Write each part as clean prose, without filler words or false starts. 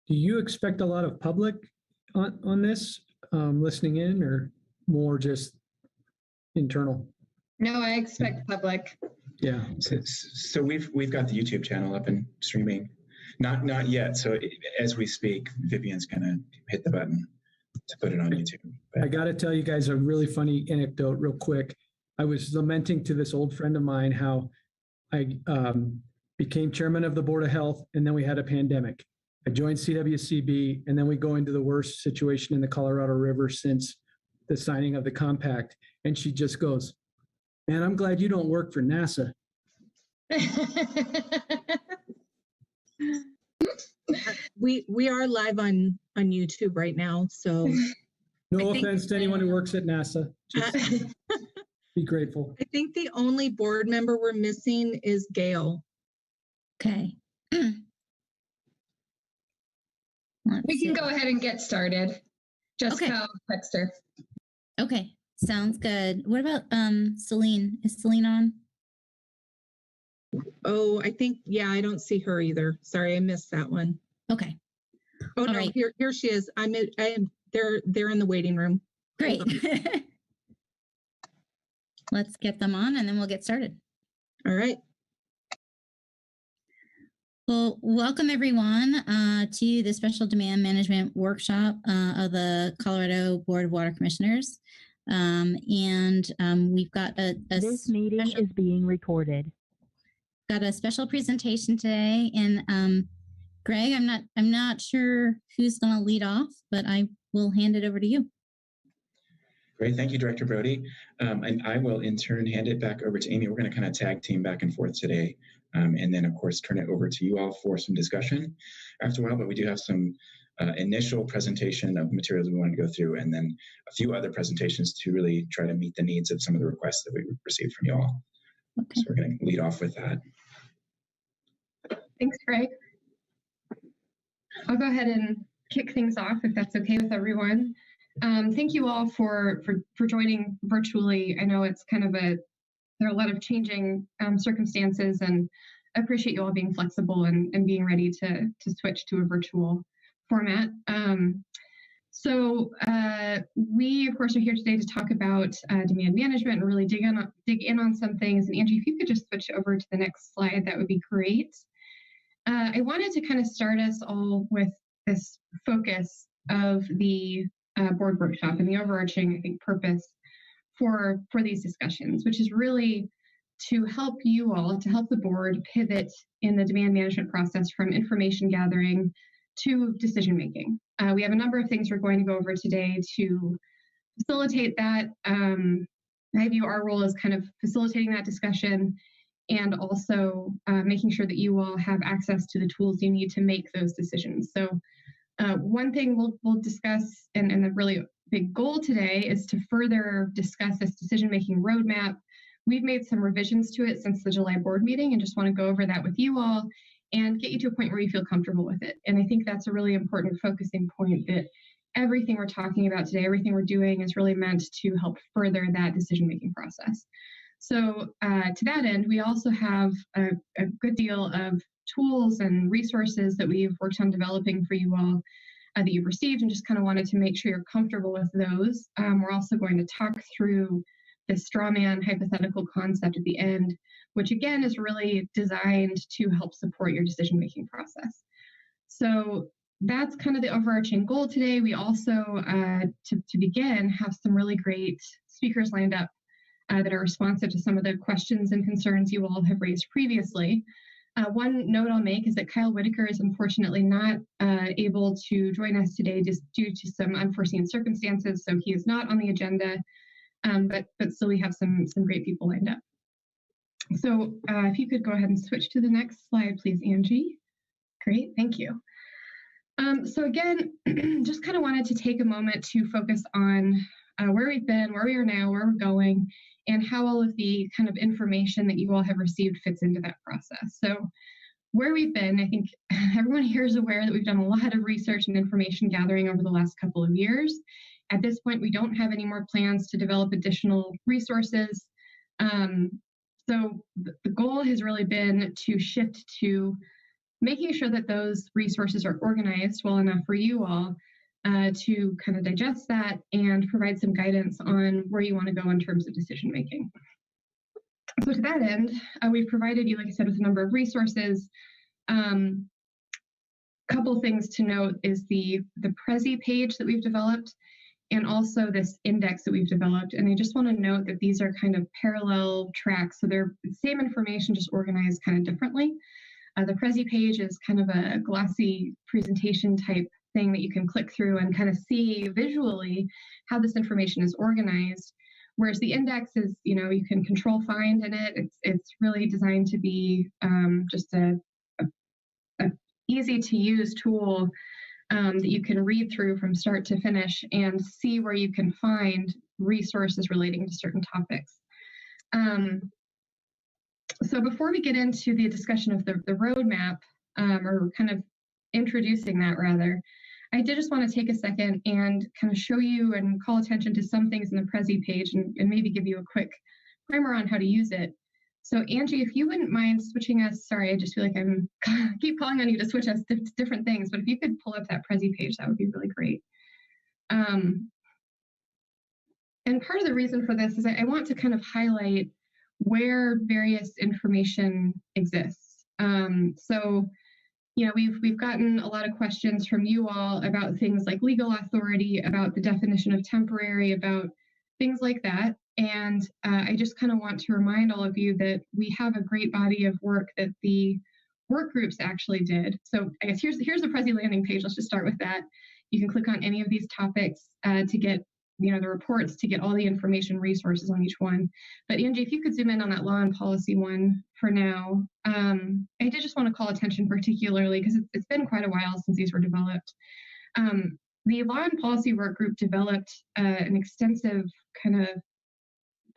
Do you expect a lot of public on this listening in, or more just internal? No, I expect public. Yeah. So we've got the YouTube channel up and streaming. Not yet. So as we speak, Vivian's gonna hit the button to put it on YouTube. But I got to tell you guys a really funny anecdote real quick. I was lamenting to this old friend of mine how I became chairman of the Board of Health, and then we had a pandemic. I joined CWCB, and then we go into the worst situation in the Colorado River since the signing of the compact. And she just goes, "Man, I'm glad you don't work for NASA." We are live on YouTube right now, so No offense to anyone who works at NASA. Just be grateful. I think the only board member we're missing is Gail. Okay. We can go ahead and get started. Jessica, text her. Okay, sounds good. What about Celine? Is Celine on? Oh, I think, yeah, I don't see her either. Sorry, I missed that one. Okay. Oh, All no, right. here she is. They're in the waiting room. Great. Let's get them on and then we'll get started. All right. Well, welcome everyone to the Special Demand Management Workshop of the Colorado Board of Water Commissioners. We've got This meeting is being recorded. Got a special presentation today, and Greg, I'm not sure who's going to lead off, but I will hand it over to you. Great, thank you, Director Brody. And I will in turn hand it back over to Amy. We're going to kind of tag team back and forth today, and then of course turn it over to you all for some discussion after a while. But we do have some initial presentation of materials we want to go through, and then a few other presentations to really try to meet the needs of some of the requests that we received from you all. Okay. So we're going to lead off with that. Thanks, Greg. I'll go ahead and kick things off if that's okay with everyone. Thank you all for joining virtually. I know it's kind of there are a lot of changing circumstances, and I appreciate you all being flexible and being ready to switch to a virtual format. We, of course, are here today to talk about demand management and really dig in on some things. And Angie, if you could just switch over to the next slide, that would be great. I wanted to kind of start us all with this focus of the board workshop and the overarching, I think, purpose for these discussions, which is really to help you all, to help the board pivot in the demand management process from information gathering to decision making. We have a number of things we're going to go over today to facilitate that. I view our role as kind of facilitating that discussion and also making sure that you all have access to the tools you need to make those decisions. So one thing we'll discuss, and the really big goal today, is to further discuss this decision-making roadmap. We've made some revisions to it since the July board meeting and just want to go over that with you all and get you to a point where you feel comfortable with it. And I think that's a really important focusing point, that everything we're talking about today, everything we're doing is really meant to help further that decision-making process. So to that end, we also have a good deal of tools and resources that we've worked on developing for you all that you've received, and just kind of wanted to make sure you're comfortable with those. We're also going to talk through the straw man hypothetical concept at the end, which again is really designed to help support your decision-making process. So that's kind of the overarching goal today. We also, to begin, have some really great speakers lined up that are responsive to some of the questions and concerns you all have raised previously. One note I'll make is that Kyle Whitaker is unfortunately not able to join us today just due to some unforeseen circumstances, so he is not on the agenda, but still we have some great people lined up. So if you could go ahead and switch to the next slide, please, Angie. Great, thank you. So again, just kind of wanted to take a moment to focus on where we've been, where we are now, where we're going, and how all of the kind of information that you all have received fits into that process. So where we've been, I think everyone here is aware that we've done a lot of research and information gathering over the last couple of years. At this point, we don't have any more plans to develop additional resources. So the goal has really been to shift to making sure that those resources are organized well enough for you all to kind of digest that and provide some guidance on where you want to go in terms of decision making. So to that end, we've provided you, like I said, with a number of resources. Couple things to note is the Precip page that we've developed, and also this index that we've developed. And I just want to note that these are kind of parallel tracks. So they're the same information, just organized kind of differently. The Precip page is kind of a glossy presentation type thing that you can click through and kind of see visually how this information is organized. Whereas the index is, you can control find in it. It's really designed to be just a easy to use tool that you can read through from start to finish and see where you can find resources relating to certain topics. So before we get into the discussion of the roadmap, or kind of introducing that rather, I did just want to take a second and kind of show you and call attention to some things in the Precip page and maybe give you a quick primer on how to use it. So Angie, if you wouldn't mind switching us, sorry, I just feel like I'm keep calling on you to switch us to different things, but if you could pull up that Precip page, that would be really great. And part of the reason for this is I want to kind of highlight where various information exists. So, we've gotten a lot of questions from you all about things like legal authority, about the definition of temporary, about things like that. And I just kind of want to remind all of you that we have a great body of work that the work groups actually did. So I guess here's the Precip landing page. Let's just start with that. You can click on any of these topics to get the reports, to get all the information resources on each one. But Angie, if you could zoom in on that law and policy one for now. I did just want to call attention particularly because it's been quite a while since these were developed. The law and policy work group developed an extensive kind of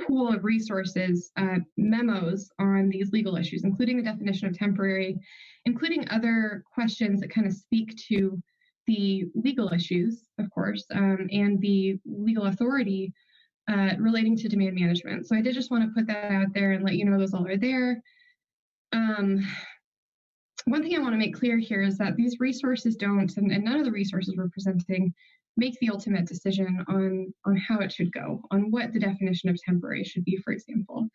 pool of resources, memos on these legal issues, including the definition of temporary, including other questions that kind of speak to the legal issues, of course, and the legal authority relating to demand management. So I did just want to put that out there and let you know those all are there. One thing I want to make clear here is that these resources don't, and none of the resources we're presenting make the ultimate decision on how it should go, on what the definition of temporary should be, for example.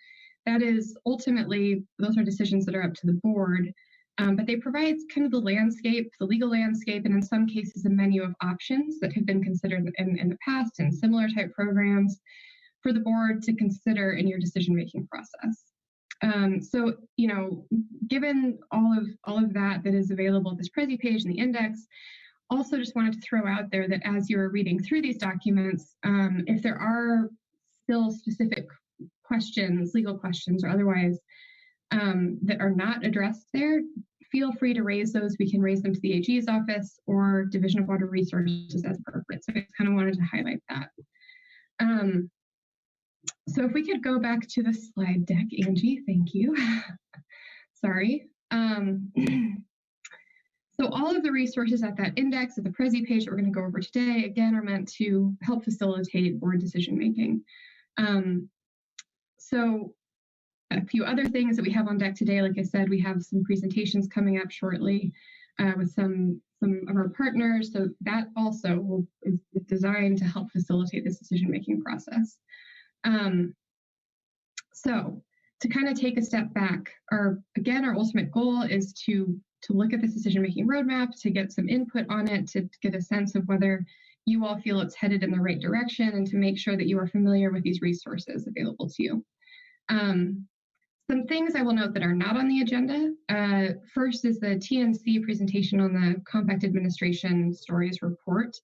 That is ultimately, those are decisions that are up to the board, but they provide kind of the landscape, the legal landscape, and in some cases, a menu of options that have been considered in the past in similar type programs for the board to consider in your decision-making process. So, given all of that is available at this Precip page and the index, also just wanted to throw out there that as you're reading through these documents, if there are still specific questions, legal questions or otherwise, that are not addressed there, feel free to raise those. We can raise them to the AG's office or Division of Water Resources as appropriate. So I just kind of wanted to highlight that. So if we could go back to the slide deck, Angie, thank you. Sorry. So all of the resources at that index, at the Precip page that we're going to go over today, again, are meant to help facilitate board decision making. So a few other things that we have on deck today, like I said, we have some presentations coming up shortly with some of our partners. So that also is designed to help facilitate this decision making process. So to kind of take a step back, our ultimate goal is to look at this decision-making roadmap, to get some input on it, to get a sense of whether you all feel it's headed in the right direction, and to make sure that you are familiar with these resources available to you. Some things I will note that are not on the agenda. First is the TNC presentation on the Compact Administration Stories report.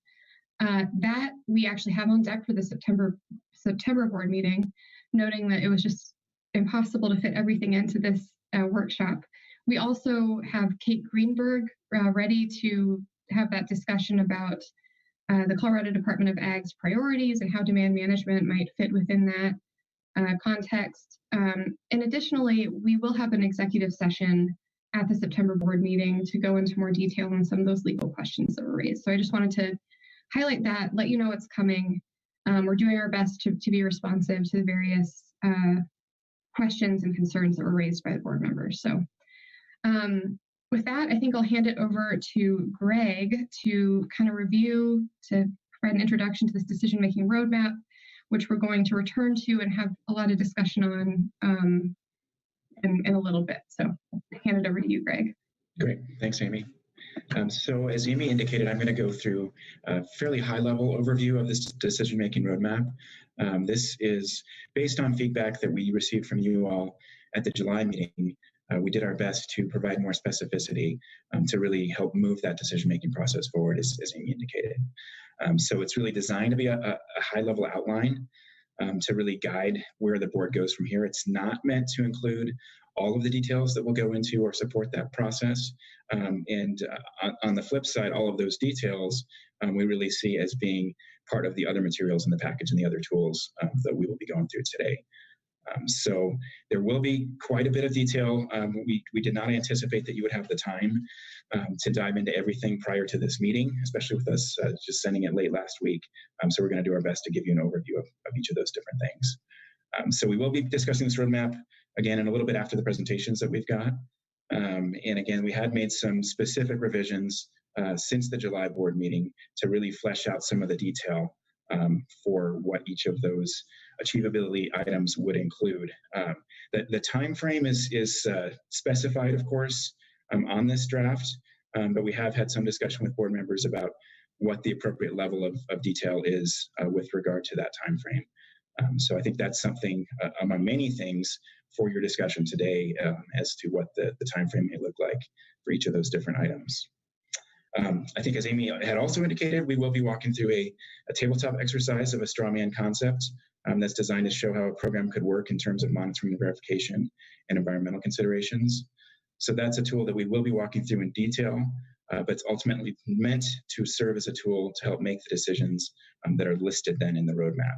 That we actually have on deck for the September board meeting, noting that it was just impossible to fit everything into this workshop. We also have Kate Greenberg ready to have that discussion about the Colorado Department of Ag's priorities and how demand management might fit within that context. And additionally, we will have an executive session at the September board meeting to go into more detail on some of those legal questions that were raised. So I just wanted to highlight that, let you know it's coming. We're doing our best to be responsive to the various questions and concerns that were raised by the board members. So With that, I think I'll hand it over to Greg to kind of review, to provide an introduction to this decision-making roadmap, which we're going to return to and have a lot of discussion on in a little bit. So I'll hand it over to you, Greg. Great. Thanks, Amy. So as Amy indicated, I'm going to go through a fairly high-level overview of this decision-making roadmap. This is based on feedback that we received from you all at the July meeting. We did our best to provide more specificity to really help move that decision-making process forward, as Amy indicated. So it's really designed to be a high-level outline to really guide where the board goes from here. It's not meant to include all of the details that will go into or support that process. And on the flip side, all of those details we really see as being part of the other materials in the package and the other tools that we will be going through today. So there will be quite a bit of detail. We did not anticipate that you would have the time to dive into everything prior to this meeting, especially with us just sending it late last week. So we're going to do our best to give you an overview of each of those different things. So we will be discussing this roadmap again in a little bit after the presentations that we've got. And again, we had made some specific revisions since the July board meeting to really flesh out some of the detail for what each of those achievability items would include. The time frame is specified, of course, on this draft, but we have had some discussion with board members about what the appropriate level of detail is with regard to that time frame. So I think that's something among many things for your discussion today as to what the time frame may look like for each of those different items. I think as Amy had also indicated, we will be walking through a tabletop exercise of a straw man concept that's designed to show how a program could work in terms of monitoring and verification and environmental considerations. So that's a tool that we will be walking through in detail, but it's ultimately meant to serve as a tool to help make the decisions that are listed then in the roadmap.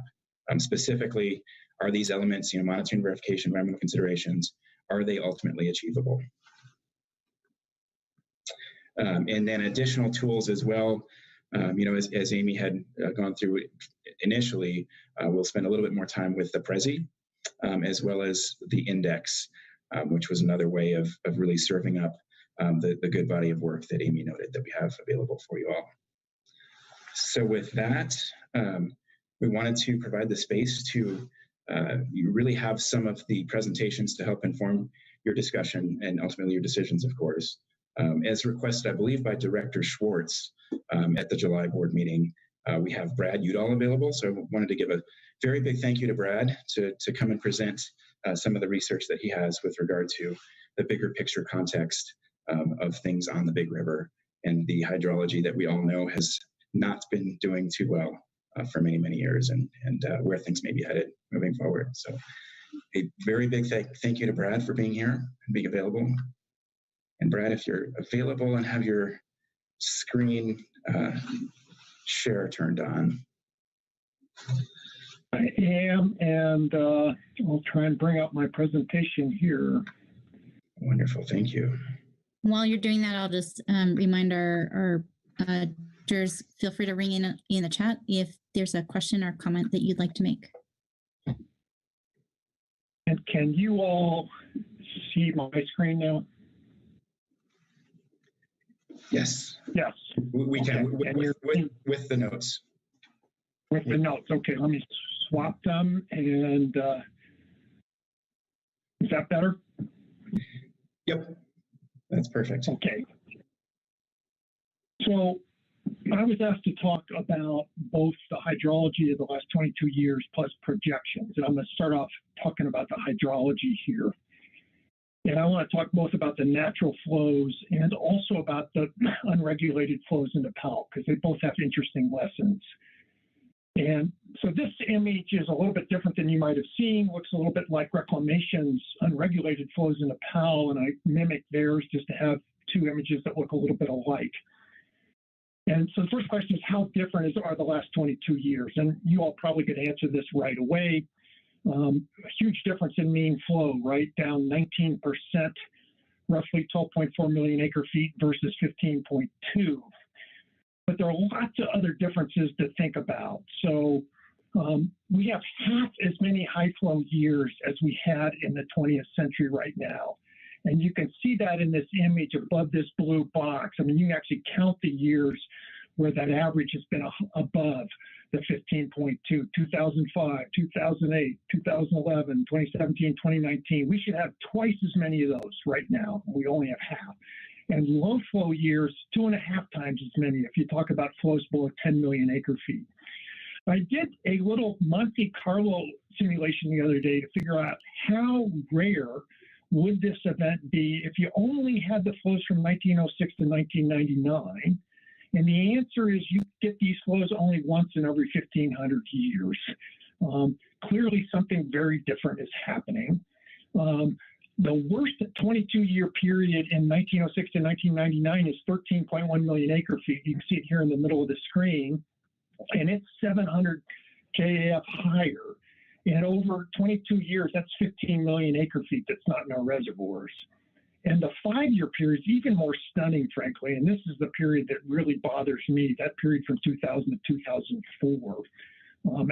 Specifically, are these elements, monitoring, verification, environmental considerations, are they ultimately achievable? And then additional tools as well, as Amy had gone through initially, we'll spend a little bit more time with the Precip, as well as the index, which was another way of really serving up the good body of work that Amy noted that we have available for you all. So with that, we wanted to provide the space to you really have some of the presentations to help inform your discussion and ultimately your decisions, of course. As requested, I believe, by Director Schwartz at the July board meeting, we have Brad Udall available. So I wanted to give a very big thank you to Brad to come and present some of the research that he has with regard to the bigger picture context of things on the Big River and the hydrology that we all know has not been doing too well for many, many years and where things may be headed moving forward. So a very big thank you to Brad for being here and being available. And Brad, if you're available and have your screen share turned on. I am, and I'll try and bring up my presentation here. Wonderful, thank you. While you're doing that, I'll just remind our jurors, feel free to ring in the chat if there's a question or comment that you'd like to make. And can you all see my screen now? Yes. Yes. We can, okay. with the notes. With the notes, okay, let me swap them, and is that better? Yep, that's perfect. Okay. So I was asked to talk about both the hydrology of the last 22 years plus projections, and I'm going to start off talking about the hydrology here. And I want to talk both about the natural flows and also about the unregulated flows into PAL, because they both have interesting lessons. And so this image is a little bit different than you might have seen. Looks a little bit like Reclamation's unregulated flows into PAL, and I mimicked theirs just to have two images that look a little bit alike. And so the first question is, how different are the last 22 years? And you all probably could answer this right away. A huge difference in mean flow, right? Down 19%, roughly 12.4 million acre feet versus 15.2. But there are lots of other differences to think about. So we have half as many high flow years as we had in the 20th century right now. And you can see that in this image above this blue box. I mean, you can actually count the years where that average has been above the 15.2, 2005, 2008, 2011, 2017, 2019. We should have twice as many of those right now. We only have half. And low flow years, 2.5 times as many if you talk about flows below 10 million acre feet. I did a little Monte Carlo simulation the other day to figure out how rare would this event be if you only had the flows from 1906 to 1999. And the answer is you get these flows only once in every 1,500 years. Clearly, something very different is happening. The worst 22-year period in 1906 to 1999 is 13.1 million acre feet. You can see it here in the middle of the screen, and it's 700 KAF higher. And over 22 years, that's 15 million acre feet that's not in our reservoirs. And the 5-year period is even more stunning, frankly, and this is the period that really bothers me, that period from 2000 to 2004,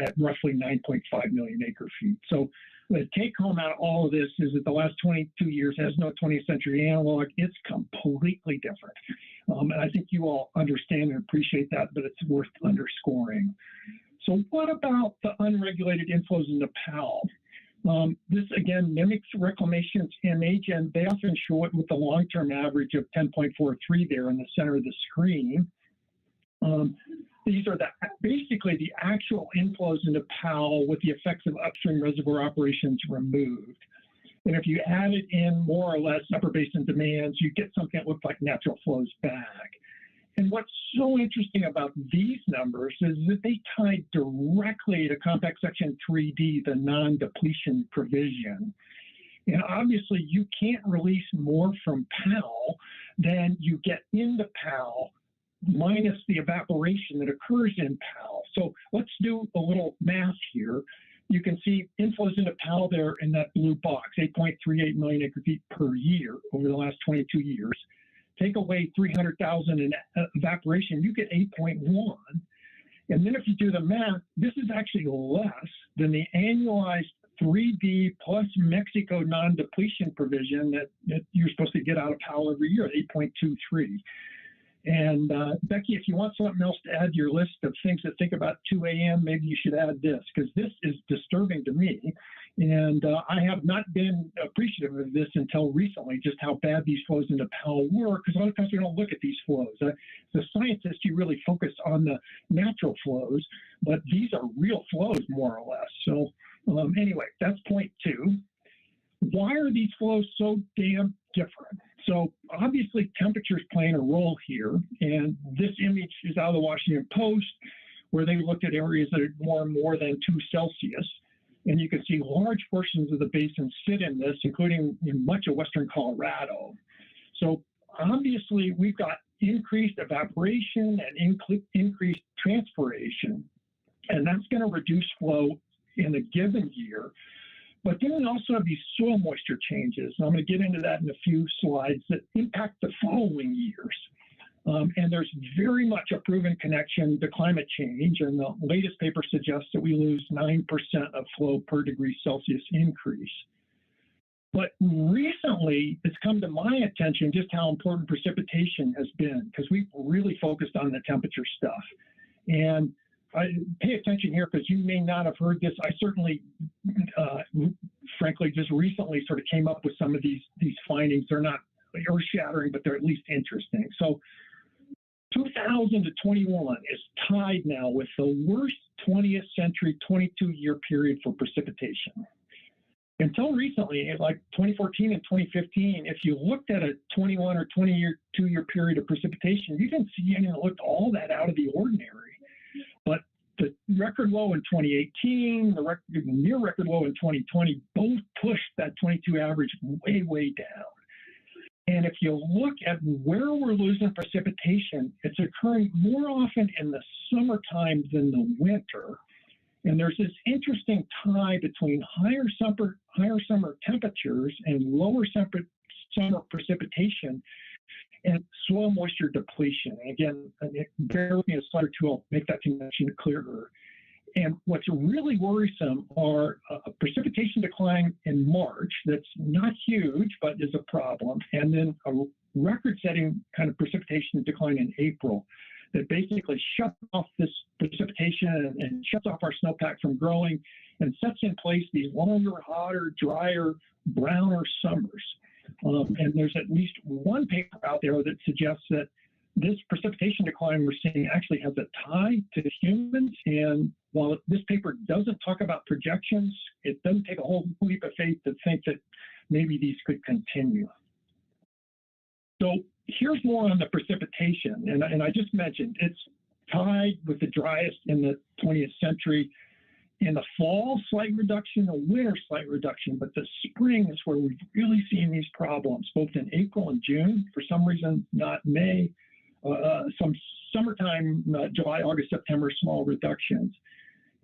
at roughly 9.5 million acre feet. So the take home out of all of this is that the last 22 years has no 20th century analog. It's completely different. And I think you all understand and appreciate that, but it's worth underscoring. So what about the unregulated inflows into PAL? This, again, mimics reclamation's image, and they often show it with the long-term average of 10.43 there in the center of the screen. These are basically the actual inflows into PAL with the effects of upstream reservoir operations removed. And if you added in more or less upper basin demands, you get something that looks like natural flows back. And what's so interesting about these numbers is that they tie directly to Compact Section 3D, the non-depletion provision. And obviously, you can't release more from PAL than you get into PAL minus the evaporation that occurs in PAL. So let's do a little math here. You can see inflows into PAL there in that blue box, 8.38 million acre feet per year over the last 22 years. Take away 300,000 in evaporation, you get 8.1. And then if you do the math, this is actually less than the annualized 3D plus Mexico non-depletion provision that you're supposed to get out of PAL every year, 8.23. And Becky, if you want something else to add to your list of things to think about 2 a.m., maybe you should add this, because this is disturbing to me. And I have not been appreciative of this until recently, just how bad these flows into PAL were, because a lot of times we don't look at these flows. As a scientist, you really focus on the natural flows, but these are real flows, more or less. So anyway, that's point 2. Why are these flows so damn different? So obviously temperature's playing a role here, and this image is out of the Washington Post, where they looked at areas that are more than 2 Celsius. And you can see large portions of the basin sit in this, including much of western Colorado. So obviously we've got increased evaporation and increased transpiration, and that's going to reduce flow in a given year. But then we also have these soil moisture changes. And I'm going to get into that in a few slides that impact the following years. And there's very much a proven connection to climate change. And the latest paper suggests that we lose 9% of flow per degree Celsius increase. But recently, it's come to my attention just how important precipitation has been, because we've really focused on the temperature stuff. And pay attention here, because you may not have heard this. I certainly, frankly, just recently sort of came up with some of these findings. They're not earth-shattering, but they're at least interesting. So 2000 to 21 is tied now with the worst 20th century 22-year period for precipitation. Until recently, like 2014 and 2015, if you looked at a 21 or 22-year period of precipitation, you didn't see anything that looked all that out of the ordinary. But the record low in 2018, the near record low in 2020, both pushed that 22 average way, way down. And if you look at where we're losing precipitation, it's occurring more often in the summertime than the winter. And there's this interesting tie between higher summer temperatures and lower summer precipitation and soil moisture depletion. And again, bear with me a slide or two, I'll make that connection clearer. And what's really worrisome are a precipitation decline in March that's not huge, but is a problem, and then a record-setting kind of precipitation decline in April that basically shuts off this precipitation and shuts off our snowpack from growing and sets in place these longer, hotter, drier, browner summers. And there's at least one paper out there that suggests that this precipitation decline we're seeing actually has a tie to humans. And while this paper doesn't talk about projections, it doesn't take a whole leap of faith to think that maybe these could continue. So here's more on the precipitation. And I just mentioned it's tied with the driest in the 20th century. In the fall, slight reduction, the winter, slight reduction, but the spring is where we've really seen these problems, both in April and June, for some reason, not May. Some summertime, July, August, September, small reductions.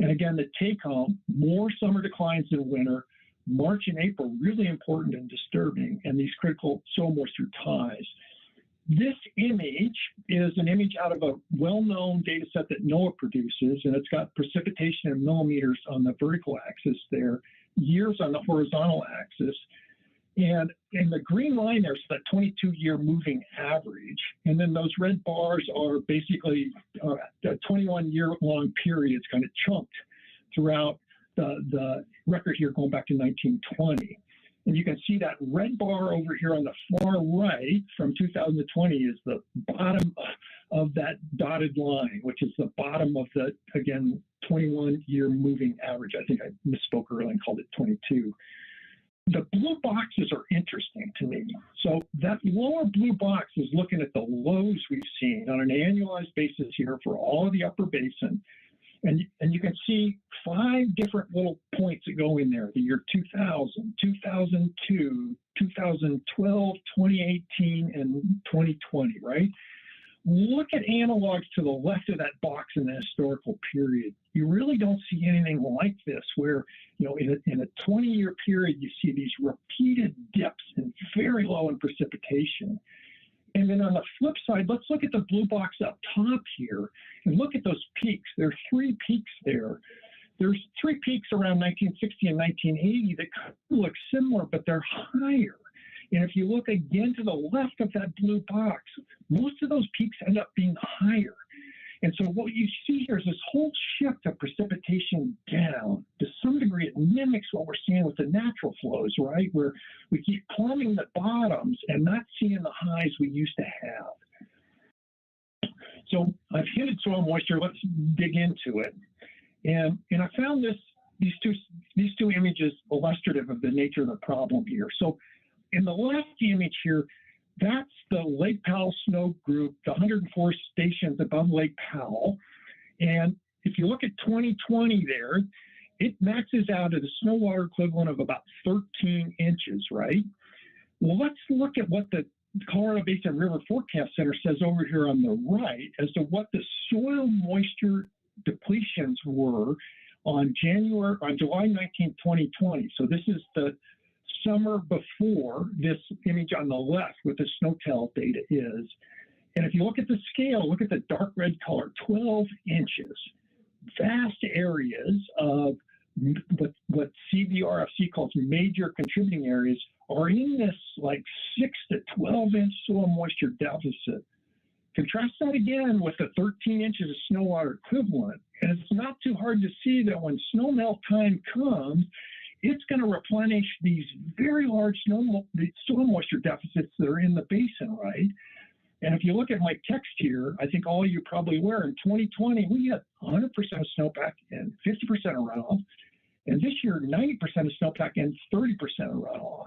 And again, the take home, more summer declines than winter. March and April, really important and disturbing, and these critical soil moisture ties. This image is an image out of a well-known data set that NOAA produces, and it's got precipitation in millimeters on the vertical axis there, years on the horizontal axis. And in the green line, there's that 22-year moving average. And then those red bars are basically a 21-year-long periods kind of chunked throughout the record here going back to 1920. And you can see that red bar over here on the far right from 2020 is the bottom of that dotted line, which is the bottom of the, again, 21-year moving average. I think I misspoke earlier and called it 22. The blue boxes are interesting to me. So that lower blue box is looking at the lows we've seen on an annualized basis here for all of the upper basin. And you can see 5 different little points that go in there, the year 2000, 2002, 2012, 2018, and 2020, right? Look at analogs to the left of that box in the historical period. You really don't see anything like this where, you know, in a 20-year period, you see these repeated dips and very low in precipitation. And then on the flip side, let's look at the blue box up top here and look at those peaks. There are 3 peaks there. There's 3 peaks around 1960 and 1980 that kind of look similar, but they're higher. And if you look again to the left of that blue box, most of those peaks end up being higher. And so what you see here is this whole shift of precipitation down. To some degree, it mimics what we're seeing with the natural flows, right? Where we keep plumbing the bottoms and not seeing the highs we used to have. So I've hinted soil moisture. Let's dig into it. And I found these two images illustrative of the nature of the problem here. So in the left image here, that's the Lake Powell snow group, the 104 stations above Lake Powell. And if you look at 2020 there, it maxes out at a snow water equivalent of about 13 inches, right? Well, let's look at what the Colorado Basin River Forecast Center says over here on the right as to what the soil moisture depletions were on July 19, 2020. So this is the summer before this image on the left with the SNOTEL data is. And if you look at the scale, look at the dark red color, 12 inches. Vast areas of what CBRFC calls major contributing areas are in this like 6 to 12 inch soil moisture deficit. Contrast that again with the 13 inches of snow water equivalent. And it's not too hard to see that when snow melt time comes, it's going to replenish these very large soil moisture deficits that are in the basin, right? And if you look at my text here, I think all of you probably aware, in 2020, we had 100% of snowpack and 50% of runoff. And this year, 90% of snowpack and 30% of runoff.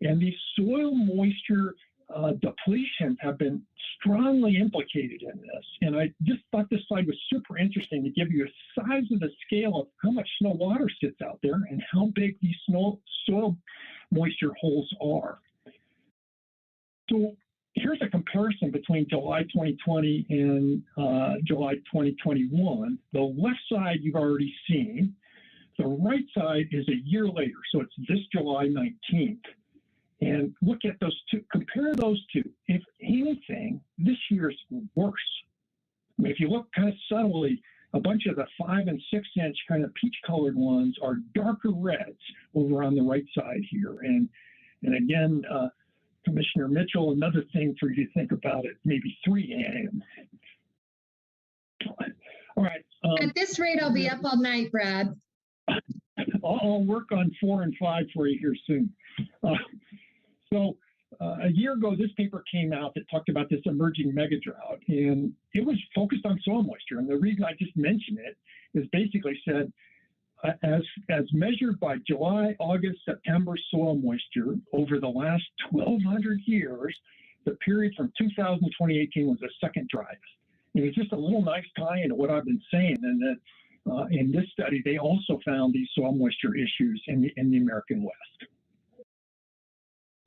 And these soil moisture depletions have been strongly implicated in this. And I just thought this slide was super interesting to give you a size of the scale of how much snow water sits out there and how big these soil moisture holes are. So here's a comparison between July 2020 and July 2021. The left side you've already seen. The right side is a year later, so it's this July 19th. And look at those two, compare those two. If anything, this year's worse. I mean, if you look kind of subtly, a bunch bunch of the 5 and 6 inch kind of peach colored ones are darker reds over on the right side here. And again, Commissioner Mitchell, another thing for you to think about at maybe 3 a.m. All right. At this rate, I'll be up all night, Brad. I'll work on 4 and 5 for you here soon. A year ago, this paper came out that talked about this emerging mega drought, and it was focused on soil moisture. And the reason I just mentioned it is basically said, as measured by July, August, September soil moisture over the last 1,200 years, the period from 2000 to 2018 was the second driest. And it's just a little nice tie into what I've been saying, and that in this study, they also found these soil moisture issues in the American West.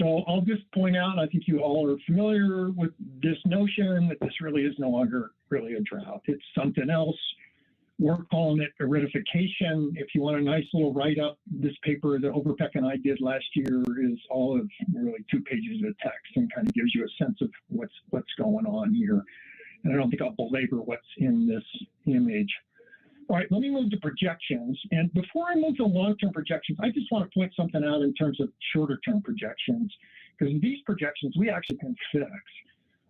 So I'll just point out, I think you all are familiar with this notion that this really is no longer really a drought. It's something else. We're calling it aridification. If you want a nice little write-up, this paper that Overpeck and I did last year is all of really 2 pages of text and kind of gives you a sense of what's going on here. And I don't think I'll belabor what's in this image. All right, let me move to projections. And before I move to long-term projections, I just want to point something out in terms of shorter-term projections, because these projections we actually can fix.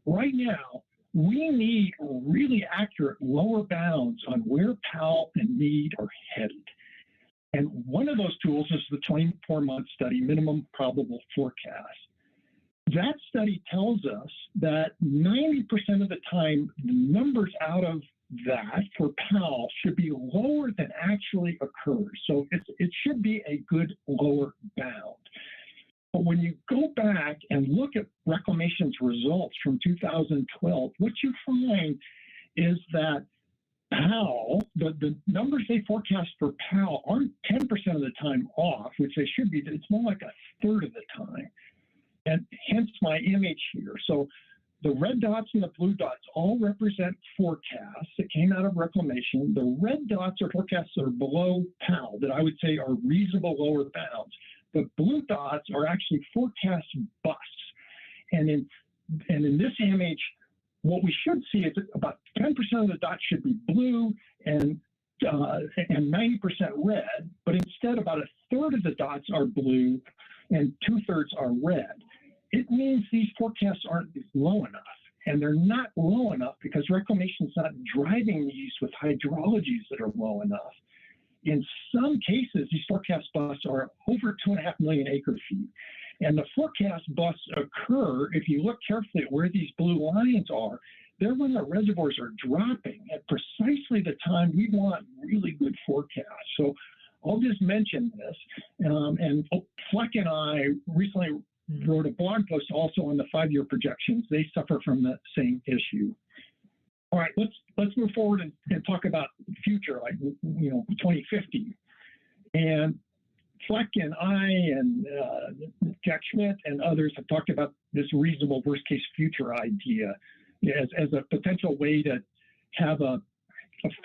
Right now, we need really accurate lower bounds on where PAL and need are headed. And one of those tools is the 24-month study, minimum probable forecast. That study tells us that 90% of the time, the numbers out of that for PAL should be lower than actually occurs. So it should be a good lower bound. But when you go back and look at Reclamation's results from 2012, what you find is that PAL, the numbers they forecast for PAL aren't 10% of the time off, which they should be. It's more like a third of the time. And hence my image here. So the red dots and the blue dots all represent forecasts that came out of Reclamation. The red dots are forecasts that are below PAL, that I would say are reasonable lower bounds. The blue dots are actually forecast busts. And in this image, what we should see is that about 10% of the dots should be blue and 90% red, but instead about a third of the dots are blue and 2/3 are red. It means these forecasts aren't low enough, and they're not low enough because Reclamation's not driving these with hydrologies that are low enough. In some cases, these forecast busts are over 2.5 million acre feet. And the forecast busts occur, if you look carefully at where these blue lines are, they're when the reservoirs are dropping at precisely the time we want really good forecasts. So I'll just mention this. And Fleck and I recently wrote a blog post also on the 5-year projections. They suffer from the same issue. All right, let's move forward and talk about the future, like 2050. And Fleck and I and Jack Schmidt and others have talked about this reasonable worst case future idea as a potential way to have a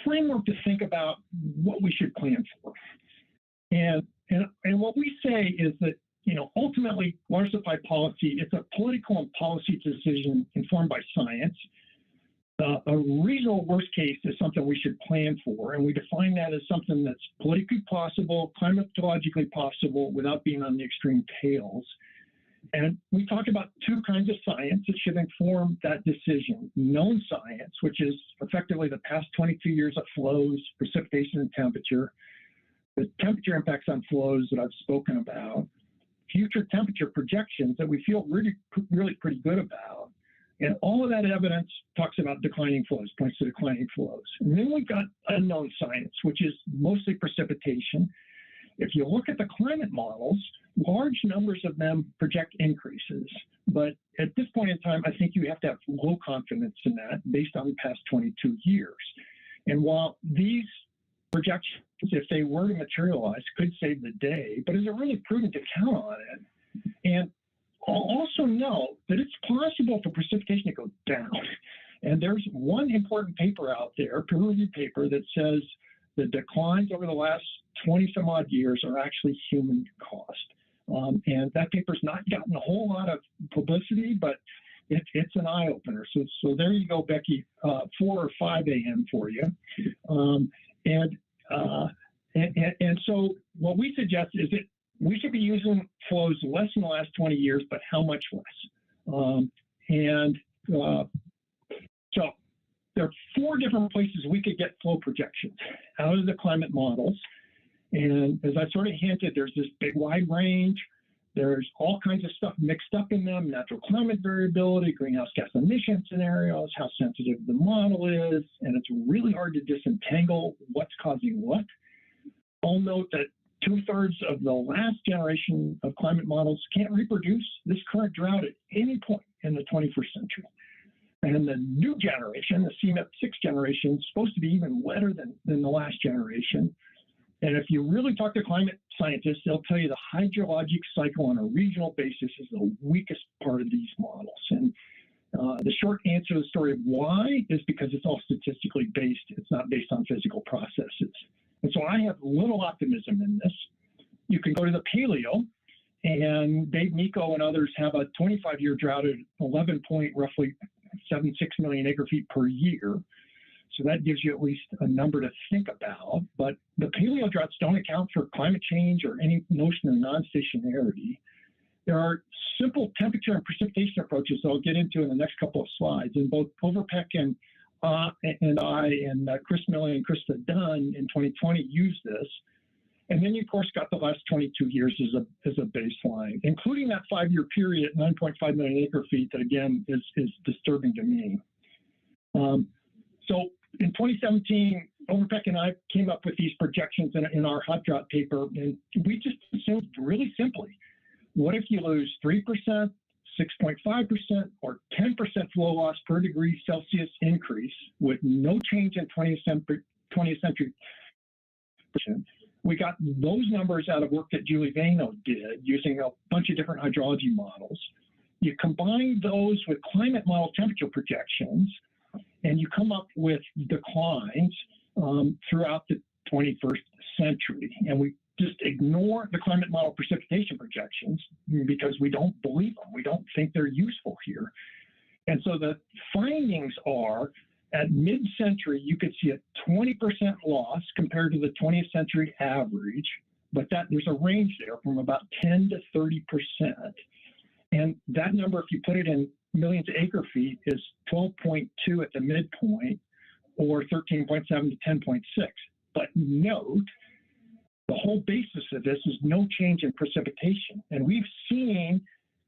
framework to think about what we should plan for. And what we say is that ultimately, water supply policy, it's a political and policy decision informed by science. A reasonable worst case is something we should plan for, and we define that as something that's politically possible, climatologically possible, without being on the extreme tails. And we talk about 2 kinds of science that should inform that decision. Known science, which is effectively the past 22 years of flows, precipitation, and temperature. The temperature impacts on flows that I've spoken about. Future temperature projections that we feel really pretty good about. And all of that evidence talks about declining flows, points to declining flows. And then we've got unknown science, which is mostly precipitation. If you look at the climate models, large numbers of them project increases. But at this point in time, I think you have to have low confidence in that based on the past 22 years. And while these projections, if they were to materialize, could save the day, but is it really prudent to count on it? And I'll also note that it's possible for precipitation to go down. And there's one important paper out there, peer-reviewed paper, that says the declines over the last 20 some odd years are actually human caused. And that paper's not gotten a whole lot of publicity, but it's an eye opener. So there you go, Becky, 4 or 5 a.m. for you. And so what we suggest is that we should be using flows less in the last 20 years, but how much less? So there are 4 different places we could get flow projections out of the climate models. And as I sort of hinted, there's this big wide range. There's all kinds of stuff mixed up in them: natural climate variability, greenhouse gas emission scenarios, how sensitive the model is, and it's really hard to disentangle what's causing what. I'll note that 2/3 of the last generation of climate models can't reproduce this current drought at any point in the 21st century. And the new generation, the CMIP6 generation, is supposed to be even wetter than the last generation. And if you really talk to climate scientists, they'll tell you the hydrologic cycle on a regional basis is the weakest part of these models. And the short answer to the story of why is because it's all statistically based. It's not based on physical processes. And so I have little optimism in this. You can go to the paleo, and Dave Nico and others have a 25-year drought at 11 point, roughly 76 million acre feet per year. So that gives you at least a number to think about. But the paleo droughts don't account for climate change or any notion of non-stationarity. There are simple temperature and precipitation approaches that I'll get into in the next couple of slides. And both Overpeck and Chris Milley and Krista Dunn in 2020 used this. And then you, of course, got the last 22 years as a baseline, including that 5-year period, 9.5 million acre feet, that again is disturbing to me. So in 2017, Overpeck and I came up with these projections in our hot drought paper, and we just assumed really simply, what if you lose 3%, 6.5%, or 10% flow loss per degree Celsius increase with no change in 20th century? We got those numbers out of work that Julie Vano did using a bunch of different hydrology models. You combine those with climate model temperature projections, and you come up with declines throughout the 21st century. And we just ignore the climate model precipitation projections because we don't believe them. We don't think they're useful here. And so the findings are, at mid-century, you could see a 20% loss compared to the 20th century average, but there's a range there from about 10 to 30%. And that number, if you put it in millions of acre feet, is 12.2 at the midpoint, or 13.7 to 10.6. But note, the whole basis of this is no change in precipitation. And we've seen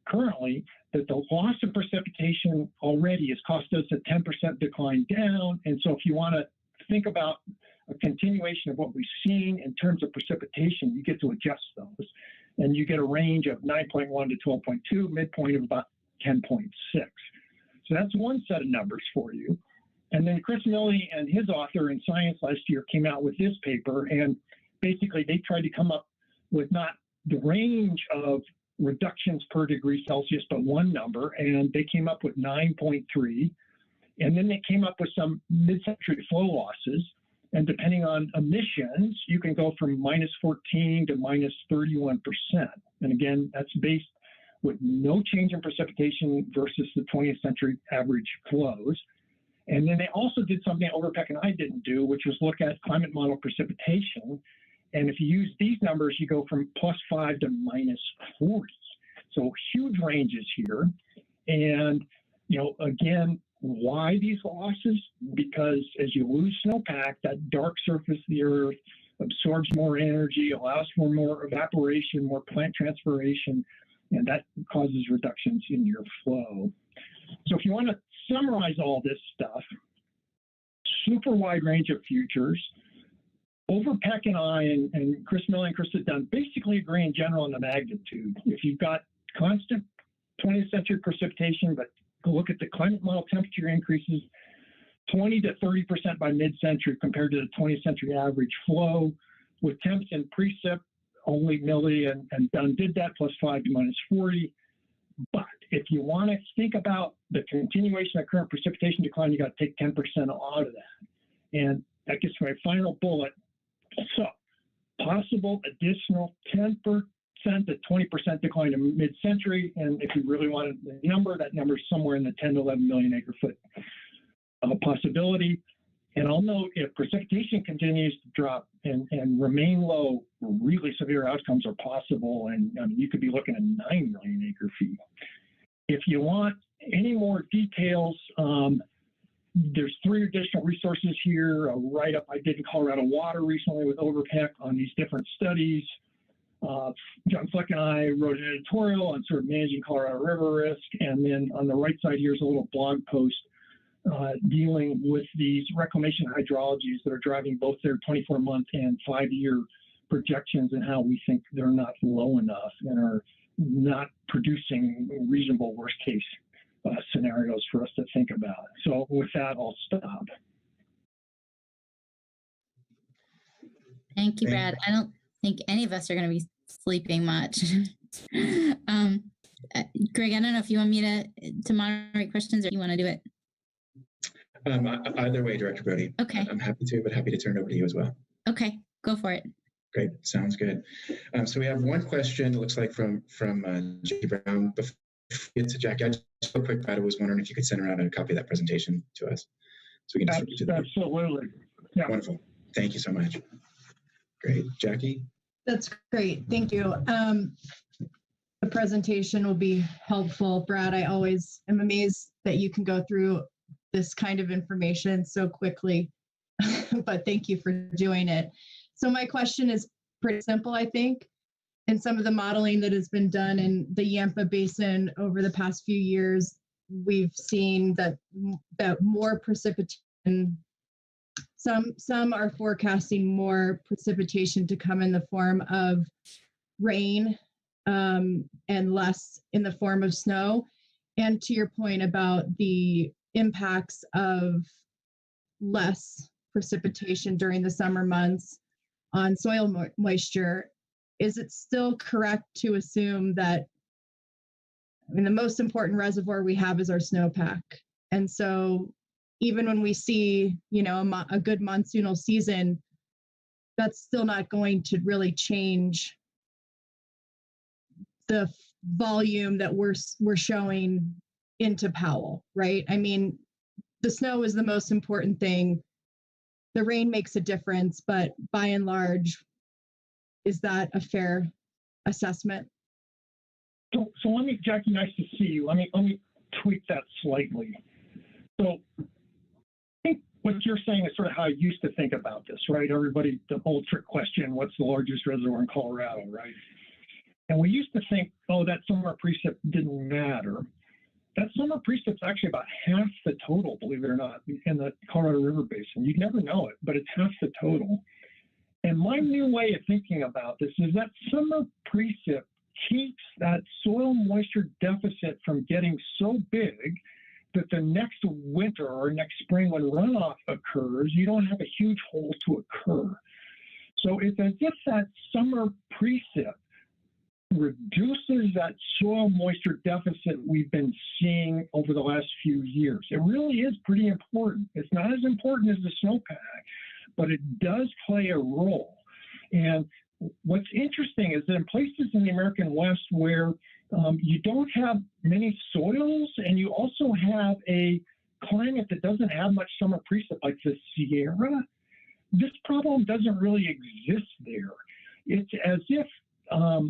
currently that the loss of precipitation already has cost us a 10% decline down. And so if you want to think about a continuation of what we've seen in terms of precipitation, you get to adjust those. And you get a range of 9.1 to 12.2, midpoint of about 10.6. So that's one set of numbers for you. And then Chris Milley and his author in Science last year came out with this paper, and basically they tried to come up with not the range of reductions per degree Celsius, but one number, and they came up with 9.3. And then they came up with some mid-century flow losses. And depending on emissions, you can go from -14 to -31%. And again, that's based with no change in precipitation versus the 20th century average flows. And then they also did something Overpeck and I didn't do, which was look at climate model precipitation. And if you use these numbers, you go from +5 to -40. So huge ranges here. And, again, why these losses? Because as you lose snowpack, that dark surface of the earth absorbs more energy, allows for more evaporation, more plant transpiration, and that causes reductions in your flow. So if you want to summarize all this stuff, super wide range of futures. Overpeck and I and Chris Milley and Krista Dunn basically agree in general on the magnitude. If you've got constant 20th century precipitation, but go look at the climate model temperature increases 20 to 30% by mid-century compared to the 20th century average flow. With temps and precip, only Milley and Dunn did that, +5 to -40. But if you want to think about the continuation of current precipitation decline, you got to take 10% out of that. And that gets to my final bullet. So, possible additional to 20% decline in mid-century. And if you really wanted the number, that number is somewhere in the 10 to 11 million acre foot possibility. And I'll note if precipitation continues to drop and remain low, really severe outcomes are possible. And I mean, you could be looking at 9 million acre feet. If you want any more details, there's 3 additional resources here. A write-up I did in Colorado Water recently with Overpeck on these different studies. John Fleck and I wrote an editorial on sort of managing Colorado River risk. And then on the right side, here's a little blog post dealing with these reclamation hydrologies that are driving both their 24-month and 5-year projections and how we think they're not low enough and are not producing reasonable worst-case scenarios for us to think about. So with that, I'll stop. Thank you, Brad. I don't think any of us are going to be sleeping much. Greg, I don't know if you want me to moderate questions or you want to do it. Either way, Director Brody. Okay. I'm happy to, but happy to turn it over to you as well. Okay, go for it. Great, sounds good. So we have one question, it looks like from Jackie Brown. Before we get to Jackie, just real quick, Brad, I was wondering if you could send around a copy of that presentation to us, so we can distribute to them. Absolutely. Yeah. Wonderful. Thank you so much. Great, Jackie. That's great. Thank you. The presentation will be helpful. Brad, I always am amazed that you can go through this kind of information so quickly, but thank you for doing it. So my question is pretty simple, I think. In some of the modeling that has been done in the Yampa Basin over the past few years, we've seen that more precipitation, some are forecasting more precipitation to come in the form of rain and less in the form of snow. And to your point about the impacts of less precipitation during the summer months on soil moisture, is it still correct to assume that, I mean, the most important reservoir we have is our snowpack? And so even when we see, you know, a good monsoonal season, that's still not going to really change the volume that we're showing into Powell, right? I mean, the snow is the most important thing. The rain makes a difference, but by and large, is that a fair assessment? So let me, Jackie, nice to see you. Let me tweak that slightly. So I think what you're saying is sort of how I used to think about this, right? Everybody, the old trick question, what's the largest reservoir in Colorado, right? And we used to think, oh, that summer precip didn't matter. That summer precip's actually about half the total, believe it or not, in the Colorado River Basin. You'd never know it, but it's half the total. And my new way of thinking about this is that summer precip keeps that soil moisture deficit from getting so big that the next winter or next spring when runoff occurs, you don't have a huge hole to occur. So it's as if that summer precip reduces that soil moisture deficit we've been seeing over the last few years. It really is pretty important. It's not as important as the snowpack, but it does play a role. And what's interesting is that in places in the American West where you don't have many soils and you also have a climate that doesn't have much summer precip like the Sierra, this problem doesn't really exist there. It's as if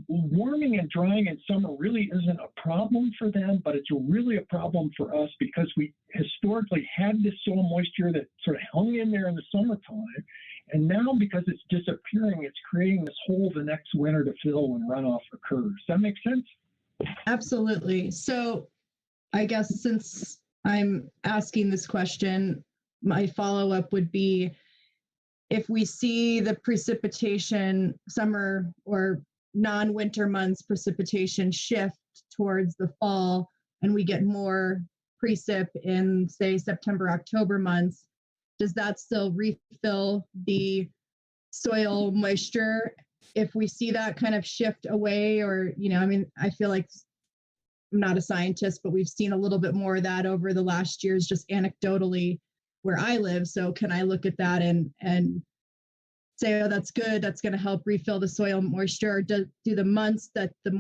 warming and drying in summer really isn't a problem for them, but it's really a problem for us because we historically had this soil moisture that sort of hung in there in the summertime. And now because it's disappearing, it's creating this hole the next winter to fill when runoff occurs. Does that make sense? Absolutely. So I guess since I'm asking this question, my follow-up would be, if we see the precipitation, summer or non-winter months precipitation shift towards the fall, and we get more precip in, say, September, October months, does that still refill the soil moisture? If we see that kind of shift away, or, you know, I mean, I feel like I'm not a scientist, but we've seen a little bit more of that over the last years, just anecdotally where I live. So can I look at that and say, oh, that's good, that's going to help refill the soil moisture? Or do the months that the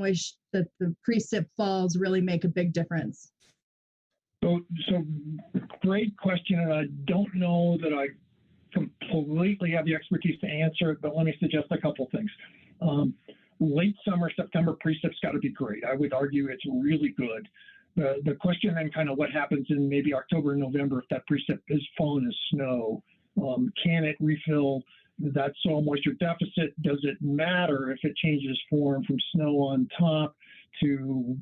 precip falls really make a big difference? So great question, and I don't know that I completely have the expertise to answer it, but let me suggest a couple things. Late summer, September precip's got to be great. I would argue it's really good. The question then kind of what happens in maybe October and November if that precip is falling as snow. Can it refill that soil moisture deficit? Does it matter if it changes form from snow on top to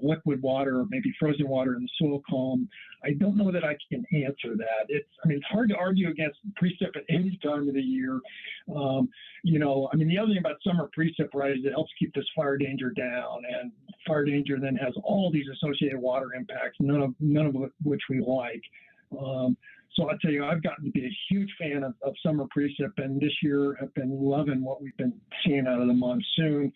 liquid water or maybe frozen water in the soil column? I don't know that I can answer that. It's hard to argue against precip at any time of the year. The other thing about summer precip, right, is it helps keep this fire danger down, and fire danger then has all these associated water impacts, none of which we like. So I'll tell you, I've gotten to be a huge fan of summer precip, and this year have been loving what we've been seeing out of the monsoon.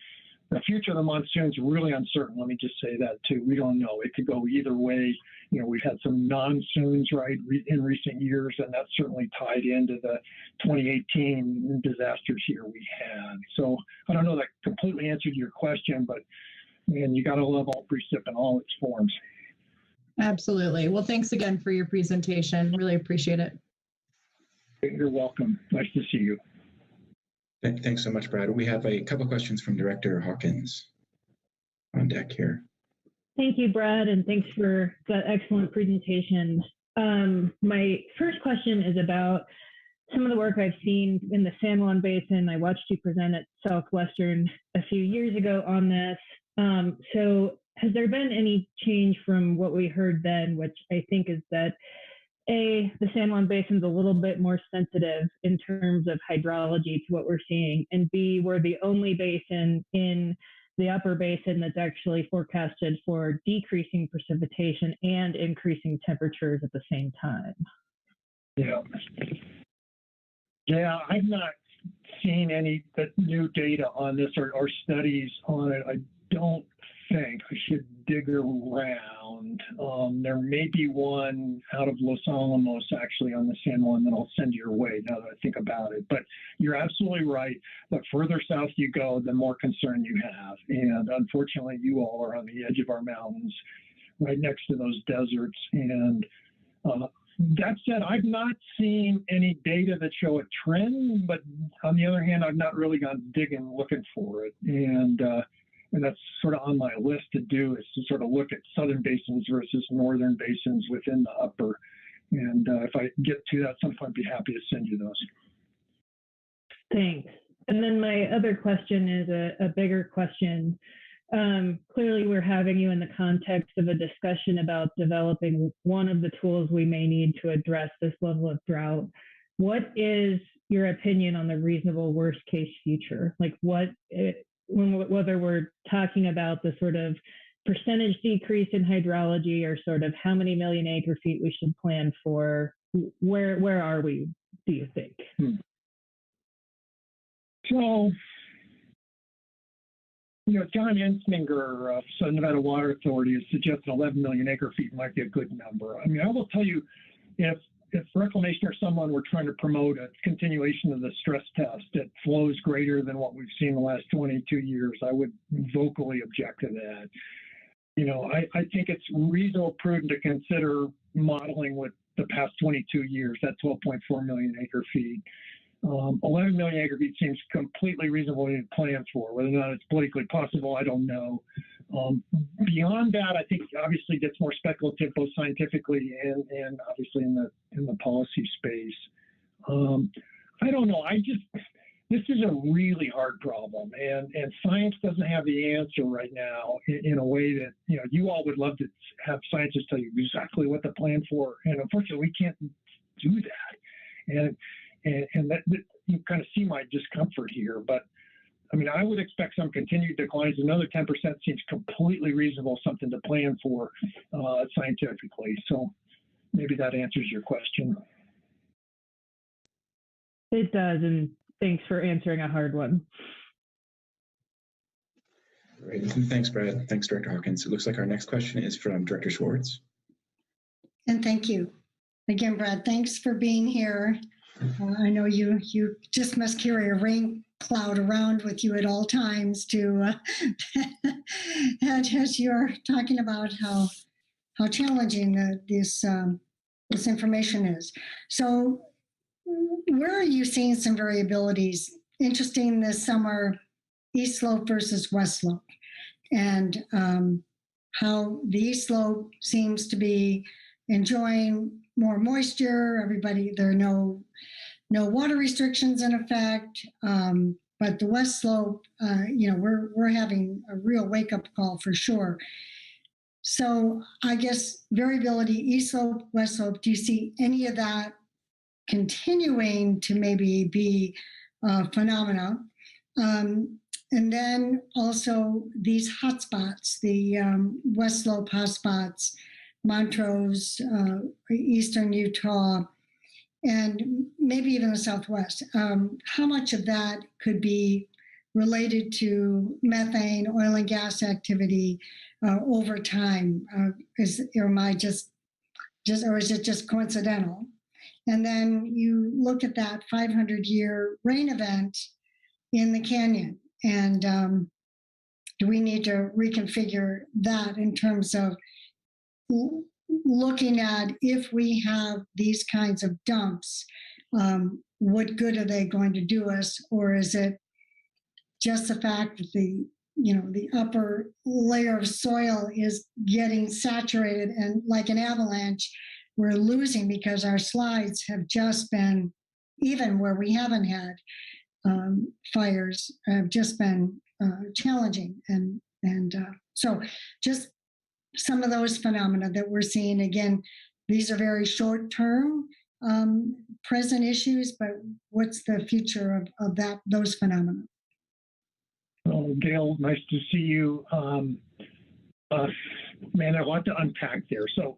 The future of the monsoon is really uncertain. Let me just say that too. We don't know. It could go either way. We've had some monsoons, right, in recent years, and that's certainly tied into the 2018 disasters here we had. So I don't know that completely answered your question, but man, you got to love all precip in all its forms. Absolutely. Well, thanks again for your presentation. Really appreciate it. You're welcome. Nice to see you. Thanks so much, Brad. We have a couple questions from Director Hawkins on deck here. Thank you, Brad, and thanks for that excellent presentation. My first question is about some of the work I've seen in the San Juan Basin. I watched you present at Southwestern a few years ago on this. So has there been any change from what we heard then, which I think is that A, the San Juan Basin is a little bit more sensitive in terms of hydrology to what we're seeing, and B, we're the only basin in the upper basin that's actually forecasted for decreasing precipitation and increasing temperatures at the same time? Yeah, I've not seen any new data on this or studies on it. I don't think. I should dig around. There may be one out of Los Alamos actually on the San Juan that I'll send your way now that I think about it. But you're absolutely right. The further south you go, the more concern you have. And unfortunately, you all are on the edge of our mountains, right next to those deserts. And that said, I've not seen any data that show a trend, but on the other hand, I've not really gone digging looking for it. And that's sort of on my list to do, is to sort of look at southern basins versus northern basins within the upper. And if I get to that sometime, I'd be happy to send you those. Thanks. And then my other question is a bigger question. Clearly, we're having you in the context of a discussion about developing one of the tools we may need to address this level of drought. What is your opinion on the reasonable worst case future? Like whether we're talking about the sort of percentage decrease in hydrology or sort of how many million acre feet we should plan for, where are we, do you think? So, John Ensminger of Southern Nevada Water Authority has suggested 11 million acre feet might be a good number. I will tell you, if Reclamation or someone were trying to promote a continuation of the stress test that flows greater than what we've seen the last 22 years, I would vocally object to that. I think it's reasonable prudent to consider modeling with the past 22 years, that 12.4 million acre feet. 11 million acre feet seems completely reasonable to plan for. Whether or not it's politically possible, I don't know. Beyond that, I think obviously gets more speculative, both scientifically and obviously in the policy space. I don't know. This is a really hard problem, and science doesn't have the answer right now in a way that you all would love to have scientists tell you exactly what to plan for, and unfortunately we can't do that. And that you kind of see my discomfort here, but I would expect some continued declines. Another 10% seems completely reasonable, something to plan for scientifically. So maybe that answers your question. It does, and thanks for answering a hard one. Great. Thanks, Brad. Thanks, Director Hawkins. It looks like our next question is from Director Schwartz. And thank you. Again, Brad, thanks for being here. I know you just must carry a rain cloud around with you at all times to as you're talking about how challenging this information is. So where are you seeing some variabilities? Interesting this summer, east slope versus west slope, and how the east slope seems to be enjoying more moisture. Everybody, there are no water restrictions in effect, but the west slope, we're having a real wake up call for sure. So I guess variability, east slope, west slope. Do you see any of that continuing to maybe be a phenomena? And then also these hotspots, the west slope hotspots, Montrose, eastern Utah, and maybe even the Southwest. How much of that could be related to methane, oil and gas activity over time? Or is it just coincidental? And then you look at that 500-year rain event in the canyon, and do we need to reconfigure that in terms of looking at if we have these kinds of dumps, what good are they going to do us? Or is it just the fact that the upper layer of soil is getting saturated, and like an avalanche, we're losing because our slides have just been, even where we haven't had fires, have just been challenging. And so just some of those phenomena that we're seeing. Again, these are very short-term present issues, but what's the future of those phenomena? Well, Gail, nice to see you. Man, a lot to unpack there. So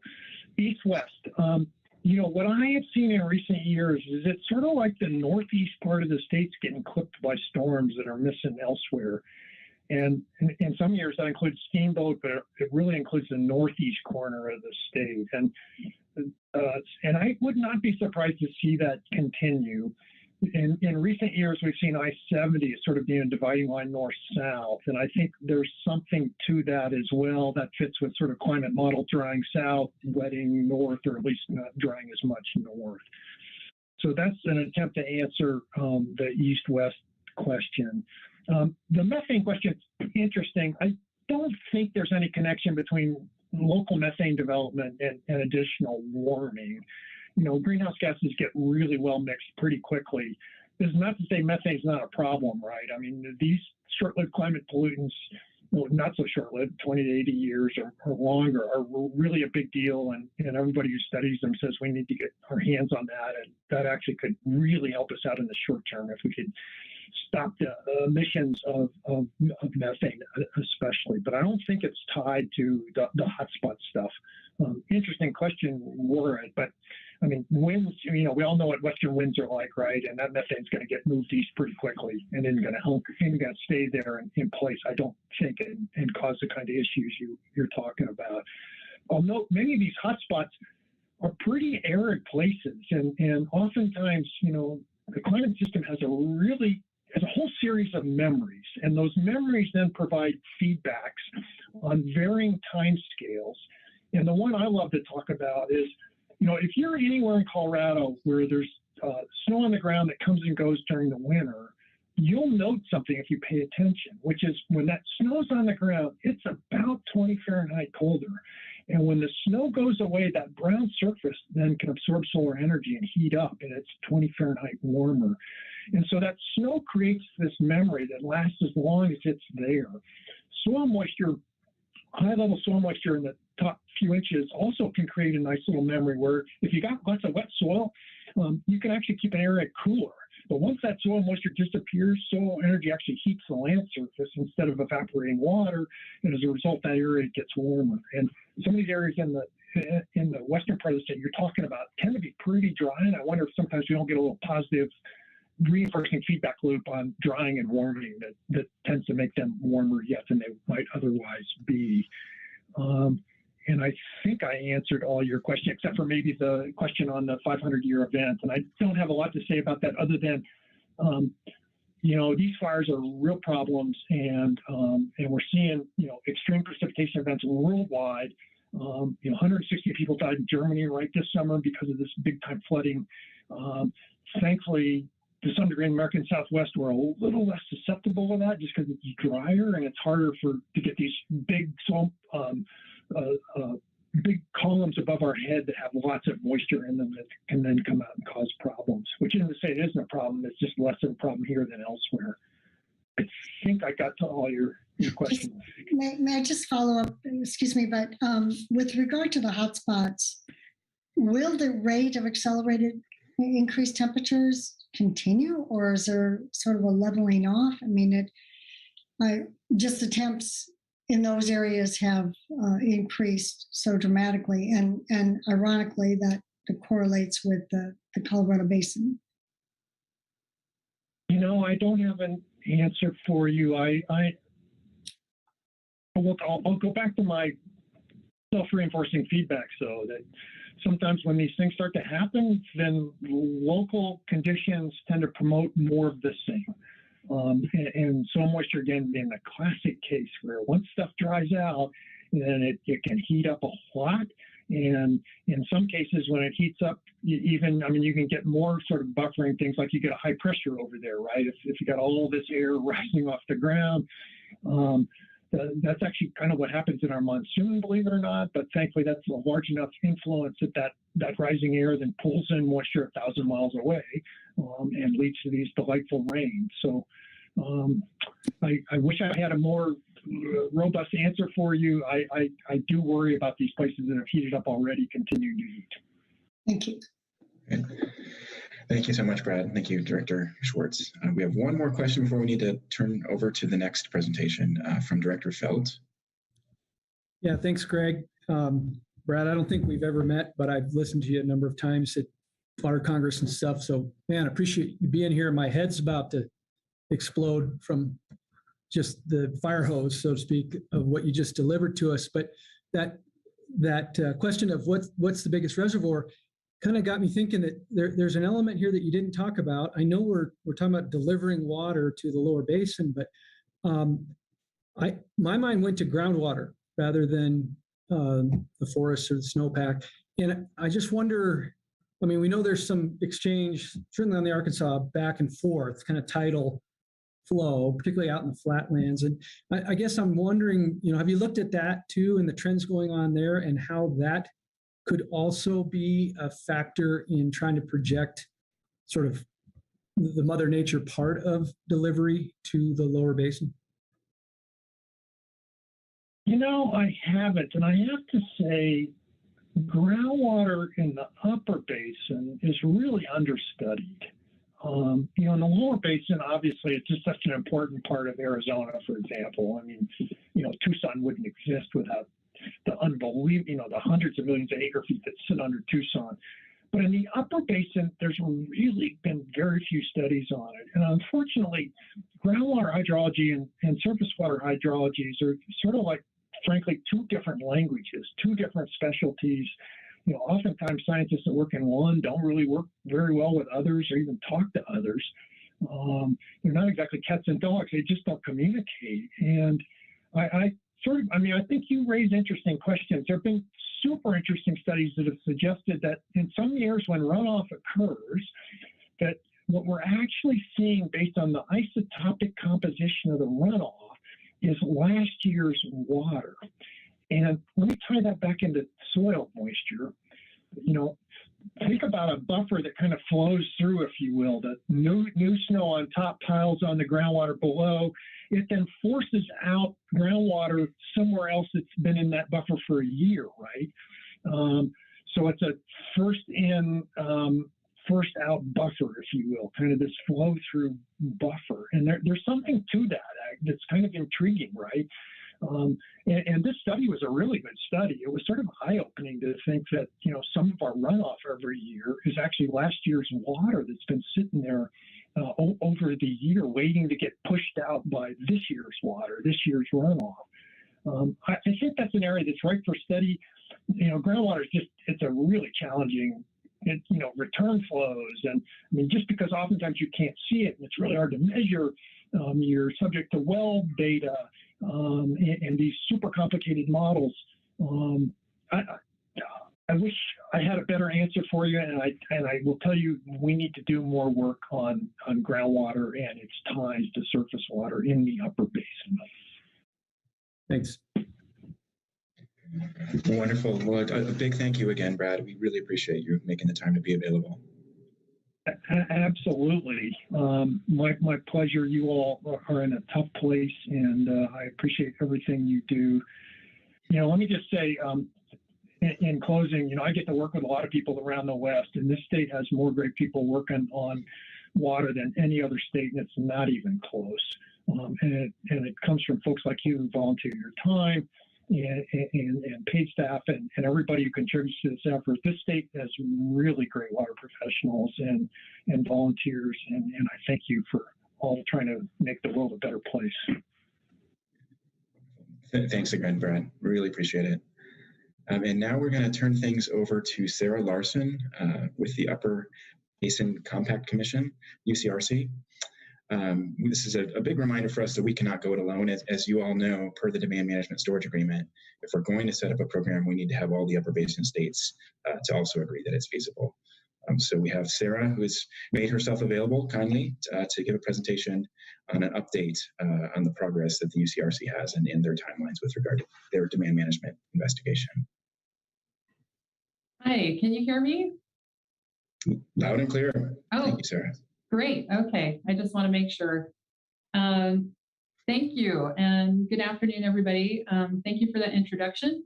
east-west, what I have seen in recent years is it's sort of like the northeast part of the state's getting clipped by storms that are missing elsewhere. And in some years that includes Steamboat, but it really includes the northeast corner of the state. And I would not be surprised to see that continue. In recent years, we've seen I-70 sort of being a dividing line north-south, and I think there's something to that as well that fits with sort of climate model drying south, wetting north, or at least not drying as much north. So that's an attempt to answer the east-west question. The methane question is interesting. I don't think there's any connection between local methane development and additional warming. Greenhouse gases get really well mixed pretty quickly. This is not to say methane is not a problem, right? I mean, these short-lived climate pollutants, not so short-lived, 20 to 80 years or longer, are really a big deal. And everybody who studies them says we need to get our hands on that. And that actually could really help us out in the short term if we could stop the emissions of methane, especially. But I don't think it's tied to the hotspot stuff. Interesting question, Laura, but I mean, winds, we all know what western winds are like, right? And that methane's going to get moved east pretty quickly and isn't going to stay there in place, I don't think, and cause the kind of issues you're talking about. I'll note many of these hotspots are pretty arid places, and oftentimes, the climate system has a whole series of memories, and those memories then provide feedbacks on varying time scales. And the one I love to talk about is, if you're anywhere in Colorado where there's snow on the ground that comes and goes during the winter, you'll note something if you pay attention, which is when that snow's on the ground, it's about 20 Fahrenheit colder. And when the snow goes away, that brown surface then can absorb solar energy and heat up, and it's 20 Fahrenheit warmer. And so that snow creates this memory that lasts as long as it's there. Soil moisture, high-level soil moisture in the top few inches also can create a nice little memory where if you got lots of wet soil, you can actually keep an area cooler. But once that soil moisture disappears, soil energy actually heats the land surface instead of evaporating water, and as a result, that area gets warmer. And some of these areas in the western part of the state you're talking about tend to be pretty dry, and I wonder if sometimes we don't get a little positive reinforcing feedback loop on drying and warming that tends to make them warmer yet than they might otherwise be. And I think I answered all your questions, except for maybe the question on the 500-year event. And I don't have a lot to say about that other than, these fires are real problems, and we're seeing, extreme precipitation events worldwide. 160 people died in Germany right this summer because of this big-time flooding. Thankfully, to some degree, in the American Southwest, we're a little less susceptible to that just because it's drier and it's harder to get these big swamp, big columns above our head that have lots of moisture in them that can then come out and cause problems, which isn't to say it isn't a problem. It's just less of a problem here than elsewhere. I think I got to all your questions. May I just follow up? Excuse me, but with regard to the hotspots, will the rate of accelerated increased temperatures continue, or is there sort of a leveling off? I mean, just the temps in those areas have increased so dramatically, and ironically, that correlates with the Colorado Basin. I don't have an answer for you. I'll go back to my self-reinforcing feedback, so that sometimes when these things start to happen, then local conditions tend to promote more of the same. And soil moisture, again, being the classic case where once stuff dries out, then it can heat up a lot. And in some cases, when it heats up, you can get more sort of buffering things, like you get a high pressure over there, right? If you got all this air rising off the ground, that's actually kind of what happens in our monsoon, believe it or not. But thankfully, that's a large enough influence that rising air then pulls in moisture 1,000 miles away and leads to these delightful rains. So I wish I had a more robust answer for you. I do worry about these places that have heated up already continuing to heat. Thank you. Okay. Thank you so much, Brad. Thank you, Director Schwartz. We have one more question before we need to turn over to the next presentation from Director Feld. Yeah, thanks, Greg. Brad, I don't think we've ever met, but I've listened to you a number of times at Water Congress and stuff. So, man, I appreciate you being here. My head's about to explode from just the fire hose, so to speak, of what you just delivered to us. But that question of what's the biggest reservoir kind of got me thinking that there's an element here that you didn't talk about. I know we're talking about delivering water to the lower basin, but my mind went to groundwater rather than the forests or the snowpack. And I just wonder, we know there's some exchange, certainly on the Arkansas, back and forth, kind of tidal flow, particularly out in the flatlands. And I guess I'm wondering, have you looked at that too, and the trends going on there, and how that could also be a factor in trying to project sort of the Mother Nature part of delivery to the lower basin? I haven't, and I have to say, groundwater in the upper basin is really understudied. In the lower basin, obviously, it's just such an important part of Arizona, for example. Tucson wouldn't exist without the unbelievable, the hundreds of millions of acre feet that sit under Tucson. But in the upper basin, there's really been very few studies on it. And unfortunately, groundwater hydrology and surface water hydrologies are sort of like, frankly, two different languages, two different specialties. Oftentimes scientists that work in one don't really work very well with others or even talk to others. They're not exactly cats and dogs. They just don't communicate. And I think you raise interesting questions. There have been super interesting studies that have suggested that in some years when runoff occurs, that what we're actually seeing based on the isotopic composition of the runoff is last year's water. And let me tie that back into soil moisture. Think about a buffer that kind of flows through, if you will. The new snow on top piles on the groundwater below. It then forces out groundwater somewhere else that's been in that buffer for a year, right? So it's a first in, first out buffer, if you will, kind of this flow through buffer. And there's something to that that's kind of intriguing, right? And this study was a really good study. It was sort of eye-opening to think that, some of our runoff every year is actually last year's water that's been sitting there over the year waiting to get pushed out by this year's water, this year's runoff. I think that's an area that's ripe for study. Groundwater is it's a really challenging, return flows. And I mean, just because oftentimes you can't see it and it's really hard to measure, you're subject to well data and these super complicated models. I wish I had a better answer for you, and I will tell you we need to do more work on groundwater and its ties to surface water in the upper basin. Thanks. Wonderful. Well, a big thank you again, Brad. We really appreciate you making the time to be available. Absolutely. My pleasure. You all are in a tough place, and I appreciate everything you do. Let me just say, in closing, I get to work with a lot of people around the West, and this state has more great people working on water than any other state, and it's not even close. And it comes from folks like you who volunteer your time and paid staff and everybody who contributes to this effort. This state has really great water professionals and volunteers, and I thank you for all trying to make the world a better place. Thanks again, Brad. Really appreciate it. And now we're going to turn things over to Sarah Larson with the Upper Basin Compact Commission, UCRC. This is a big reminder for us that we cannot go it alone. As you all know, per the Demand Management Storage Agreement, if we're going to set up a program, we need to have all the Upper Basin states to also agree that it's feasible. So we have Sarah, who has made herself available kindly to give a presentation on an update on the progress that the UCRC has and in their timelines with regard to their demand management investigation. Hi, can you hear me? Loud and clear. Oh, thank you, Sarah. Great. Okay. I just want to make sure. Thank you. And good afternoon, everybody. Thank you for that introduction.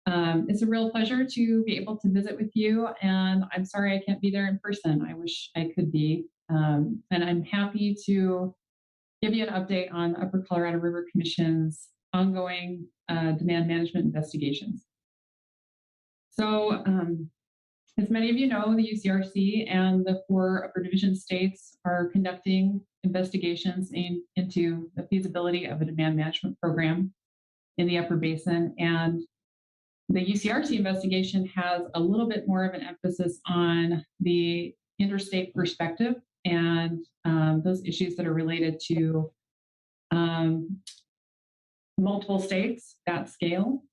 It's a real pleasure to be able to visit with you. And I'm sorry I can't be there in person. I wish I could be. And I'm happy to give you an update on Upper Colorado River Commission's ongoing demand management investigations. So, as many of you know, the UCRC and the 4 upper division states are conducting investigations into the feasibility of a demand management program in the upper basin. And the UCRC investigation has a little bit more of an emphasis on the interstate perspective and those issues that are related to multiple states at scale.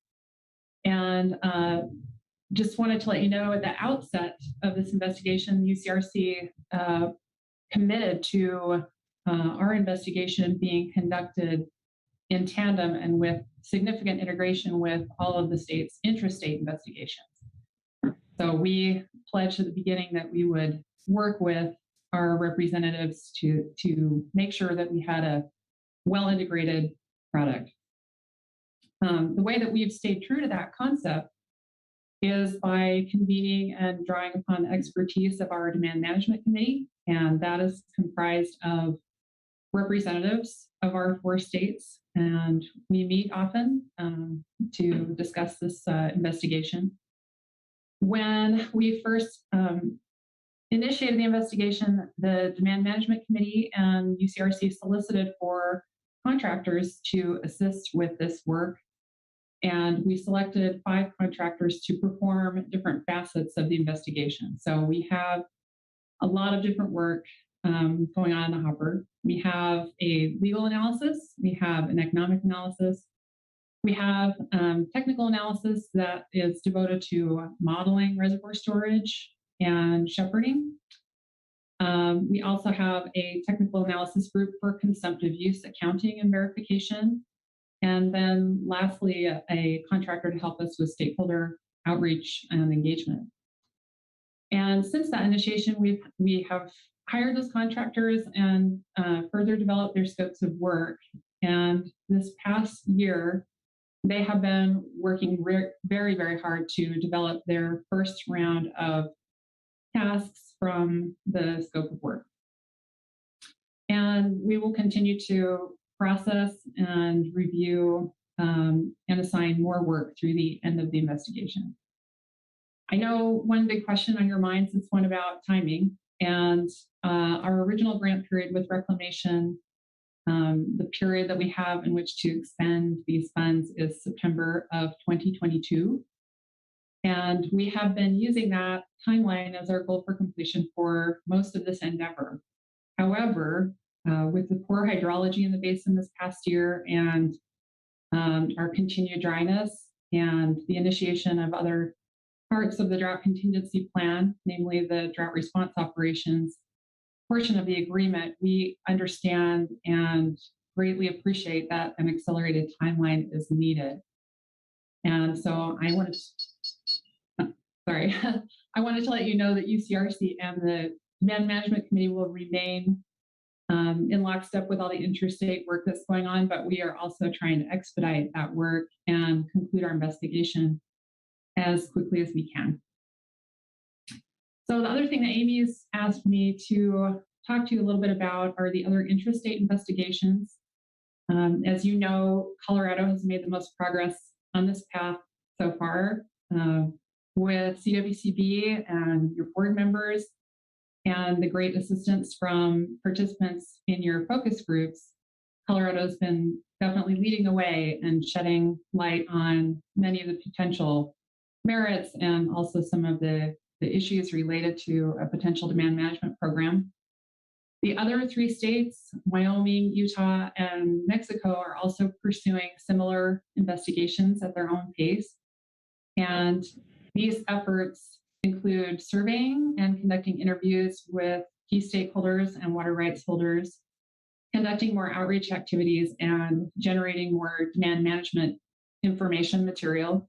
And just wanted to let you know at the outset of this investigation, the UCRC committed to our investigation being conducted in tandem and with significant integration with all of the state's intrastate investigations. So we pledged at the beginning that we would work with our representatives to make sure that we had a well-integrated product. The way that we've stayed true to that concept is by convening and drawing upon the expertise of our demand management committee, and that is comprised of representatives of our 4 states, and we meet often to discuss this investigation. When we first initiated the investigation, the demand management committee and UCRC solicited for contractors to assist with this work. And we selected 5 contractors to perform different facets of the investigation. So we have a lot of different work going on in the hopper. We have a legal analysis, we have an economic analysis, we have technical analysis that is devoted to modeling reservoir storage and shepherding. We also have a technical analysis group for consumptive use accounting and verification. And then lastly, a contractor to help us with stakeholder outreach and engagement. And since that initiation, we have hired those contractors and further developed their scopes of work. And this past year, they have been working very, very hard to develop their first round of tasks from the scope of work. And we will continue to process and review and assign more work through the end of the investigation. I know one big question on your minds is one about timing, and our original grant period with reclamation The period that we have in which to expend these funds is September of 2022. And we have been using that timeline as our goal for completion for most of this endeavor. However, with the poor hydrology in the basin this past year and our continued dryness and the initiation of other parts of the drought contingency plan, namely the drought response operations portion of the agreement, we understand and greatly appreciate that an accelerated timeline is needed. And so I wanted to let you know that UCRC and the Demand Management Committee will remain in lockstep with all the interstate work that's going on, but we are also trying to expedite that work and conclude our investigation as quickly as we can. So the other thing that Amy's asked me to talk to you a little bit about are the other intrastate investigations. As you know, Colorado has made the most progress on this path so far with CWCB and your board members and the great assistance from participants in your focus groups. Colorado's been definitely leading the way and shedding light on many of the potential merits and also some of the issues related to a potential demand management program. The other 3 states, Wyoming, Utah, and Mexico, are also pursuing similar investigations at their own pace. And these efforts include surveying and conducting interviews with key stakeholders and water rights holders, conducting more outreach activities, and generating more demand management information material,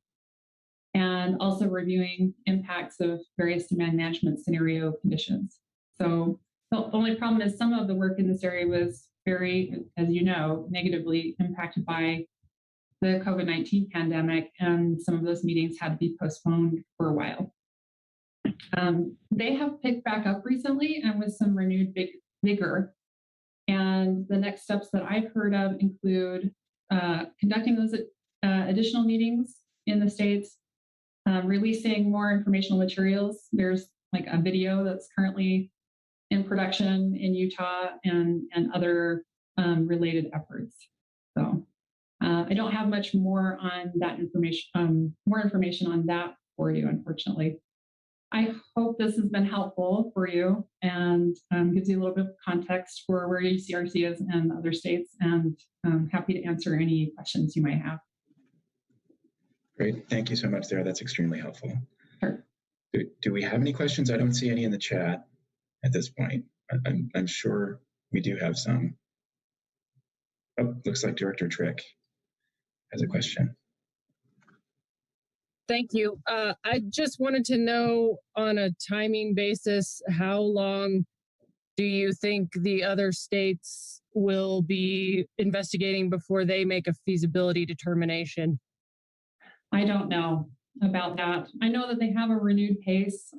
and also reviewing impacts of various demand management scenario conditions. So the only problem is some of the work in this area was very, as you know, negatively impacted by the COVID-19 pandemic, and some of those meetings had to be postponed for a while. They have picked back up recently and with some renewed vigor. And the next steps that I've heard of include conducting those additional meetings in the states, releasing more informational materials. There's like a video that's currently in production in Utah and other related efforts. So I don't have much more on that information, more information on that for you, unfortunately. I hope this has been helpful for you and gives you a little bit of context for where UCRC is and other states, and I'm happy to answer any questions you might have. Great. Thank you so much, Sarah. That's extremely helpful. Sure. Do we have any questions? I don't see any in the chat at this point. I'm sure we do have some. Oh, looks like Director Trick has a question. Thank you. I just wanted to know on a timing basis, how long do you think the other states will be investigating before they make a feasibility determination? I don't know about that. I know that they have a renewed pace,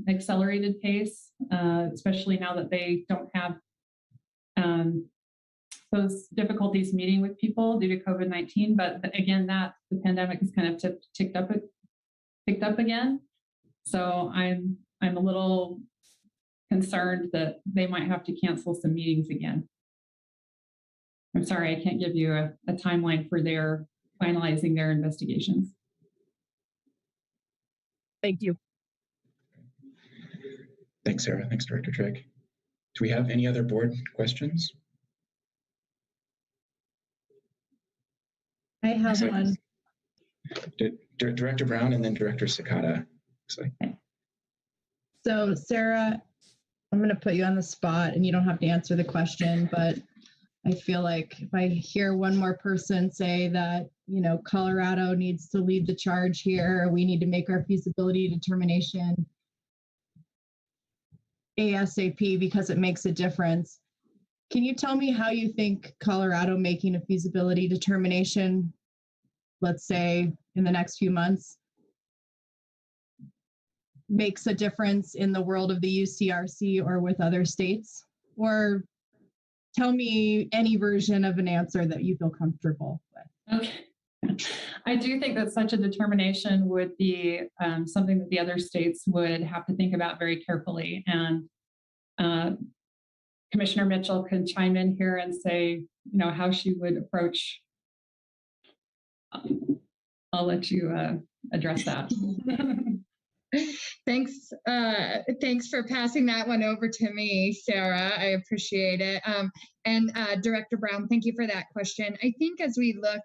accelerated pace, especially now that they don't have those difficulties meeting with people due to COVID-19. But again, the pandemic has kind of picked up again. So I'm a little concerned that they might have to cancel some meetings again. I'm sorry, I can't give you a timeline for their finalizing their investigations. Thank you. Thanks, Sarah. Thanks, Director Trick. Do we have any other board questions? I have one. Director Brown and then Director Sakata. So Sarah, I'm going to put you on the spot and you don't have to answer the question, but I feel like if I hear one more person say that, you know, Colorado needs to lead the charge here, we need to make our feasibility determination ASAP because it makes a difference. Can you tell me how you think Colorado making a feasibility determination, let's say in the next few months, makes a difference in the world of the UCRC or with other states? Or tell me any version of an answer that you feel comfortable with. Okay. I do think that such a determination would be something that the other states would have to think about very carefully. And Commissioner Mitchell can chime in here and say, how she would approach. I'll let you address that. Thanks. Thanks for passing that one over to me, Sarah. I appreciate it. And Director Brown, thank you for that question. I think as we look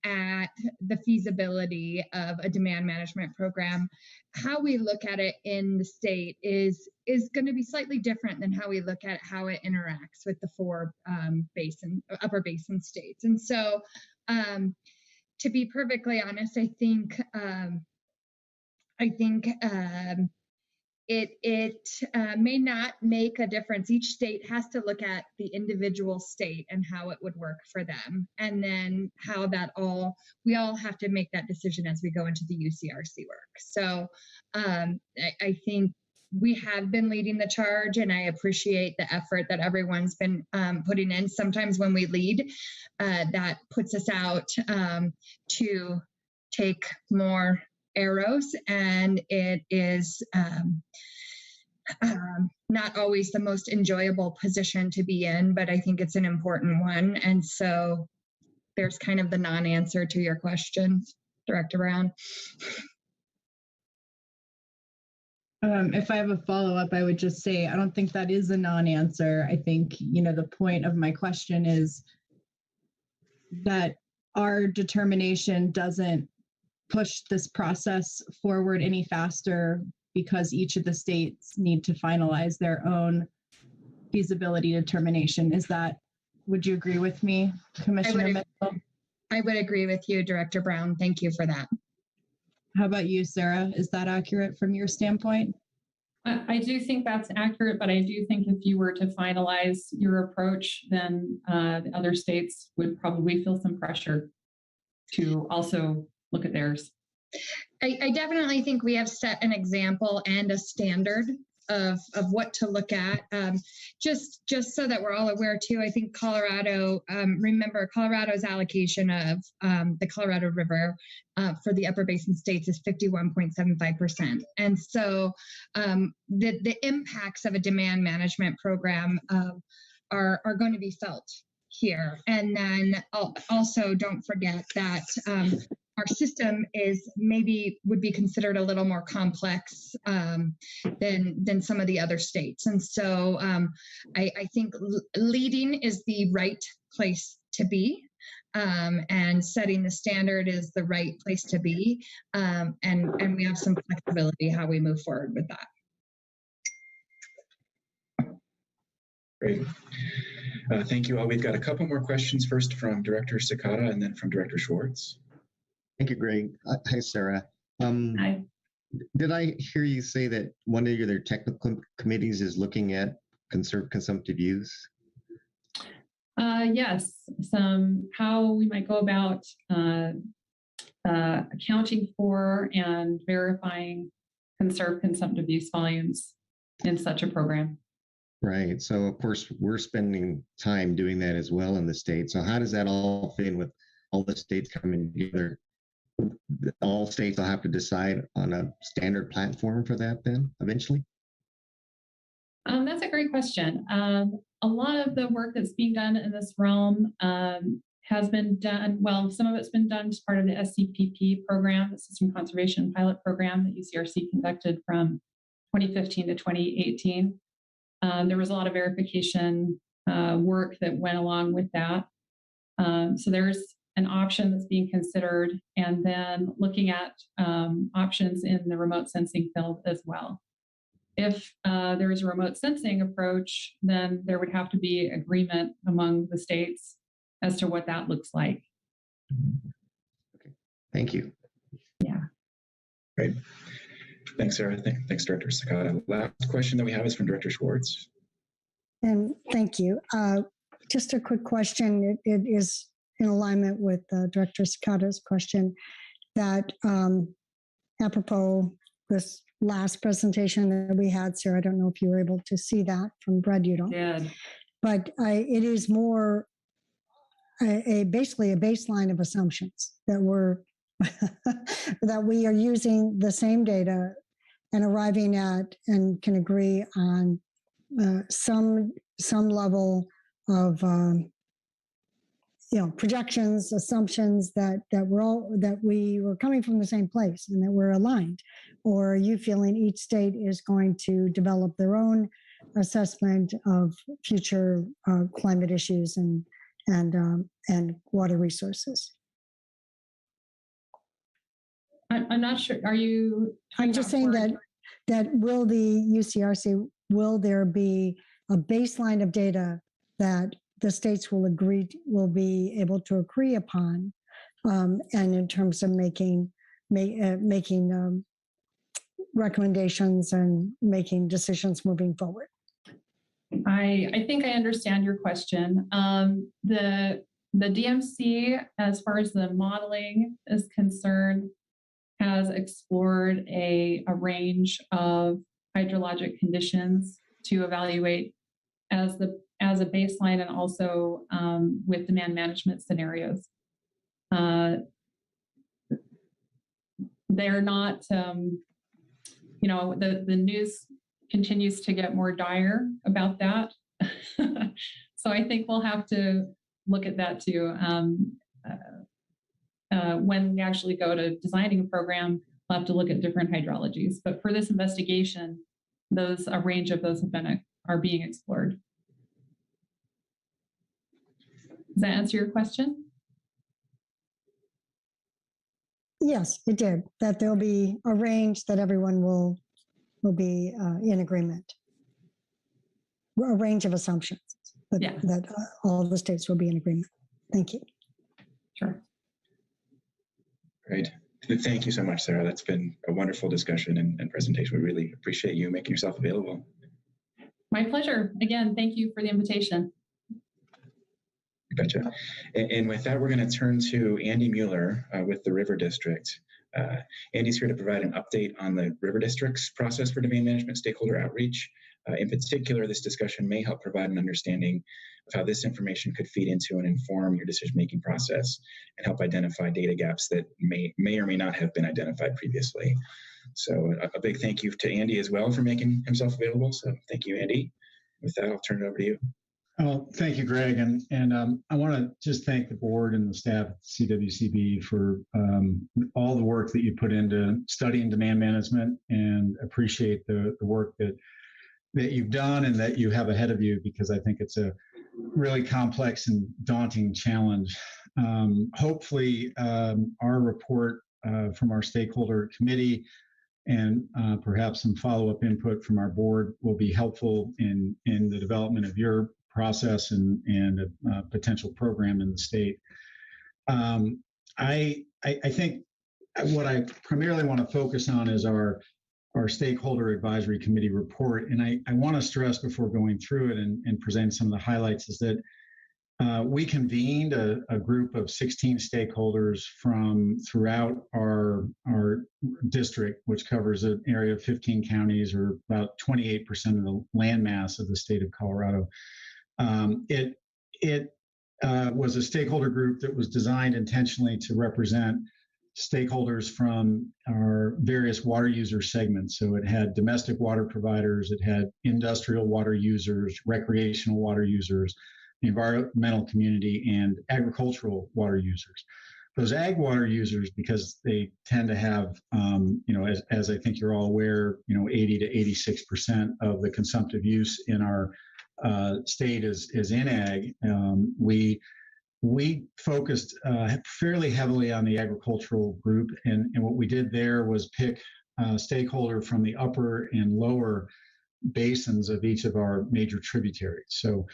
at the feasibility of a demand management program, how we look at it in the state is going to be slightly different than how we look at how it interacts with the four upper basin states. And so, to be perfectly honest, I think it may not make a difference. Each state has to look at the individual state and how it would work for them, and then how we all have to make that decision as we go into the UCRC work. So I think we have been leading the charge, and I appreciate the effort that everyone's been putting in. Sometimes when we lead, that puts us out to take more arrows, and it is not always the most enjoyable position to be in, but I think it's an important one. And so there's kind of the non-answer to your question, Director Brown. If I have a follow-up, I would just say, I don't think that is a non-answer. I think, the point of my question is that our determination doesn't push this process forward any faster because each of the states need to finalize their own feasibility determination. Would you agree with me, Commissioner Mitchell? I would agree with you, Director Brown. Thank you for that. How about you, Sarah? Is that accurate from your standpoint? I do think that's accurate, but I do think if you were to finalize your approach, then the other states would probably feel some pressure to also look at theirs. I definitely think we have set an example and a standard of what to look at. Just so that we're all aware too, I think Colorado, remember Colorado's allocation of the Colorado River for the upper basin states is 51.75%. And so the impacts of a demand management program are going to be felt here. And then also don't forget that our system would be considered a little more complex than some of the other states. And so I think leading is the right place to be, and setting the standard is the right place to be. And we have some flexibility how we move forward with that. Great. Thank you all. We've got a couple more questions, first from Director Cicada and then from Director Schwartz. Thank you, Greg. Hi, Sarah. Hi. Did I hear you say that one of your technical committees is looking at conserved consumptive use? Yes, how we might go about accounting for and verifying conserved consumptive use volumes in such a program. Right. So, of course, we're spending time doing that as well in the state. So how does that all fit in with all the states coming together? All states will have to decide on a standard platform for that then eventually? That's a great question. A lot of the work that's being done in this realm has been done, some of it's been done as part of the SCPP program, the System Conservation Pilot Program that UCRC conducted from 2015 to 2018. There was a lot of verification work that went along with that. So there's an option that's being considered, and then looking at options in the remote sensing field as well. If there is a remote sensing approach, then there would have to be agreement among the states as to what that looks like. Okay, thank you. Yeah. Great. Thanks, Sarah. Thanks, Director Cicada. Last question that we have is from Director Schwartz. And thank you. Just a quick question. It is in alignment with Director Cicada's question that apropos this last presentation that we had, Sarah, I don't know if you were able to see that from Brad Udall. Yeah. But it is more basically a baseline of assumptions that that we are using the same data and arriving at and can agree on some level of projections, assumptions that we were coming from the same place and that we're aligned? Or are you feeling each state is going to develop their own assessment of future climate issues and water resources? I'm not sure. Are you? I'm just saying that will the UCRC, will there be a baseline of data that the states will be able to agree upon, and in terms of making recommendations and making decisions moving forward? I think I understand your question. The DMC, as far as the modeling is concerned, has explored a range of hydrologic conditions to evaluate as a baseline, and also with demand management scenarios. They're not, the news continues to get more dire about that. So I think we'll have to look at that too. When we actually go to designing a program, we'll have to look at different hydrologies. But for this investigation, a range of those are being explored. Does that answer your question? Yes, it did. That there'll be a range that everyone will be in agreement. A range of assumptions, but that all the states will be in agreement. Thank you. Sure. Great. Thank you so much, Sarah. That's been a wonderful discussion and presentation. We really appreciate you making yourself available. My pleasure. Again, thank you for the invitation. Gotcha. And with that, we're going to turn to Andy Mueller with the River District. Andy's here to provide an update on the River District's process for demand management stakeholder outreach. In particular, this discussion may help provide an understanding of how this information could feed into and inform your decision-making process and help identify data gaps that may or may not have been identified previously. So a big thank you to Andy as well for making himself available. So thank you, Andy. With that, I'll turn it over to you. Oh, thank you, Greg. And I want to just thank the board and the staff at CWCB for all the work that you put into studying demand management, and appreciate the work that you've done and that you have ahead of you, because I think it's a really complex and daunting challenge. Hopefully, our report from our stakeholder committee and perhaps some follow-up input from our board will be helpful in the development of your process and a potential program in the state. I think what I primarily want to focus on is our stakeholder advisory committee report. And I want to stress before going through it and present some of the highlights is that we convened a group of 16 stakeholders from throughout our district, which covers an area of 15 counties, or about 28% of the landmass of the state of Colorado. It was a stakeholder group that was designed intentionally to represent stakeholders from our various water user segments. So it had domestic water providers, it had industrial water users, recreational water users, the environmental community, and agricultural water users. Those ag water users, because they tend to have, as I think you're all aware, 80 to 86% of the consumptive use in our state is in ag. We focused fairly heavily on the agricultural group, and what we did there was pick a stakeholder from the upper and lower basins of each of our major tributaries. So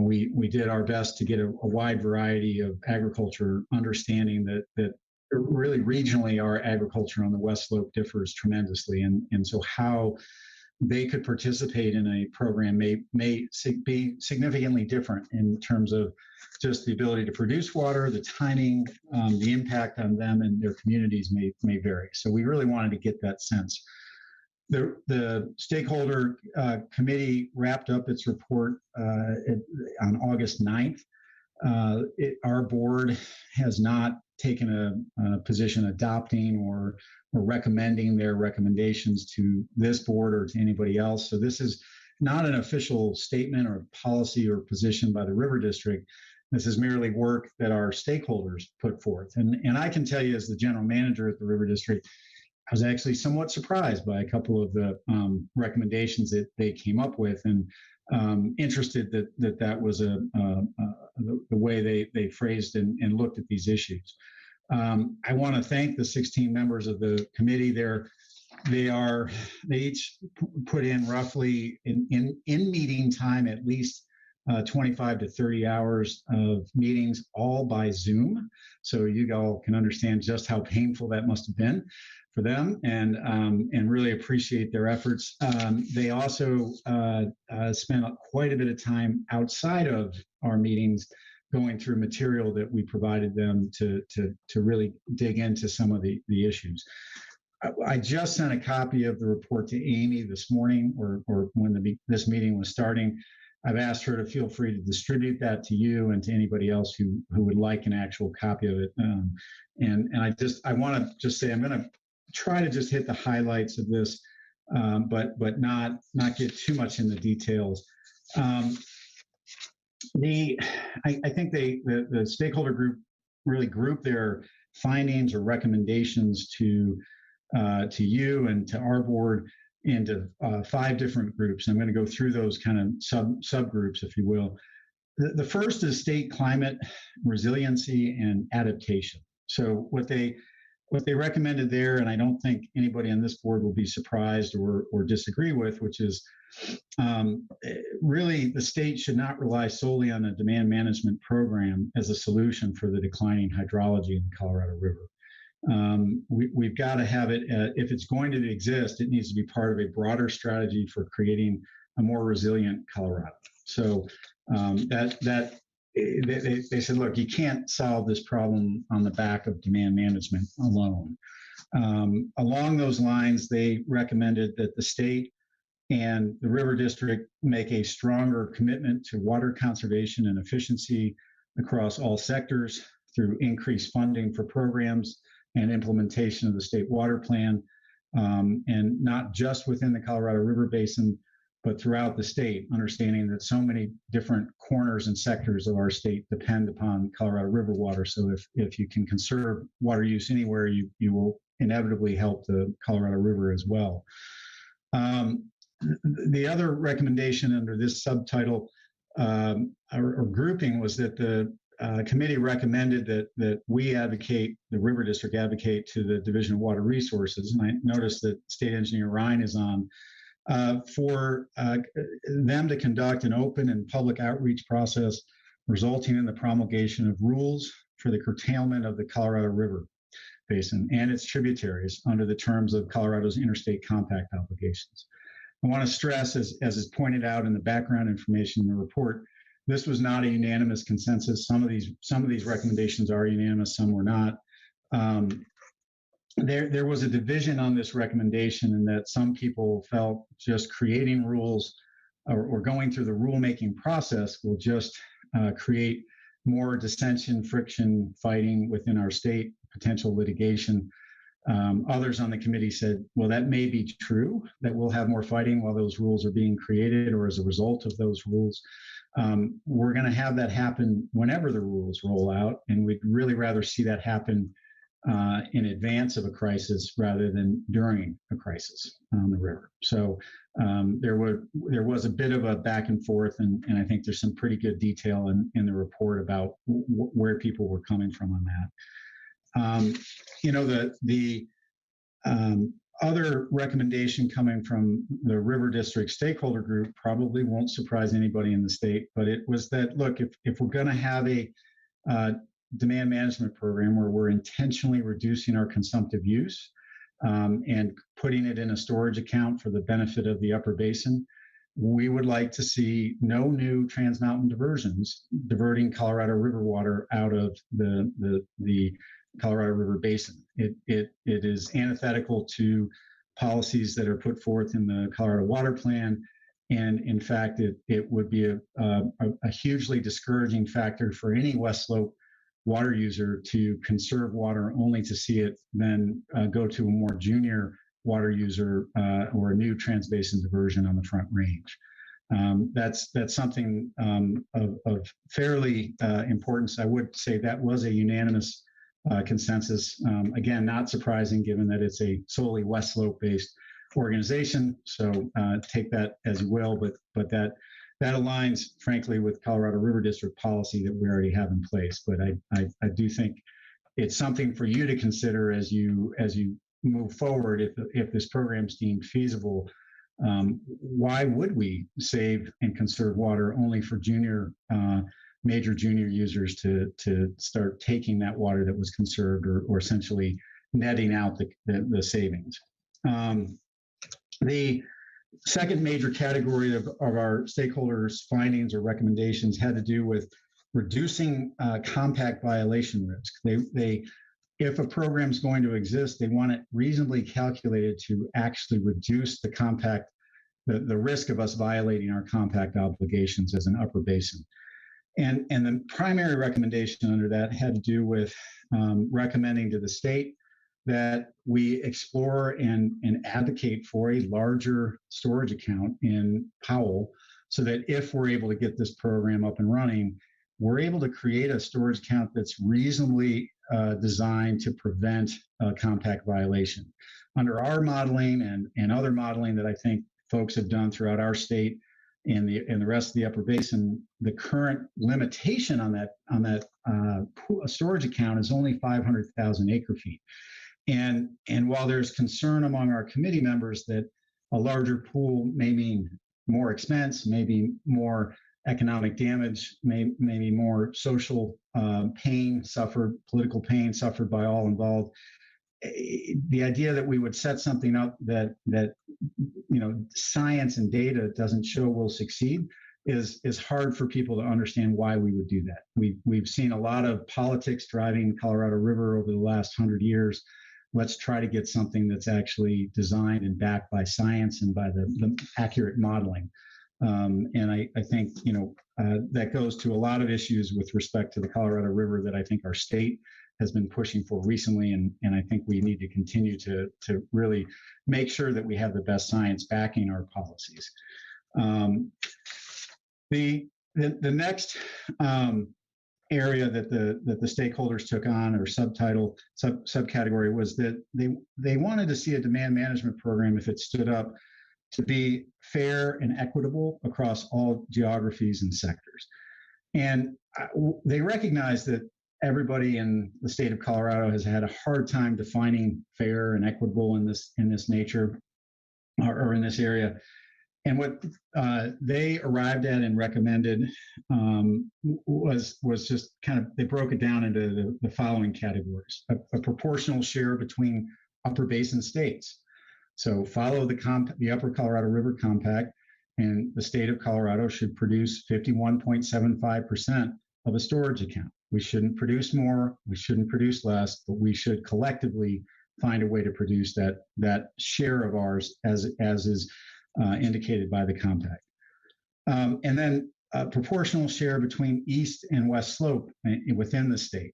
we did our best to get a wide variety of agriculture, understanding that really regionally our agriculture on the West Slope differs tremendously, and so how they could participate in a program may be significantly different in terms of just the ability to produce water, the timing, the impact on them and their communities may vary. So we really wanted to get that sense. The stakeholder committee wrapped up its report on August 9th. Our board has not taken a position adopting or recommending their recommendations to this board or to anybody else. So this is not an official statement or policy or position by the River District. This is merely work that our stakeholders put forth. And I can tell you, as the general manager at the River District, I was actually somewhat surprised by a couple of the recommendations that they came up with, and interested that was the way they phrased and looked at these issues. I want to thank the 16 members of the committee. They each put in roughly in meeting time at least 25 to 30 hours of meetings, all by Zoom. So you all can understand just how painful that must have been for them, and really appreciate their efforts. They also spent quite a bit of time outside of our meetings going through material that we provided them to really dig into some of the issues. I just sent a copy of the report to Amy this morning, or when this meeting was starting. I've asked her to feel free to distribute that to you and to anybody else who would like an actual copy of it. And I want to just say, I'm going to try to just hit the highlights of this, but not get too much in the details. I think the stakeholder group really grouped their findings or recommendations to you and to our board into 5 different groups. I'm going to go through those kind of subgroups, if you will. The first is state climate resiliency and adaptation. So what they recommended there, and I don't think anybody on this board will be surprised or disagree with, which is really the state should not rely solely on a demand management program as a solution for the declining hydrology in the Colorado River. We've got to have it, if it's going to exist, it needs to be part of a broader strategy for creating a more resilient Colorado. So they said, look, you can't solve this problem on the back of demand management alone. Along those lines, they recommended that the state and the River District make a stronger commitment to water conservation and efficiency across all sectors through increased funding for programs and implementation of the state water plan, and not just within the Colorado River Basin, but throughout the state, understanding that so many different corners and sectors of our state depend upon Colorado River water. So if you can conserve water use anywhere, you will inevitably help the Colorado River as well. The other recommendation under this subtitle or grouping was that the committee recommended that we advocate, the River District advocate to the Division of Water Resources, and I noticed that State Engineer Ryan is on, for them to conduct an open and public outreach process resulting in the promulgation of rules for the curtailment of the Colorado River Basin and its tributaries under the terms of Colorado's interstate compact obligations. I want to stress, as is pointed out in the background information in the report, this was not a unanimous consensus. Some of these recommendations are unanimous, some were not. There was a division on this recommendation, in that some people felt just creating rules or going through the rulemaking process will just create more dissension, friction, fighting within our state, potential litigation. Others on the committee said, well, that may be true, that we'll have more fighting while those rules are being created or as a result of those rules. We're going to have that happen whenever the rules roll out, and we'd really rather see that happen in advance of a crisis rather than during a crisis on the river. So there was a bit of a back and forth, and I think there's some pretty good detail in the report about where people were coming from on that. The other recommendation coming from the River District stakeholder group probably won't surprise anybody in the state, but it was that, look, if we're going to have a demand management program where we're intentionally reducing our consumptive use and putting it in a storage account for the benefit of the upper basin, we would like to see no new Trans Mountain diversions diverting Colorado River water out of the Colorado River Basin. It is antithetical to policies that are put forth in the Colorado Water Plan, and in fact, it would be a hugely discouraging factor for any West Slope water user to conserve water only to see it then go to a more junior water user or a new transbasin diversion on the Front Range. That's something of fairly importance. I would say that was a unanimous consensus. Again, not surprising given that it's a solely West Slope based organization. So take that as you will, but that aligns, frankly, with Colorado River District policy that we already have in place. But I do think it's something for you to consider as you move forward. If this program is deemed feasible, why would we save and conserve water only for major junior users to start taking that water that was conserved, or essentially netting out the savings? The second major category of our stakeholders' findings or recommendations had to do with reducing compact violation risk. If a program is going to exist, they want it reasonably calculated to actually reduce the risk of us violating our compact obligations as an upper basin. And the primary recommendation under that had to do with recommending to the state that we explore and advocate for a larger storage account in Powell, so that if we're able to get this program up and running, we're able to create a storage account that's reasonably designed to prevent compact violation. Under our modeling and other modeling that I think folks have done throughout our state and the rest of the upper basin, the current limitation on that storage account is only 500,000 acre feet. And while there's concern among our committee members that a larger pool may mean more expense, maybe more economic damage, maybe more social pain suffered, political pain suffered by all involved, the idea that we would set something up that science and data doesn't show will succeed is hard for people to understand why we would do that. We've seen a lot of politics driving Colorado River over the last 100 years. Let's try to get something that's actually designed and backed by science and by the accurate modeling. And I think that goes to a lot of issues with respect to the Colorado River that I think our state has been pushing for recently, and I think we need to continue to really make sure that we have the best science backing our policies. The next area that the stakeholders took on, or subcategory, was that they wanted to see a demand management program, if it stood up, to be fair and equitable across all geographies and sectors. And they recognize that everybody in the state of Colorado has had a hard time defining fair and equitable in this nature, or in this area. And what they arrived at and recommended was just kind of, they broke it down into the following categories: a proportional share between upper basin states. So follow the Upper Colorado River Compact, and the state of Colorado should produce 51.75% of a storage account. We shouldn't produce more, we shouldn't produce less, but we should collectively find a way to produce that share of ours as is indicated by the compact. And then a proportional share between East and West Slope within the state.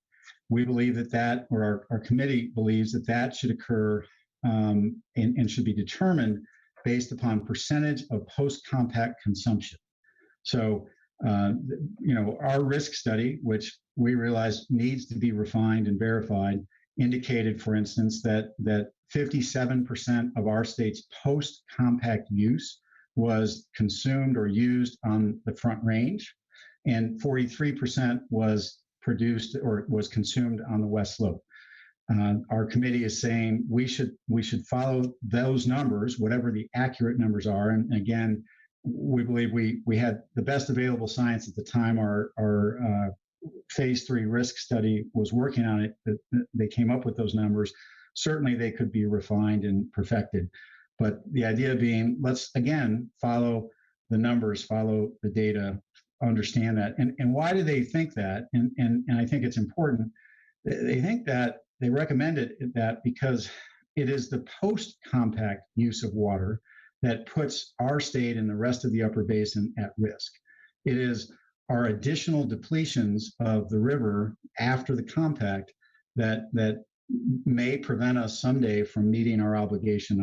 We believe that or our committee believes that should occur and should be determined based upon percentage of post-compact consumption. So, our risk study, which we realize needs to be refined and verified, indicated, for instance, that 57% of our state's post-compact use was consumed or used on the Front Range, and 43% was produced or was consumed on the West Slope. Our committee is saying we should follow those numbers, whatever the accurate numbers are. And again, we believe we had the best available science at the time our phase 3 risk study was working on it. They came up with those numbers. Certainly they could be refined and perfected. But the idea being, let's again follow the numbers, follow the data, understand that. And why do they think that? And I think it's important. They think that they recommended that because it is the post-compact use of water that puts our state and the rest of the upper basin at risk. It is our additional depletions of the river after the compact that may prevent us someday from meeting our obligation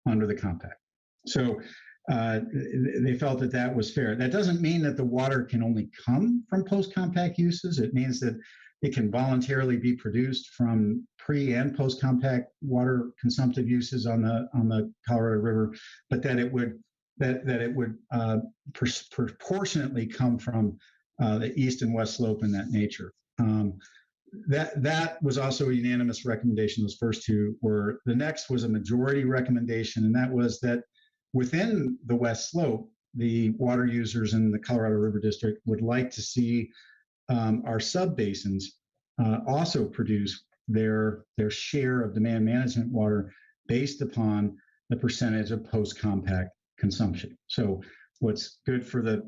under the compact. So they felt that that was fair. That doesn't mean that the water can only come from post-compact uses. It means that it can voluntarily be produced from pre and post-compact water consumptive uses on the Colorado River, but that it would proportionately come from the east and west slope in that nature. That was also a unanimous recommendation. Those first two were. The next was a majority recommendation, and that was that within the west slope, the water users in the Colorado River District would like to see our sub-basins also produce their share of demand management water based upon the percentage of post-compact consumption. So what's good for the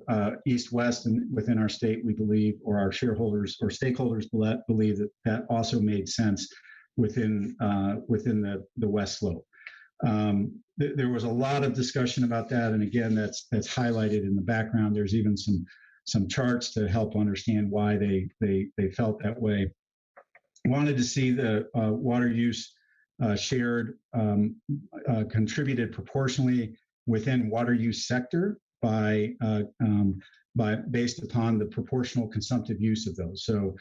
east-west and within our state, we believe, or our shareholders or stakeholders believe that that also made sense within the west slope. There was a lot of discussion about that, and again, that's highlighted in the background. There's even some charts to help understand why they felt that way. Wanted to see the water use shared contributed proportionally within water use sector by based upon the proportional consumptive use of those. So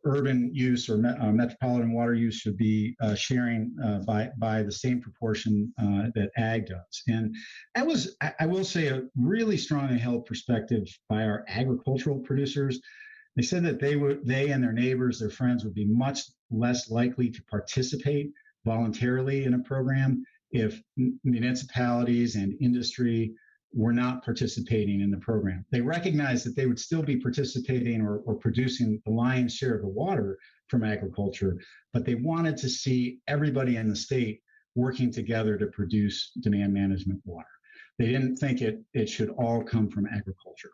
urban use or metropolitan water use should be sharing by the same proportion that ag does. And that was, I will say, a really strongly held perspective by our agricultural producers. They said that they and their neighbors, their friends, would be much less likely to participate voluntarily in a program if municipalities and industry were not participating in the program. They recognized that they would still be participating or producing the lion's share of the water from agriculture, but they wanted to see everybody in the state working together to produce demand management water. They didn't think it should all come from agriculture.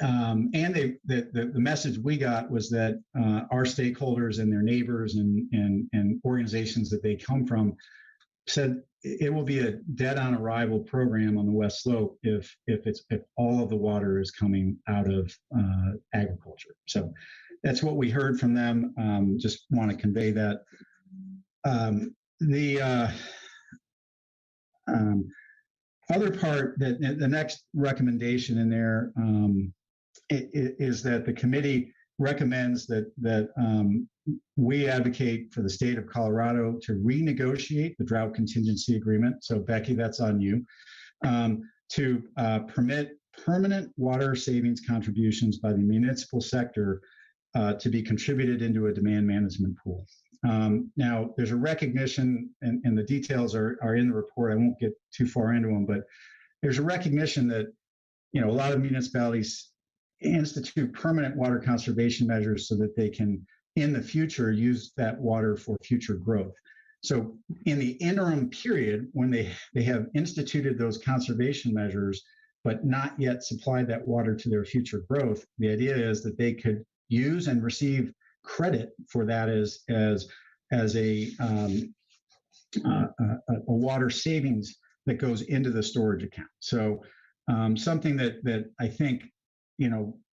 The message we got was that our stakeholders and their neighbors and organizations that they come from said it will be a dead-on arrival program on the West Slope if all of the water is coming out of agriculture. So that's what we heard from them. Just want to convey that. The other part, that the next recommendation in there is that the committee recommends that we advocate for the state of Colorado to renegotiate the drought contingency agreement. So Becky, that's on you, to permit permanent water savings contributions by the municipal sector to be contributed into a demand management pool. Now, there's a recognition, and the details are in the report. I won't get too far into them, but there's a recognition that, a lot of municipalities institute permanent water conservation measures so that they can, in the future, use that water for future growth. So in the interim period, when they have instituted those conservation measures, but not yet supplied that water to their future growth, the idea is that they could use and receive credit for that as a water savings that goes into the storage account. So something that I think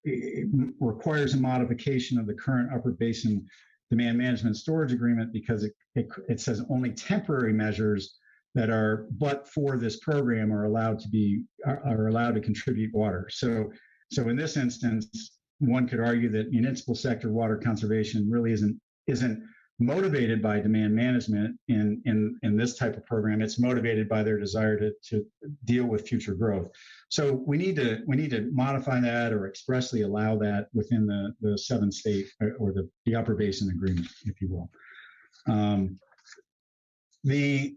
it requires a modification of the current Upper Basin Demand Management Storage Agreement, because it says only temporary measures that are but for this program are allowed to contribute water. So in this instance, one could argue that municipal sector water conservation really isn't motivated by demand management in this type of program. It's motivated by their desire to deal with future growth. So we need to modify that or expressly allow that within the 7-state or the Upper Basin Agreement, if you will. The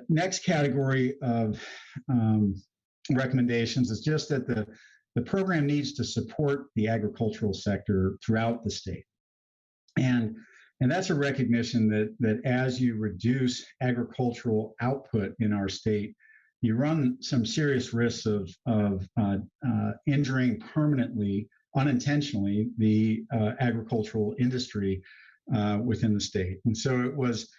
next category of recommendations is just that the program needs to support the agricultural sector throughout the state. And that's a recognition that as you reduce agricultural output in our state, you run some serious risks of injuring permanently, unintentionally, the agricultural industry within the state. And so it was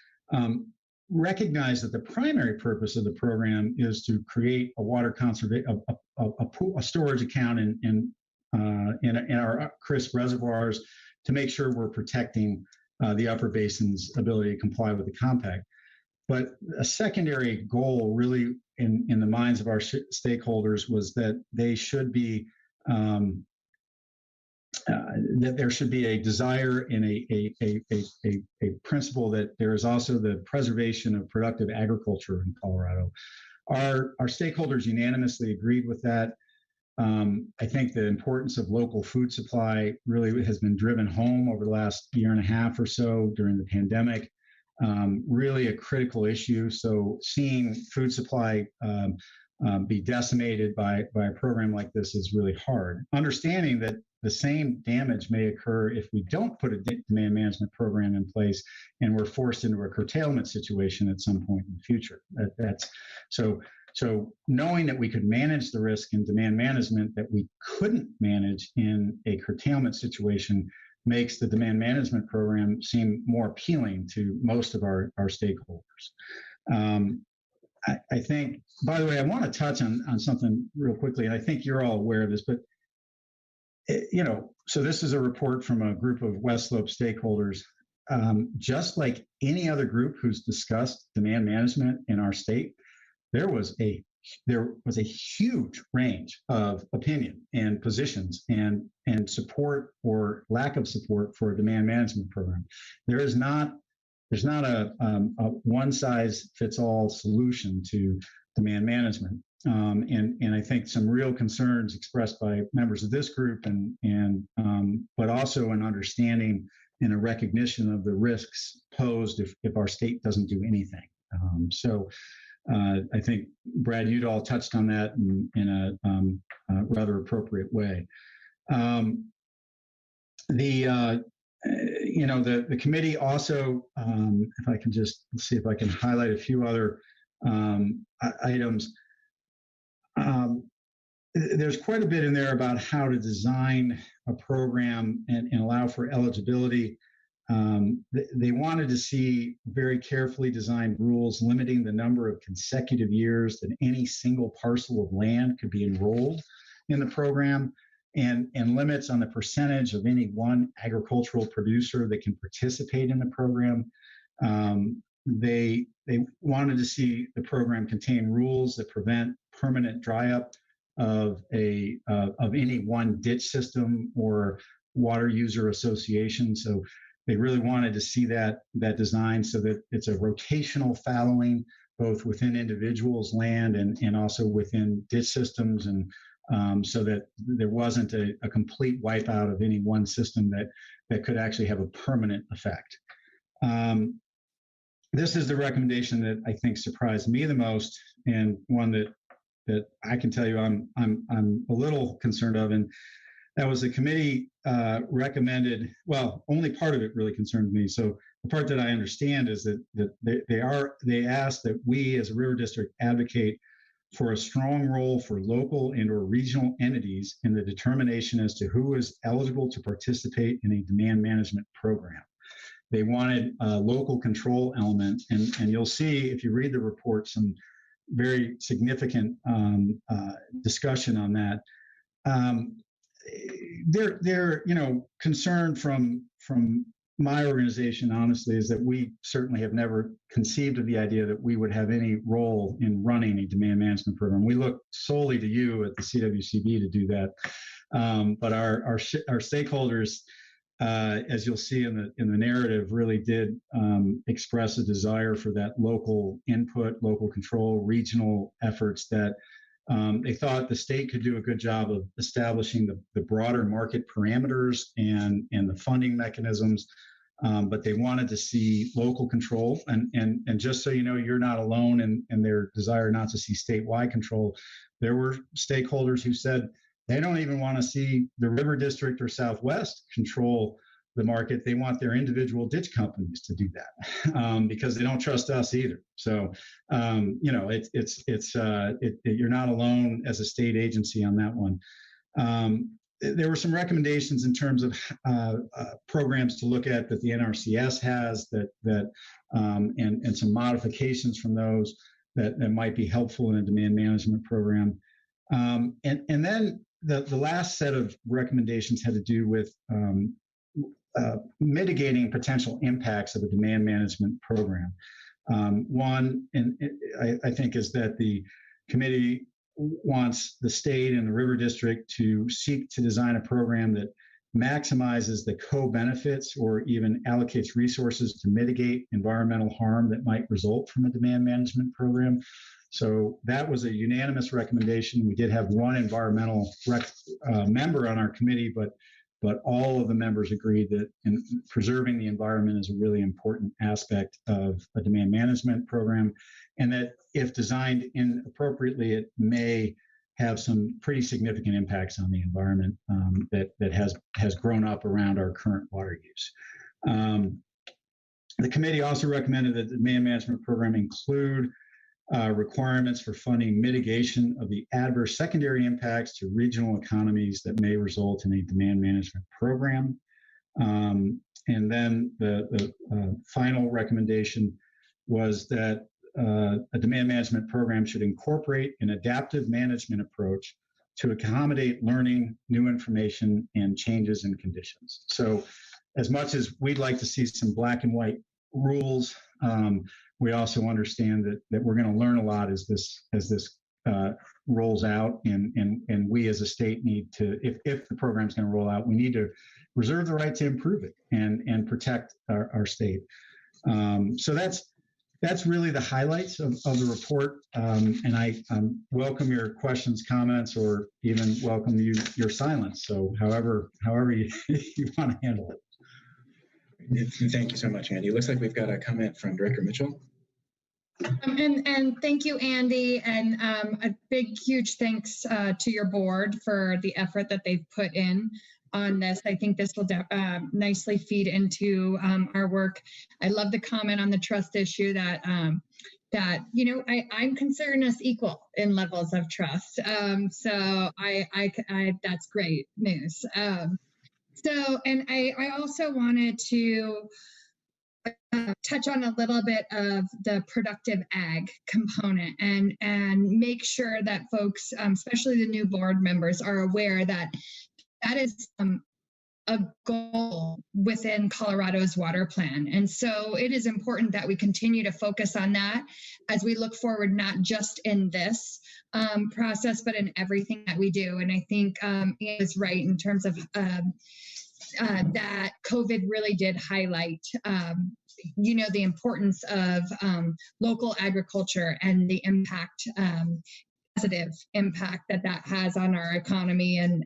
recognized that the primary purpose of the program is to create a water conservation, a storage account in our crisp reservoirs to make sure we're protecting the Upper Basin's ability to comply with the compact. But a secondary goal, really, in the minds of our stakeholders, was that they should be that there should be a desire and a principle that there is also the preservation of productive agriculture in Colorado. Our stakeholders unanimously agreed with that. I think the importance of local food supply really has been driven home over the last year and a half or so during the pandemic. Really a critical issue. So seeing food supply be decimated by a program like this is really hard. Understanding that the same damage may occur if we don't put a demand management program in place and we're forced into a curtailment situation at some point in the future. So knowing that we could manage the risk in demand management that we couldn't manage in a curtailment situation makes the demand management program seem more appealing to most of our stakeholders. I think, by the way, I want to touch on something real quickly, and I think you're all aware of this, but so this is a report from a group of West Slope stakeholders. Just like any other group who's discussed demand management in our state, there was a huge range of opinion and positions and support or lack of support for a demand management program. There's not a one size fits all solution to demand management. And I think some real concerns expressed by members of this group but also an understanding and a recognition of the risks posed if our state doesn't do anything. I think, Brad, you'd all touched on that in a rather appropriate way. The committee also, if I can just see if I can highlight a few other items. There's quite a bit in there about how to design a program and allow for eligibility. They wanted to see very carefully designed rules limiting the number of consecutive years that any single parcel of land could be enrolled in the program, and limits on the percentage of any one agricultural producer that can participate in the program. They wanted to see the program contain rules that prevent permanent dry up of any one ditch system or water user association. So they really wanted to see that design so that it's a rotational fallowing both within individuals' land and also within ditch systems, and so that there wasn't a complete wipeout of any one system that could actually have a permanent effect. This is the recommendation that I think surprised me the most, and one that I can tell you I'm a little concerned of, and that was the committee recommended. Well, only part of it really concerned me. So the part that I understand is that they asked that we as a river district advocate for a strong role for local and or regional entities in the determination as to who is eligible to participate in a demand management program. They wanted a local control element, and you'll see if you read the report some very significant discussion on that. Their concern from my organization, honestly, is that we certainly have never conceived of the idea that we would have any role in running a demand management program. We look solely to you at the CWCB to do that. But our stakeholders, as you'll see in the narrative, really did express a desire for that local input, local control, regional efforts that they thought the state could do a good job of establishing the broader market parameters and the funding mechanisms, but they wanted to see local control. And just so you know, you're not alone in their desire not to see statewide control. There were stakeholders who said they don't even want to see the River District or Southwest control the market. They want their individual ditch companies to do that because they don't trust us either. So, you're not alone as a state agency on that one. There were some recommendations in terms of programs to look at that the NRCS has and some modifications from those that might be helpful in a demand management program. And then the last set of recommendations had to do with mitigating potential impacts of a demand management program. One, and I think, is that the committee wants the state and the River District to seek to design a program that maximizes the co-benefits or even allocates resources to mitigate environmental harm that might result from a demand management program. So that was a unanimous recommendation. We did have one environmental member on our committee, but all of the members agreed that preserving the environment is a really important aspect of a demand management program, and that if designed inappropriately, it may have some pretty significant impacts on the environment that has grown up around our current water use. The committee also recommended that the demand management program include requirements for funding mitigation of the adverse secondary impacts to regional economies that may result in a demand management program. And then the final recommendation was that a demand management program should incorporate an adaptive management approach to accommodate learning, new information, and changes in conditions. So as much as we'd like to see some black and white rules, we also understand that we're going to learn a lot as this rolls out, and we as a state need to, if the program's going to roll out, we need to reserve the right to improve it and protect our state. So that's really the highlights of the report, and I welcome your questions, comments, or even welcome your silence. So however you want to handle it. Thank you so much, Andy. It looks like we've got a comment from Director Mitchell. And thank you, Andy, and a big, huge thanks to your board for the effort that they've put in on this. I think this will nicely feed into our work. I love the comment on the trust issue that I'm considering us equal in levels of trust. So I that's great news. And I also wanted to touch on a little bit of the productive ag component and make sure that folks, especially the new board members, are aware that that is a goal within Colorado's water plan. And so it is important that we continue to focus on that as we look forward, not just in this process, but in everything that we do. And I think Ian is right in terms of that COVID really did highlight the importance of local agriculture and the impact, positive impact that has on our economy and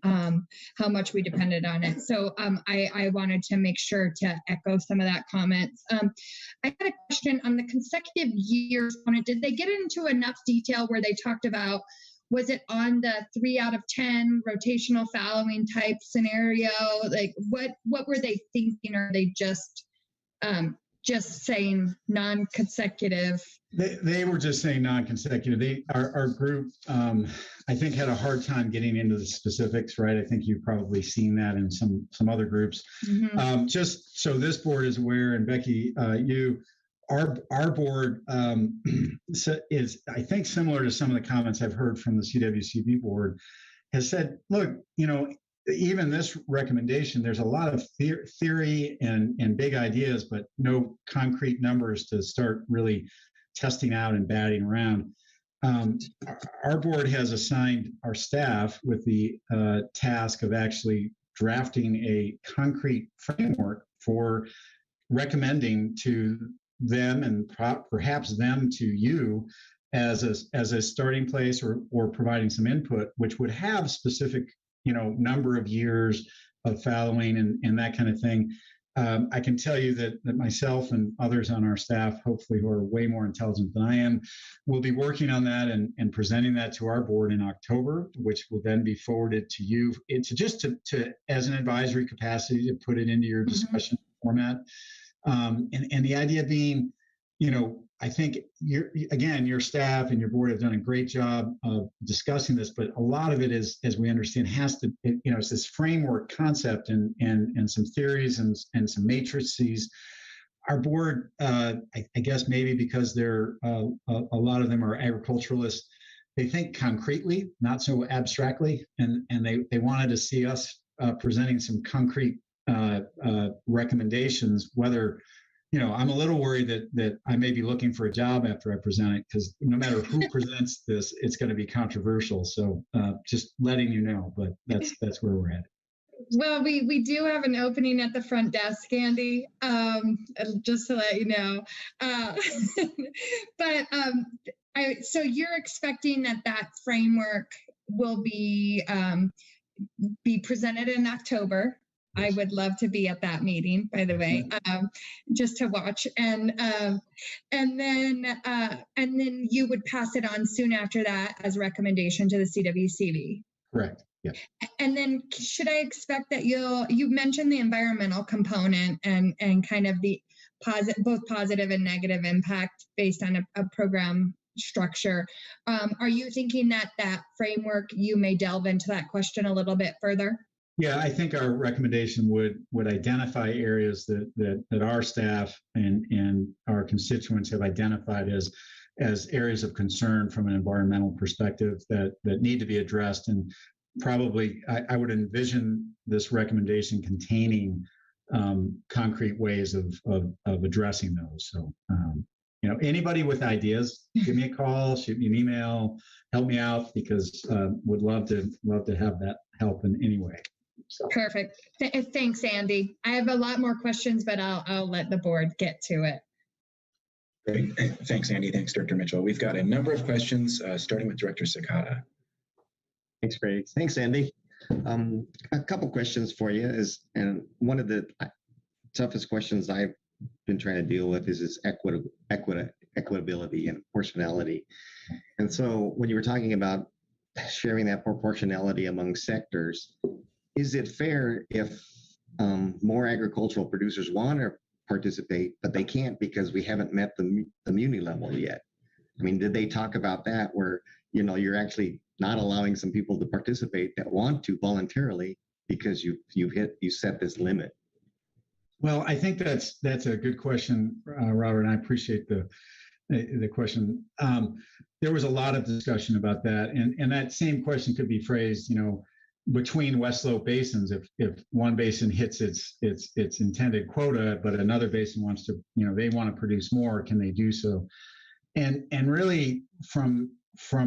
how much we depended on it. So I wanted to make sure to echo some of that comments. I had a question on the consecutive years on it. Did they get into enough detail where they talked about, was it on the 3 out of 10 rotational fallowing type scenario? Like what were they thinking? Or are they just saying non-consecutive? They were just saying non-consecutive. Our group, I think, had a hard time getting into the specifics, right? I think you've probably seen that in some other groups. Mm-hmm. Just so this board is aware, and Becky, our board is, I think, similar to some of the comments I've heard from the CWCB board, has said, look, even this recommendation, there's a lot of theory and big ideas, but no concrete numbers to start really testing out and batting around. Our board has assigned our staff with the task of actually drafting a concrete framework for recommending to them and perhaps them to you as a starting place or providing some input, which would have specific number of years of fallowing and that kind of thing. I can tell you that myself and others on our staff, hopefully who are way more intelligent than I am, will be working on that and presenting that to our board in October, which will then be forwarded to you. It's just to as an advisory capacity to put it into your discussion format. And the idea being, I think your staff and your board have done a great job of discussing this, but a lot of it is, as we understand, it's this framework concept and some theories and some matrices. Our board, I guess maybe because they're a lot of them are agriculturalists, they think concretely, not so abstractly, and they wanted to see us presenting some concrete recommendations, whether I'm a little worried that I may be looking for a job after I present it, because no matter who presents this, it's going to be controversial. So just letting you know, but that's where we're at. Well, we do have an opening at the front desk, Andy, just to let you know. But so you're expecting that framework will be presented in October. I would love to be at that meeting, by the way, just to watch, and then you would pass it on soon after that as a recommendation to the CWCB. Correct. Yeah. And then should I expect that you mentioned the environmental component and kind of the both positive and negative impact based on a program structure. Are you thinking that framework, you may delve into that question a little bit further? Yeah, I think our recommendation would identify areas that our staff and our constituents have identified as areas of concern from an environmental perspective that need to be addressed. And probably I would envision this recommendation containing concrete ways of addressing those. So, anybody with ideas, give me a call, shoot me an email, help me out, because would love to have that help in any way. So. Perfect. Thanks, Andy. I have a lot more questions, but I'll let the board get to it. Great. Thanks, Andy. Thanks, Director Mitchell. We've got a number of questions, starting with Director Sakata. Thanks, Greg. Thanks, Andy. A couple questions for you and one of the toughest questions I've been trying to deal with is equitability and proportionality. And so when you were talking about sharing that proportionality among sectors, is it fair if more agricultural producers want to participate, but they can't because we haven't met the muni level yet? I mean, did they talk about that where, you're actually not allowing some people to participate that want to voluntarily because you set this limit? Well, I think that's a good question, Robert, and I appreciate the question. There was a lot of discussion about that, and that same question could be phrased, between West Slope basins. If one basin hits its intended quota, but another basin wants to, they want to produce more, can they do so? And really, from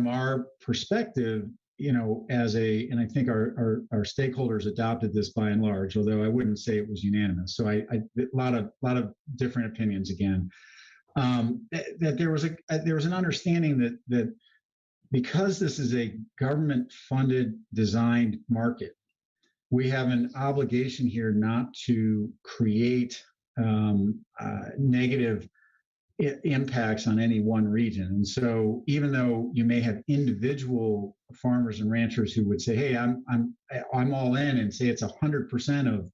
our perspective, and I think our stakeholders adopted this by and large, although I wouldn't say it was unanimous. So a lot of different opinions again. That there was an understanding that because this is a government-funded, designed market, we have an obligation here not to create negative impacts on any one region. And so even though you may have individual farmers and ranchers who would say, hey, I'm all in, and say it's 100% of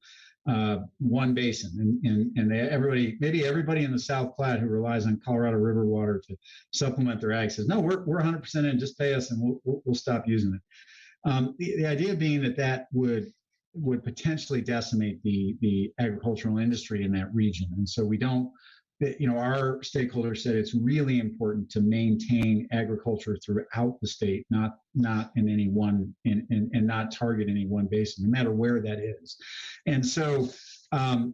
one basin, and maybe everybody in the South Platte who relies on Colorado River water to supplement their ag says, no, we're 100% in, just pay us and we'll stop using it. The idea being that would potentially decimate the agricultural industry in that region. And so we don't, our stakeholders said it's really important to maintain agriculture throughout the state, not in any one, and not target any one basin, no matter where that is. And so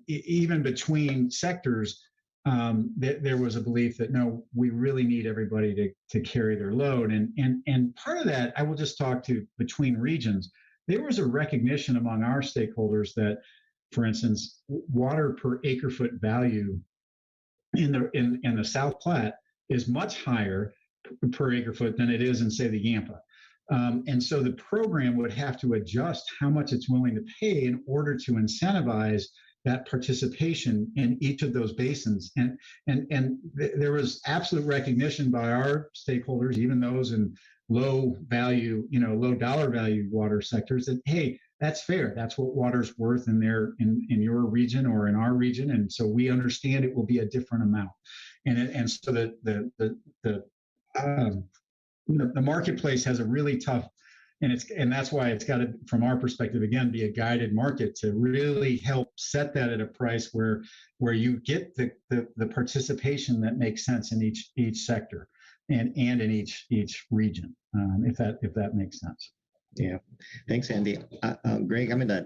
even between sectors, there was a belief that, no, we really need everybody to carry their load. And part of that, I will just talk to between regions, there was a recognition among our stakeholders that, for instance, water per acre foot value in the South Platte is much higher per acre foot than it is in, say, the Yampa. And so the program would have to adjust how much it's willing to pay in order to incentivize that participation in each of those basins. And there was absolute recognition by our stakeholders, even those in low dollar value water sectors, that, hey, that's fair. That's what water's worth in your region or in our region, and so we understand it will be a different amount. And so the marketplace has a really tough, and that's why it's got to, from our perspective, again, be a guided market to really help set that at a price where you get the participation that makes sense in each sector and in each region, if that makes sense. Yeah, thanks, Andy. Greg, I'm going to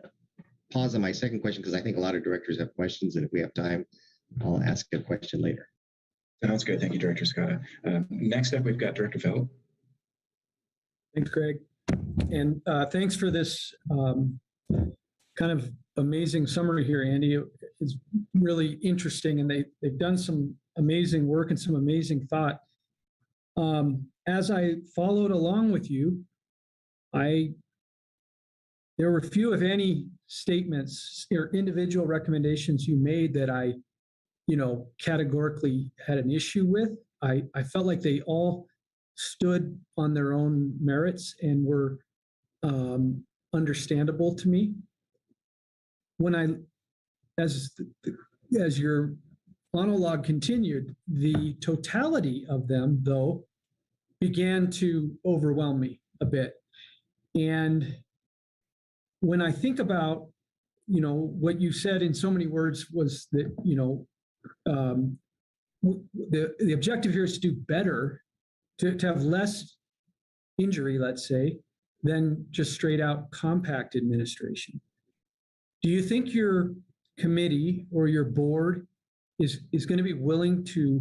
pause on my second question because I think a lot of directors have questions, and if we have time, I'll ask a question later. Sounds good. Thank you, Director Scott. Next up, we've got Director Feld. Thanks, Greg. And thanks for this kind of amazing summary here, Andy. It's really interesting, and they've done some amazing work and some amazing thought. As I followed along with you, there were few, if any, statements or individual recommendations you made that I, categorically had an issue with. I felt like they all stood on their own merits and were understandable to me. As your monologue continued, the totality of them, though, began to overwhelm me a bit. And when I think about, what you said in so many words was that, the objective here is to do better, to have less injury, let's say, than just straight out compact administration. Do you think your committee or your board is going to be willing to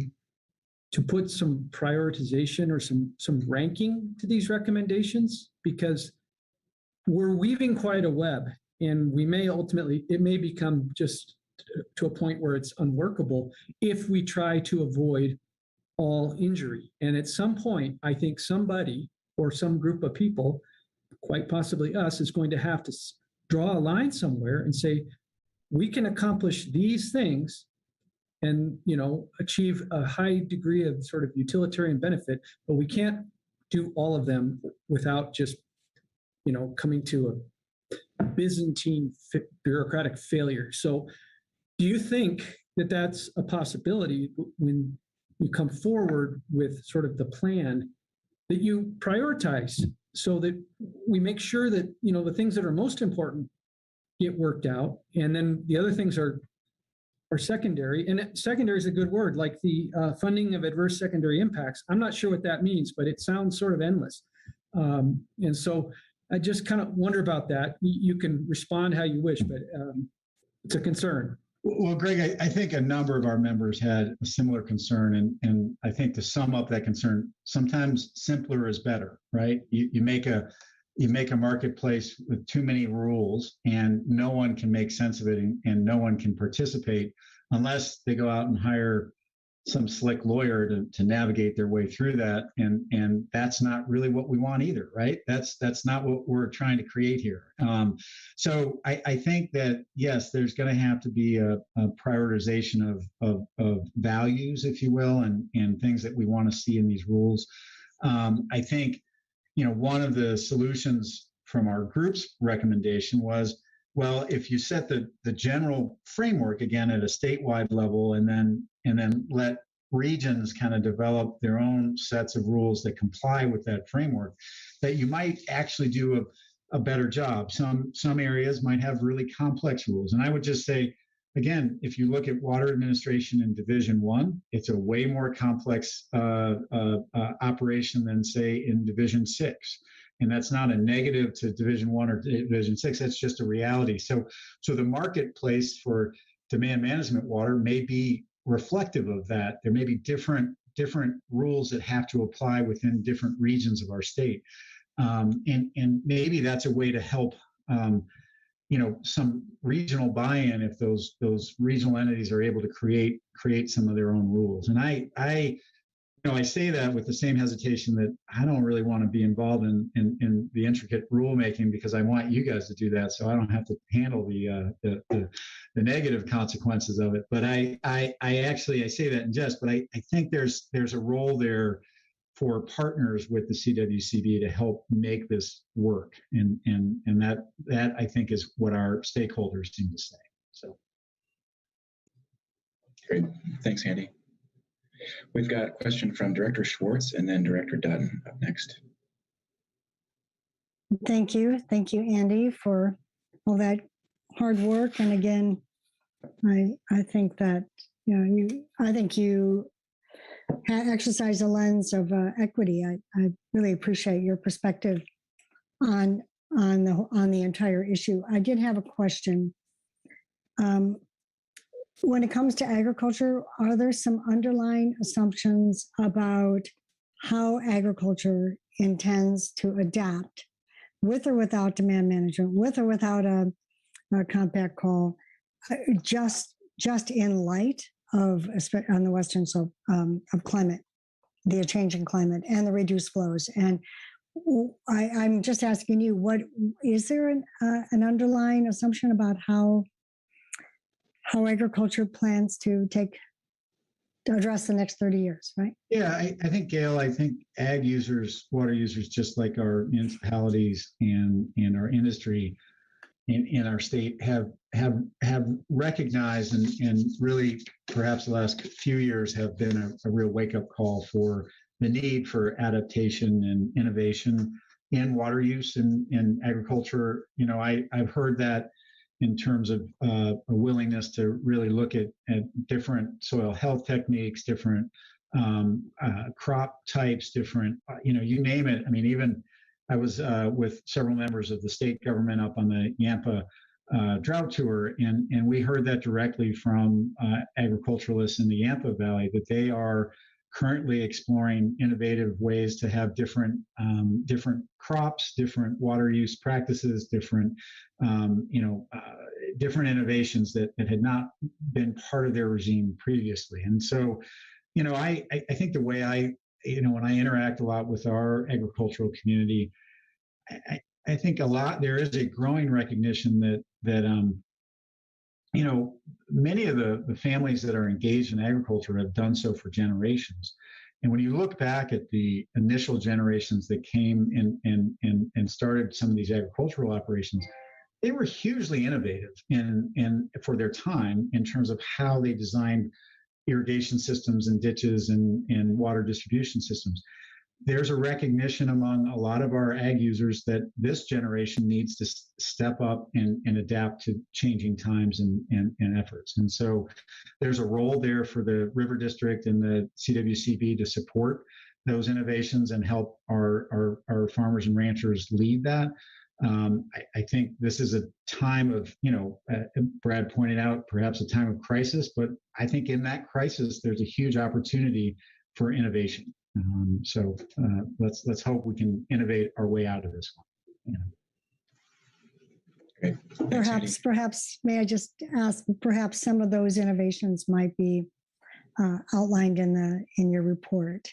put some prioritization or some ranking to these recommendations? Because we're weaving quite a web, and it may become just to a point where it's unworkable if we try to avoid all injury. And at some point, I think somebody or some group of people, quite possibly us, is going to have to draw a line somewhere and say, we can accomplish these things and achieve a high degree of sort of utilitarian benefit, but we can't do all of them without just coming to a Byzantine bureaucratic failure. So do you think that that's a possibility when you come forward with sort of the plan that you prioritize so that we make sure that the things that are most important get worked out, and then the other things are secondary? And secondary is a good word, like the funding of adverse secondary impacts. I'm not sure what that means, but it sounds sort of endless. And so I just kind of wonder about that. You can respond how you wish, but it's a concern. Well, Greg, I think a number of our members had a similar concern, and I think to sum up that concern, sometimes simpler is better, right? You make a marketplace with too many rules, and no one can make sense of it, and no one can participate unless they go out and hire some slick lawyer to navigate their way through that, and that's not really what we want either, right? That's not what we're trying to create here. So I think that yes, there's going to have to be a prioritization of values, if you will, and things that we want to see in these rules. I think one of the solutions from our group's recommendation was, well, if you set the general framework again at a statewide level, and then let regions kind of develop their own sets of rules that comply with that framework, that you might actually do a better job. Some areas might have really complex rules. And I would just say, again, if you look at water administration in Division 1, it's a way more complex operation than, say, in Division 6. And that's not a negative to Division 1 or Division 6. That's just a reality. So the marketplace for demand management water may be reflective of that. There may be different rules that have to apply within different regions of our state. And maybe that's a way to help some regional buy-in if those regional entities are able to create some of their own rules. And I say that with the same hesitation that I don't really want to be involved in the intricate rulemaking, because I want you guys to do that, so I don't have to handle the negative consequences of it. But I say that in jest, but I think there's a role there for partners with the CWCB to help make this work, and that I think is what our stakeholders seem to say. So, great, thanks, Andy. We've got a question from Director Schwartz and then Director Dutton up next. Thank you, Andy, for all that hard work. And again, I think that I think you exercise a lens of equity. I really appreciate your perspective on the entire issue. I did have a question. when it comes to agriculture, are there some underlying assumptions about how agriculture intends to adapt with or without demand management, with or without a compact call, just in light of, on the western slope, of climate, the changing climate and the reduced flows? And I'm just asking you, what is there an underlying assumption about how agriculture plans to address the next 30 years, right? Yeah, I think, Gail, I think ag users, water users, just like our municipalities and our industry in our state have recognized and really perhaps the last few years have been a real wake-up call for the need for adaptation and innovation in water use in agriculture. You know, I've heard that in terms of a willingness to really look at different soil health techniques, different crop types, different, you name it. I mean, even I was with several members of the state government up on the Yampa drought tour, and we heard that directly from agriculturalists in the Yampa Valley, that they are currently exploring innovative ways to have different crops, different water use practices, different different innovations that had not been part of their regime previously. And so, I think the way when I interact a lot with our agricultural community, I think there is a growing recognition that many of the families that are engaged in agriculture have done so for generations. And when you look back at the initial generations that came and started some of these agricultural operations, they were hugely innovative in for their time in terms of how they designed irrigation systems and ditches and water distribution systems. There's a recognition among a lot of our ag users that this generation needs to step up and adapt to changing times and efforts. And so there's a role there for the River District and the CWCB to support those innovations and help our farmers and ranchers lead that. I think this is a time of, Brad pointed out, perhaps a time of crisis, but I think in that crisis, there's a huge opportunity for innovation. So let's hope we can innovate our way out of this one. Great. Perhaps, may I just ask, perhaps some of those innovations might be outlined in your report.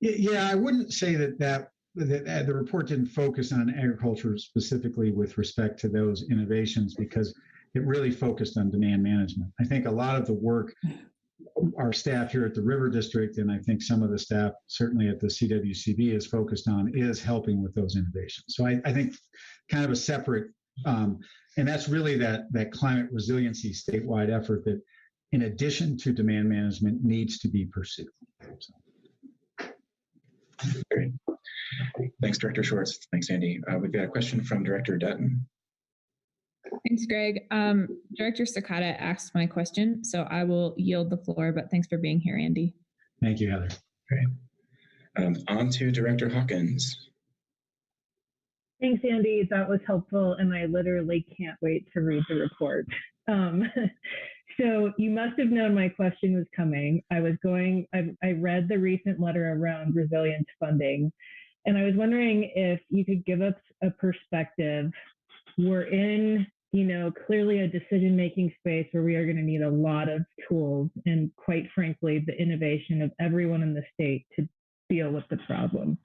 Yeah, I wouldn't say that the report didn't focus on agriculture specifically with respect to those innovations, because it really focused on demand management. I think a lot of the work our staff here at the River District, and I think some of the staff certainly at the CWCB is focused on, is helping with those innovations. So I think kind of a separate, and that's really that climate resiliency statewide effort that, in addition to demand management, needs to be pursued. So. Great. Thanks, Director Schwartz. Thanks, Andy. We've got a question from Director Dutton. Thanks, Greg. Director Sakata asked my question, so I will yield the floor, but thanks for being here, Andy. Thank you, Heather. Great. On to Director Hawkins. Thanks, Andy. That was helpful, and I literally can't wait to read the report. So you must have known my question was coming. I read the recent letter around resilience funding, and I was wondering if you could give us a perspective. We're in, clearly a decision-making space where we are going to need a lot of tools and, quite frankly, the innovation of everyone in the state to deal with the problem.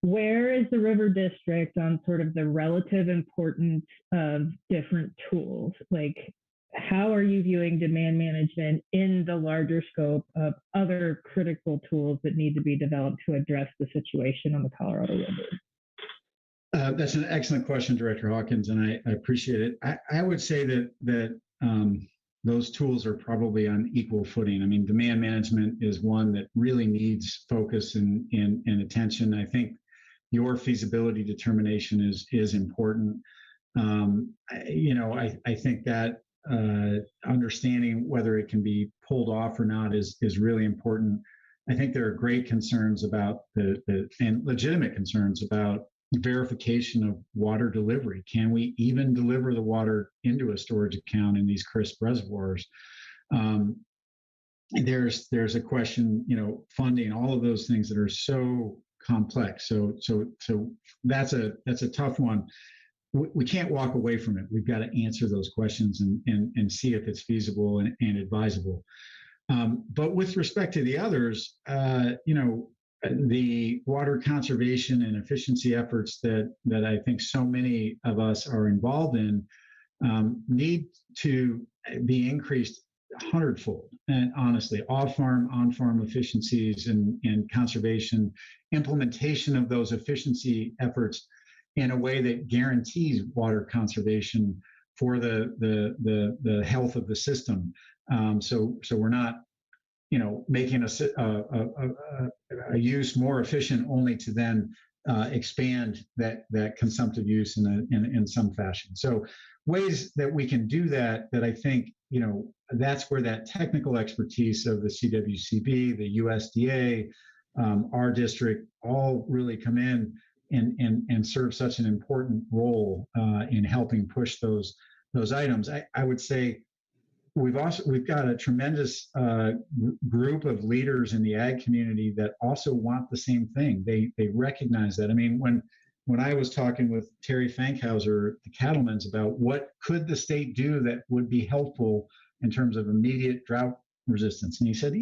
Where is the River District on sort of the relative importance of different tools? Like, how are you viewing demand management in the larger scope of other critical tools that need to be developed to address the situation on the Colorado River? That's an excellent question, Director Hawkins, and I appreciate it. I would say that those tools are probably on equal footing. I mean, demand management is one that really needs focus and attention. I think your feasibility determination is important. I think that understanding whether it can be pulled off or not is really important. I think there are great concerns about and legitimate concerns about verification of water delivery. Can we even deliver the water into a storage account in these crisp reservoirs? There's a question, funding, all of those things that are so complex. So that's a tough one. We can't walk away from it. We've got to answer those questions and see if it's feasible and advisable. But with respect to the others, the water conservation and efficiency efforts that I think so many of us are involved in need to be increased 100-fold. And honestly, off-farm, on-farm efficiencies and conservation, implementation of those efficiency efforts in a way that guarantees water conservation for the health of the system. So we're not, making a use more efficient only to then expand that consumptive use in some fashion. So ways that we can do that I think, that's where that technical expertise of the CWCB, the USDA, our district all really come in and serve such an important role in helping push those items. I would say we've got a tremendous group of leaders in the ag community that also want the same thing. They recognize that. I mean, when I was talking with Terry Fankhauser, the cattlemen's, about what could the state do that would be helpful in terms of immediate drought resistance, and he said,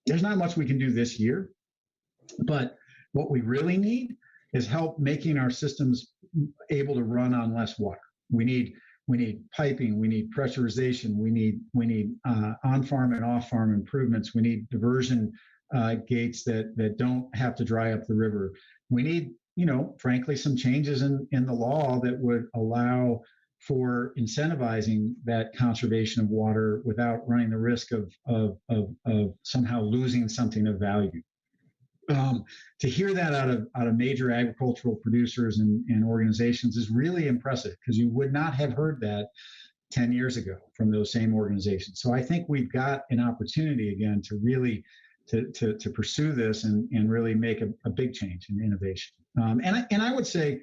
there's not much we can do this year, but what we really need is help making our systems able to run on less water. We need piping, we need pressurization, we need on-farm and off-farm improvements. We need diversion gates that don't have to dry up the river. We need, frankly, some changes in the law that would allow for incentivizing that conservation of water without running the risk of somehow losing something of value. To hear that out of major agricultural producers and organizations is really impressive, because you would not have heard that 10 years ago from those same organizations. So I think we've got an opportunity again to really to pursue this and really make a big change in innovation. And I would say,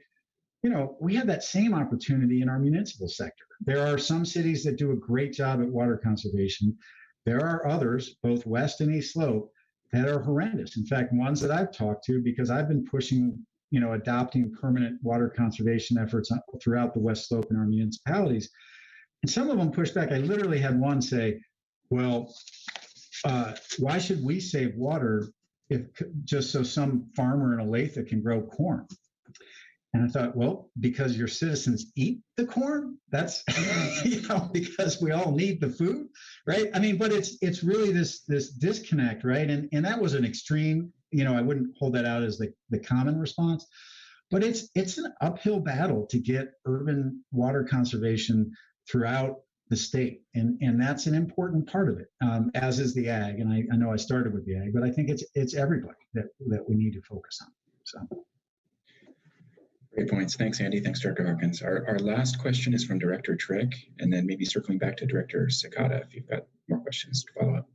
we have that same opportunity in our municipal sector. There are some cities that do a great job at water conservation. There are others, both West and East Slope, that are horrendous. In fact, ones that I've talked to, because I've been pushing, adopting permanent water conservation efforts throughout the West Slope in our municipalities. And some of them push back. I literally had one say, well, why should we save water if just so some farmer in Olathe can grow corn? And I thought, well, because your citizens eat the corn, that's, because we all need the food, right? I mean, but it's really this disconnect, right? And that was an extreme, I wouldn't hold that out as the common response, but it's an uphill battle to get urban water conservation throughout the state. And that's an important part of it, as is the ag. And I know I started with the ag, but I think it's everybody that we need to focus on, so. Great points. Thanks, Andy. Thanks, Director Hawkins. Our last question is from Director Trick, and then maybe circling back to Director Sakata if you've got more questions to follow up.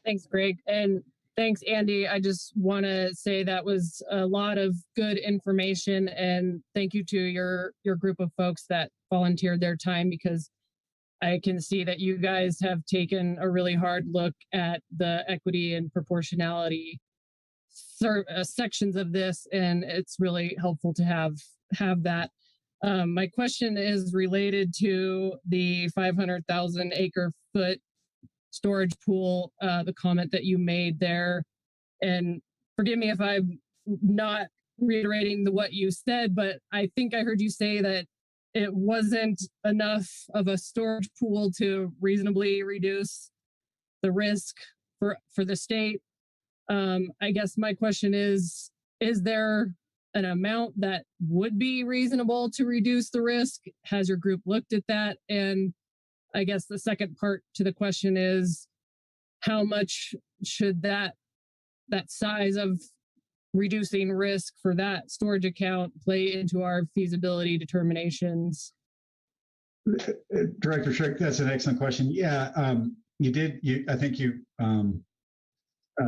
Thanks, Greg. And thanks, Andy. I just want to say that was a lot of good information, and thank you to your group of folks that volunteered their time, because I can see that you guys have taken a really hard look at the equity and proportionality sections of this, and it's really helpful to have that. My question is related to the 500,000 acre foot storage pool, the comment that you made there. And forgive me if I'm not reiterating what you said, but I think I heard you say that it wasn't enough of a storage pool to reasonably reduce the risk for the state. I guess my question is there an amount that would be reasonable to reduce the risk? Has your group looked at that? And I guess the second part to the question is, how much should that size of reducing risk for that storage account play into our feasibility determinations? Director Schrick, that's an excellent question. Yeah, I think you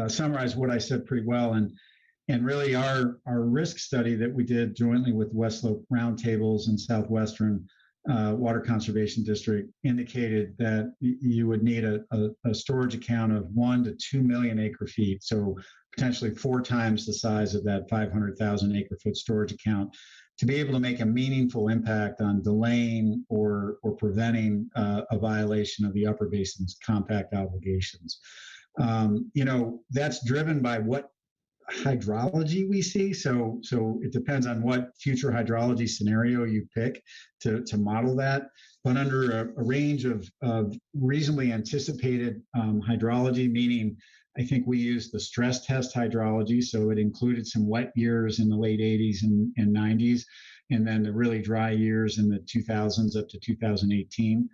summarized what I said pretty well. And really our risk study that we did jointly with West Slope Roundtables and Southwestern Water Conservation District indicated that you would need a storage account of 1 to 2 million acre feet, so potentially 4 times the size of that 500,000 acre foot storage account, to be able to make a meaningful impact on delaying or preventing a violation of the upper basin's compact obligations. That's driven by what hydrology we see. So it depends on what future hydrology scenario you pick to model that. But under a range of reasonably anticipated hydrology, meaning I think we used the stress test hydrology, so it included some wet years in the late 80s and 90s, and then the really dry years in the 2000s up to 2018.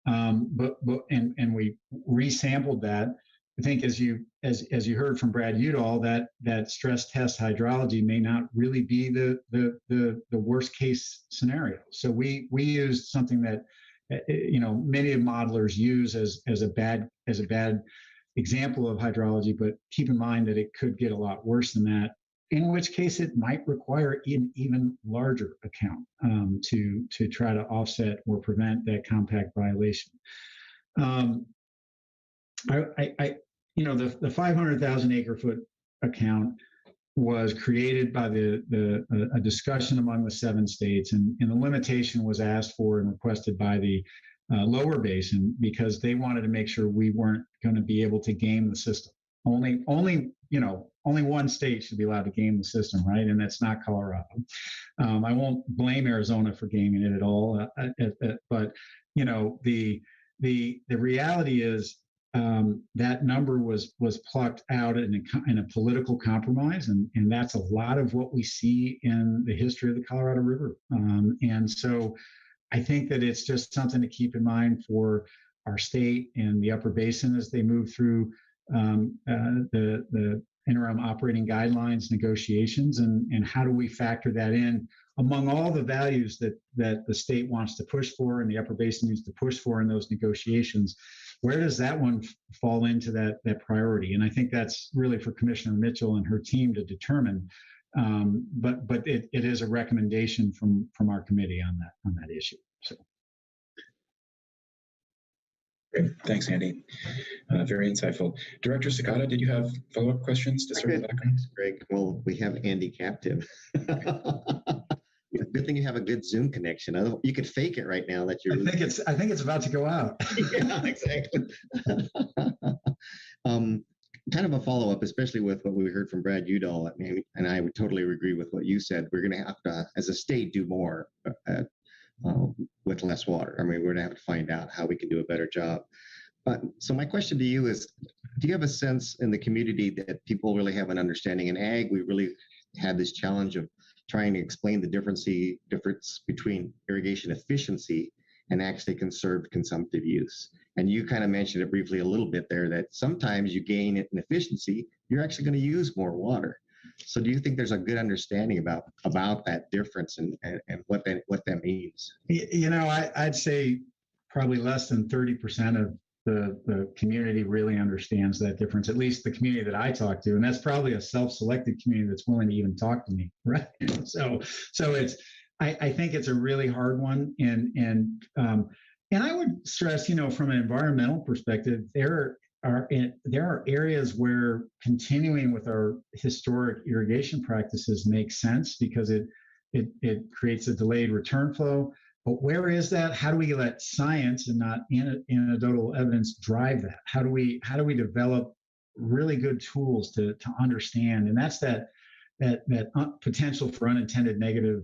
And we resampled that. I think as you heard from Brad Udall, that stress test hydrology may not really be the worst case scenario. So we used something that many of modelers use as a bad example of hydrology, but keep in mind that it could get a lot worse than that, in which case it might require an even larger account to try to offset or prevent that compact violation. The 500,000 acre foot account was created by a discussion among the 7 states, and the limitation was asked for and requested by the lower basin because they wanted to make sure we weren't going to be able to game the system. Only one state should be allowed to game the system, right? And that's not Colorado. I won't blame Arizona for gaming it at all, but the reality is that number was plucked out in a political compromise, and that's a lot of what we see in the history of the Colorado River. And so I think that it's just something to keep in mind for our state and the upper basin as they move through the interim operating guidelines negotiations, and how do we factor that in among all the values that the state wants to push for and the upper basin needs to push for in those negotiations. Where does that one fall into that priority? And I think that's really for Commissioner Mitchell and her team to determine. But it is a recommendation from our committee on that issue. So. Great, thanks, Andy. Very insightful. Director Sakata, did you have follow-up questions to circle back on? Thanks, Greg. Well, we have Andy captive. Good thing you have a good Zoom connection. You could fake it right now that you're. I think it's about to go out. Yeah, exactly. Kind of a follow-up, especially with what we heard from Brad Udall. And I would totally agree with what you said. We're going to have to, as a state, do more with less water. We're going to have to find out how we can do a better job. But so my question to you is, do you have a sense in the community that people really have an understanding? In ag, we really had this challenge of trying to explain the difference between irrigation efficiency and actually conserved consumptive use. And you kind of mentioned it briefly a little bit there, that sometimes you gain it in efficiency, you're actually going to use more water. So do you think there's a good understanding about that difference and what that means? I'd say probably less than 30% of the community really understands that difference, at least the community that I talk to. And that's probably a self-selected community that's willing to even talk to me, right? So it's, I think it's a really hard one. And I would stress, from an environmental perspective, there are areas where continuing with our historic irrigation practices makes sense because it creates a delayed return flow. But where is that? How do we let science and not anecdotal evidence drive that? How do we develop really good tools to understand? And that's that potential for unintended negative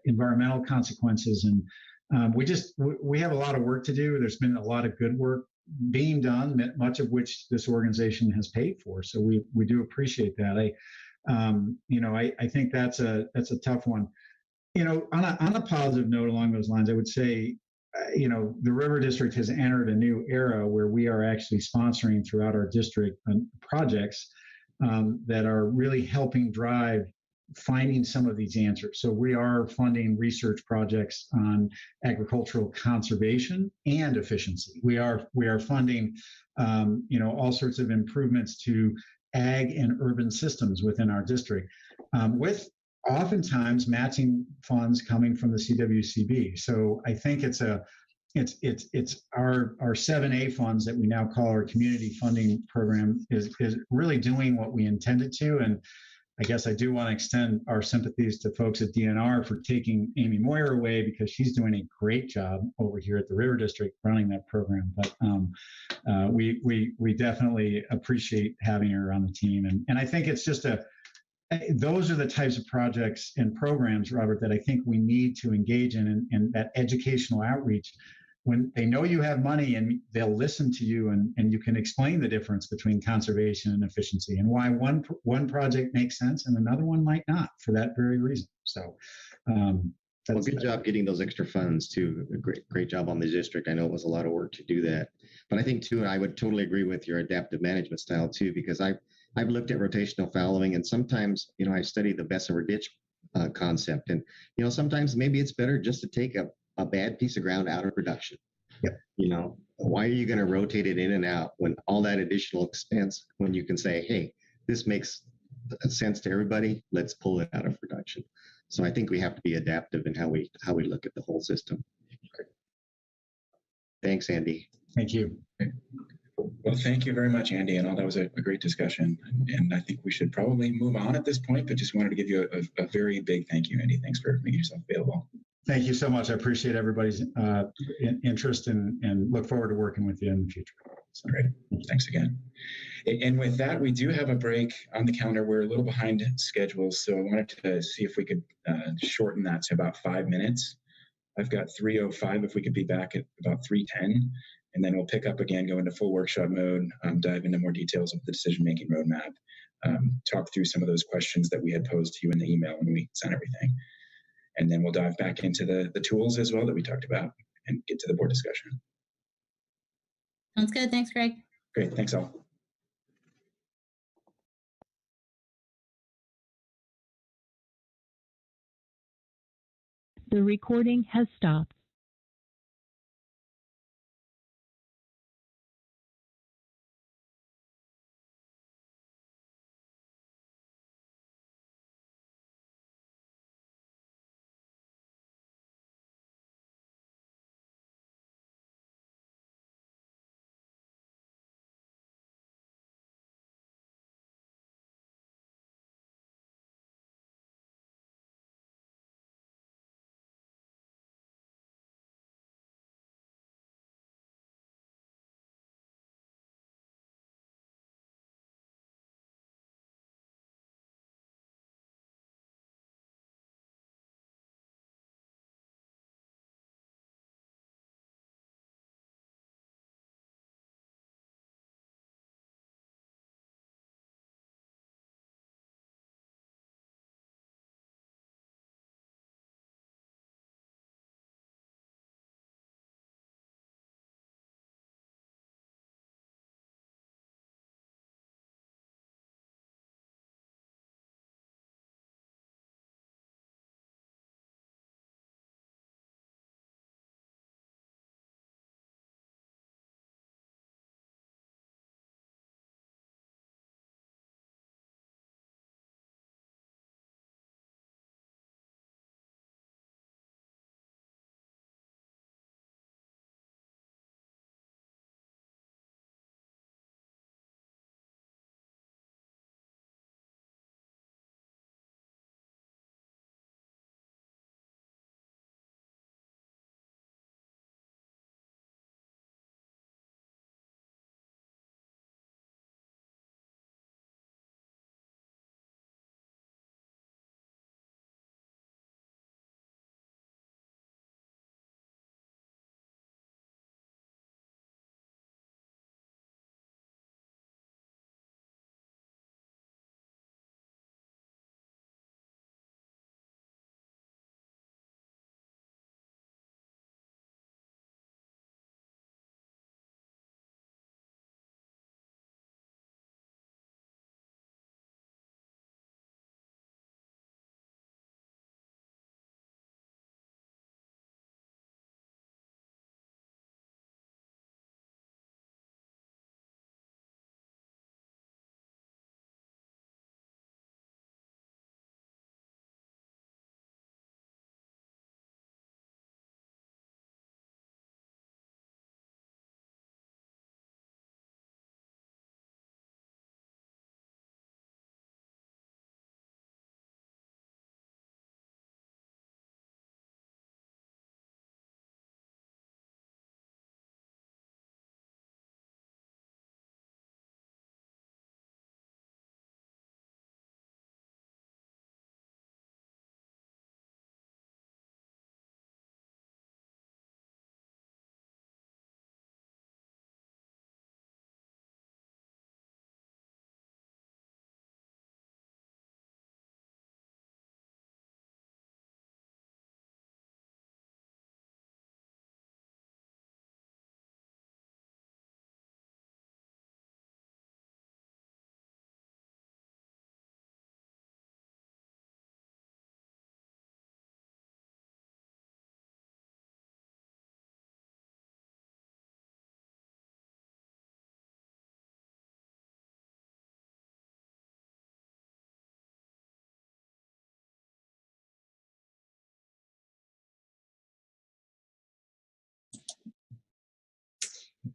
environmental consequences. And we have a lot of work to do. There's been a lot of good work being done, much of which this organization has paid for. So we do appreciate that. I think that's a tough one. On a positive note along those lines, I would say, the River District has entered a new era where we are actually sponsoring throughout our district projects that are really helping drive finding some of these answers. So we are funding research projects on agricultural conservation and efficiency. We are funding, all sorts of improvements to ag and urban systems within our district, with oftentimes matching funds coming from the CWCB. So I think it's our 7A funds that we now call our community funding program is really doing what we intended to. And I guess I do want to extend our sympathies to folks at DNR for taking Amy Moyer away, because she's doing a great job over here at the River District running that program. But we definitely appreciate having her on the team. And I think it's just those are the types of projects and programs, Robert, that I think we need to engage in, and that educational outreach. When they know you have money and they'll listen to you, and you can explain the difference between conservation and efficiency, and why one project makes sense and another one might not, for that very reason. So well, good job getting those extra funds too. Great job on the district. I know it was a lot of work to do that, but I think too, I would totally agree with your adaptive management style too, because I've looked at rotational fallowing, and sometimes, I studied the Bessemer ditch concept, and sometimes maybe it's better just to take a bad piece of ground out of production. Yep. Why are you going to rotate it in and out when all that additional expense, when you can say, hey, this makes sense to everybody, let's pull it out of production. So I think we have to be adaptive in how we look at the whole system. Thanks, Andy. Thank you. Well, thank you very much, Andy, and all. That was a great discussion. And I think we should probably move on at this point, but just wanted to give you a very big thank you, Andy. Thanks for making yourself available. Thank you so much. I appreciate everybody's interest and look forward to working with you in the future. So, great. Thanks again. And with that, we do have a break on the calendar. We're a little behind schedule, so I wanted to see if we could shorten that to about 5 minutes. I've got 3:05, if we could be back at about 3:10, and then we'll pick up again, go into full workshop mode, dive into more details of the decision-making roadmap, talk through some of those questions that we had posed to you in the email when we sent everything. And then we'll dive back into the tools as well that we talked about and get to the board discussion. Sounds good. Thanks, Greg. Great. Thanks all. The recording has stopped.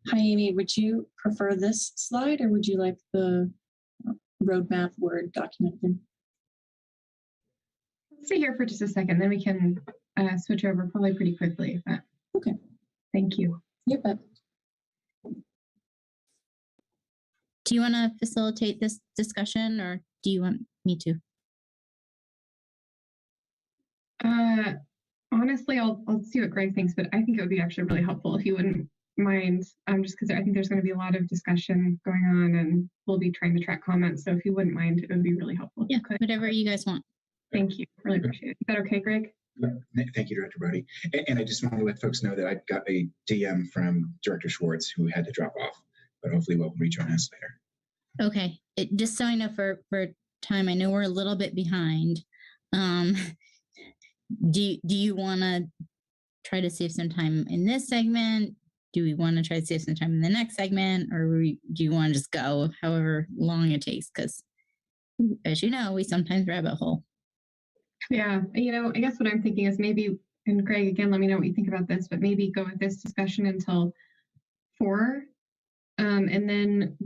Hi, Amy. Would you prefer this slide or would you like the roadmap Word document? Let's stay here for just a second, then we can switch over probably pretty quickly. But okay. Thank you. You bet. Do you want to facilitate this discussion or do you want me to? Honestly, I'll see what Greg thinks, but I think it would be actually really helpful if you wouldn't mind, just because I think there's going to be a lot of discussion going on and we'll be trying to track comments. So if you wouldn't mind, it would be really helpful. Yeah, whatever you guys want. Thank you. Really appreciate it. Is that okay, Greg? Thank you, Director Brody. And I just want to let folks know that I got a DM from Director Schwartz who had to drop off, but hopefully will rejoin us later. Okay. Just so I know for time, I know we're a little bit behind. Do you want to try to save some time in this segment? Do we want to try to save some time in the next segment? Or do you want to just go however long it takes? Because as you know, we sometimes rabbit hole. Yeah, I guess what I'm thinking is maybe, and Greg, again, let me know what you think about this, but maybe go with this discussion until 4. And then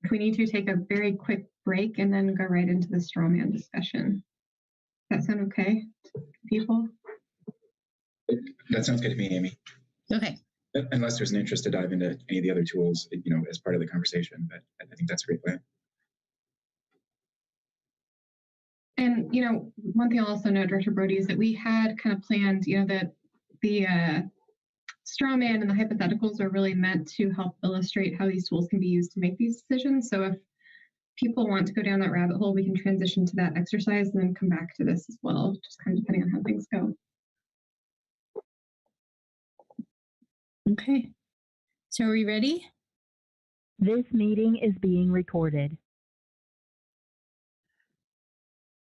if we need to take a very quick break and then go right into the straw man discussion. Does that sound okay to people? That sounds good to me, Amy. Okay. Unless there's an interest to dive into any of the other tools, as part of the conversation, but I think that's a great plan. And, one thing I'll also note, Director Brody, is that we had kind of planned, that the straw man and the hypotheticals are really meant to help illustrate how these tools can be used to make these decisions. So if people want to go down that rabbit hole, we can transition to that exercise and then come back to this as well, just kind of depending on how things go. Okay. So are we ready? This meeting is being recorded.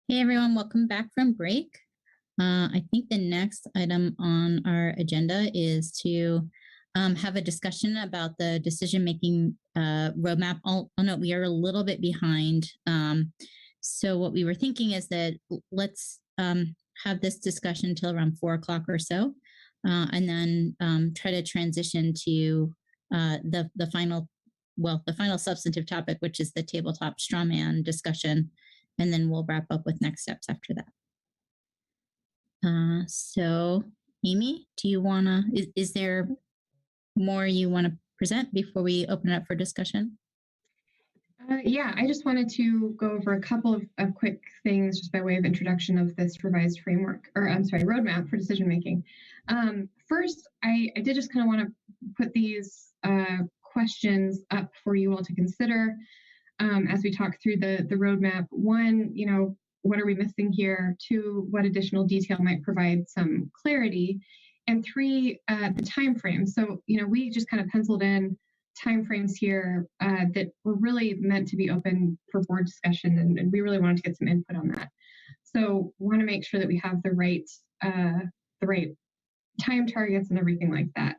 Hey everyone, welcome back from break. I think the next item on our agenda is to have a discussion about the decision-making roadmap. I'll note we are a little bit behind. So what we were thinking is that let's have this discussion till around 4 o'clock or so, and then try to transition to the final substantive topic, which is the tabletop straw man discussion. And then we'll wrap up with next steps after that. So Amy, do you wanna, is there more you wanna present before we open it up for discussion? Yeah, I just wanted to go over a couple of quick things just by way of introduction of this revised framework, or I'm sorry, roadmap for decision making. First, I did just kind of want to put these questions up for you all to consider as we talk through the roadmap. 1, what are we missing here? 2, what additional detail might provide some clarity? And 3, the time frame. So, we just kind of penciled in timeframes here that were really meant to be open for board discussion, and we really wanted to get some input on that. So, want to make sure that we have the right time targets and everything like that.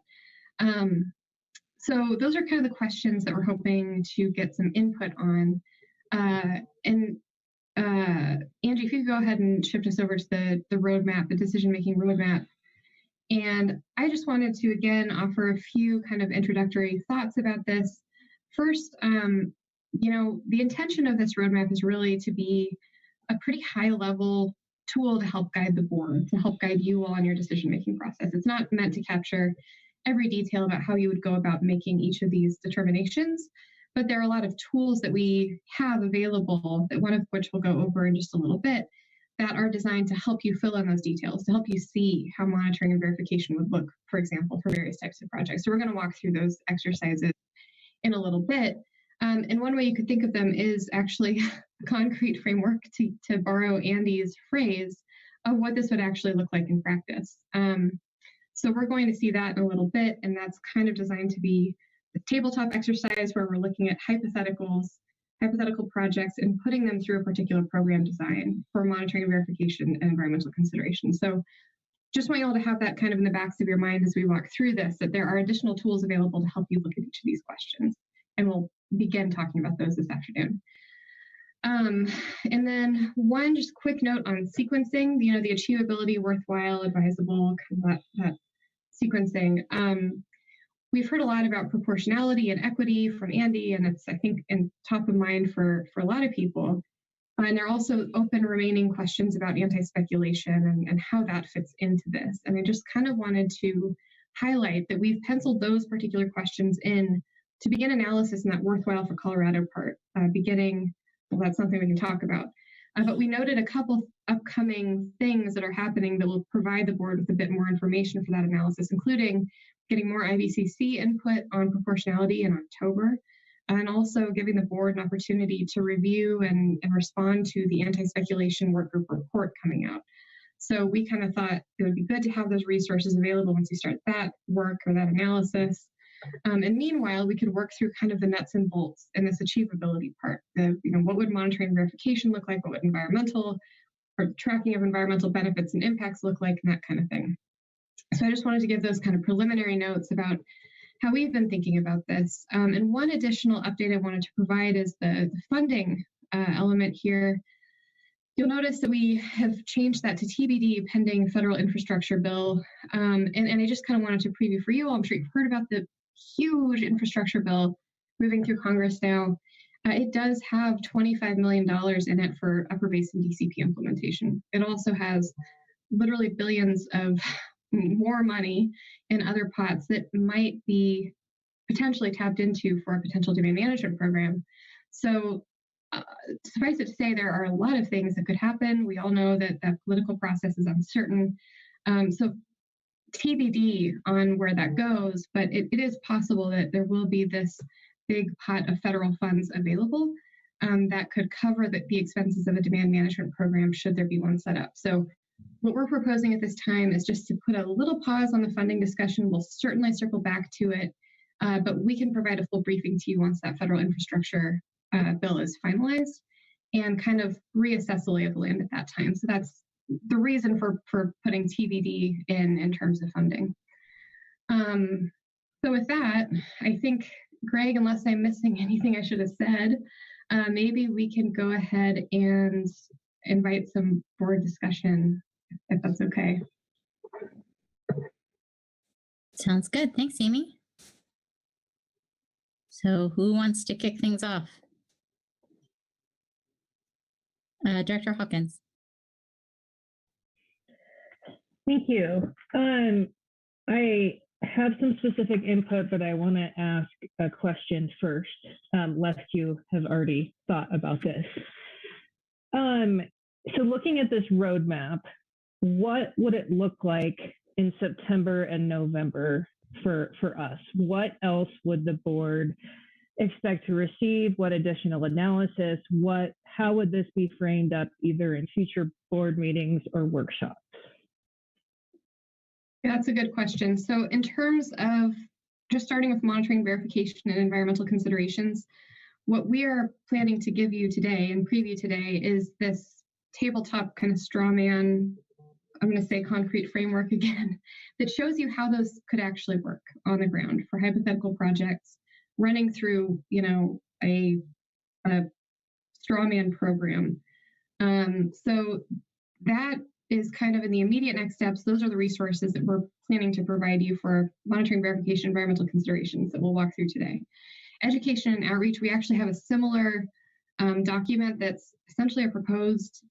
So those are kind of the questions that we're hoping to get some input on. And Angie, if you could go ahead and shift us over to the roadmap, the decision-making roadmap. And I just wanted to, again, offer a few kind of introductory thoughts about this. First, the intention of this roadmap is really to be a pretty high-level tool to help guide the board, to help guide you all in your decision-making process. It's not meant to capture every detail about how you would go about making each of these determinations, but there are a lot of tools that we have available, that one of which we'll go over in just a little bit, that are designed to help you fill in those details, to help you see how monitoring and verification would look, for example, for various types of projects. So we're going to walk through those exercises in a little bit. And one way you could think of them is actually a concrete framework, to borrow Andy's phrase, of what this would actually look like in practice. So we're going to see that in a little bit, and that's kind of designed to be the tabletop exercise where we're looking at hypothetical projects and putting them through a particular program design for monitoring and verification and environmental consideration. So just want you all to have that kind of in the backs of your mind as we walk through this, that there are additional tools available to help you look at each of these questions. And we'll begin talking about those this afternoon. And then one just quick note on sequencing, the achievability, worthwhile, advisable, kind of that sequencing. we've heard a lot about proportionality and equity from Andy, and it's, I think, top of mind for a lot of people. And there are also open remaining questions about anti-speculation and how that fits into this. And I just kind of wanted to highlight that we've penciled those particular questions in to begin analysis in that worthwhile for Colorado part, well, that's something we can talk about. But we noted a couple upcoming things that are happening that will provide the board with a bit more information for that analysis, including getting more IVCC input on proportionality in October, and also giving the board an opportunity to review and respond to the anti-speculation workgroup report coming out. So we kind of thought it would be good to have those resources available once we start that work or that analysis. And meanwhile, we could work through kind of the nuts and bolts in this achievability part. What would monitoring and verification look like? What would environmental or tracking of environmental benefits and impacts look like, and that kind of thing. So I just wanted to give those kind of preliminary notes about how we've been thinking about this. And one additional update I wanted to provide is the funding element here. You'll notice that we have changed that to TBD pending federal infrastructure bill. And I just kind of wanted to preview for you all. I'm sure you've heard about the huge infrastructure bill moving through Congress now. It does have $25 million in it for Upper Basin DCP implementation. It also has literally billions of more money in other pots that might be potentially tapped into for a potential demand management program. So suffice it to say, there are a lot of things that could happen. We all know that the political process is uncertain. So TBD on where that goes, but it is possible that there will be this big pot of federal funds available that could cover the expenses of a demand management program should there be one set up. So what we're proposing at this time is just to put a little pause on the funding discussion. We'll certainly circle back to it, but we can provide a full briefing to you once that federal infrastructure bill is finalized and kind of reassess the lay of the land at that time. So that's the reason for putting TBD in terms of funding. So with that, I think, Greg, unless I'm missing anything I should have said, maybe we can go ahead and invite some board discussion, if that's okay. Sounds good. Thanks, Amy. So who wants to kick things off? Director Hawkins. Thank you. I have some specific input, but I want to ask a question first, lest you have already thought about this. So looking at this roadmap, what would it look like in September and November for us? What else would the board expect to receive? What additional analysis? How would this be framed up either in future board meetings or workshops? Yeah, that's a good question. So in terms of just starting with monitoring, verification, and environmental considerations, what we are planning to give you today and preview today is this tabletop kind of straw man, I'm going to say concrete framework again, that shows you how those could actually work on the ground for hypothetical projects running through, a straw man program. So that is kind of in the immediate next steps. Those are the resources that we're planning to provide you for monitoring, verification, environmental considerations that we'll walk through today. Education and outreach, we actually have a similar document that's essentially a proposed,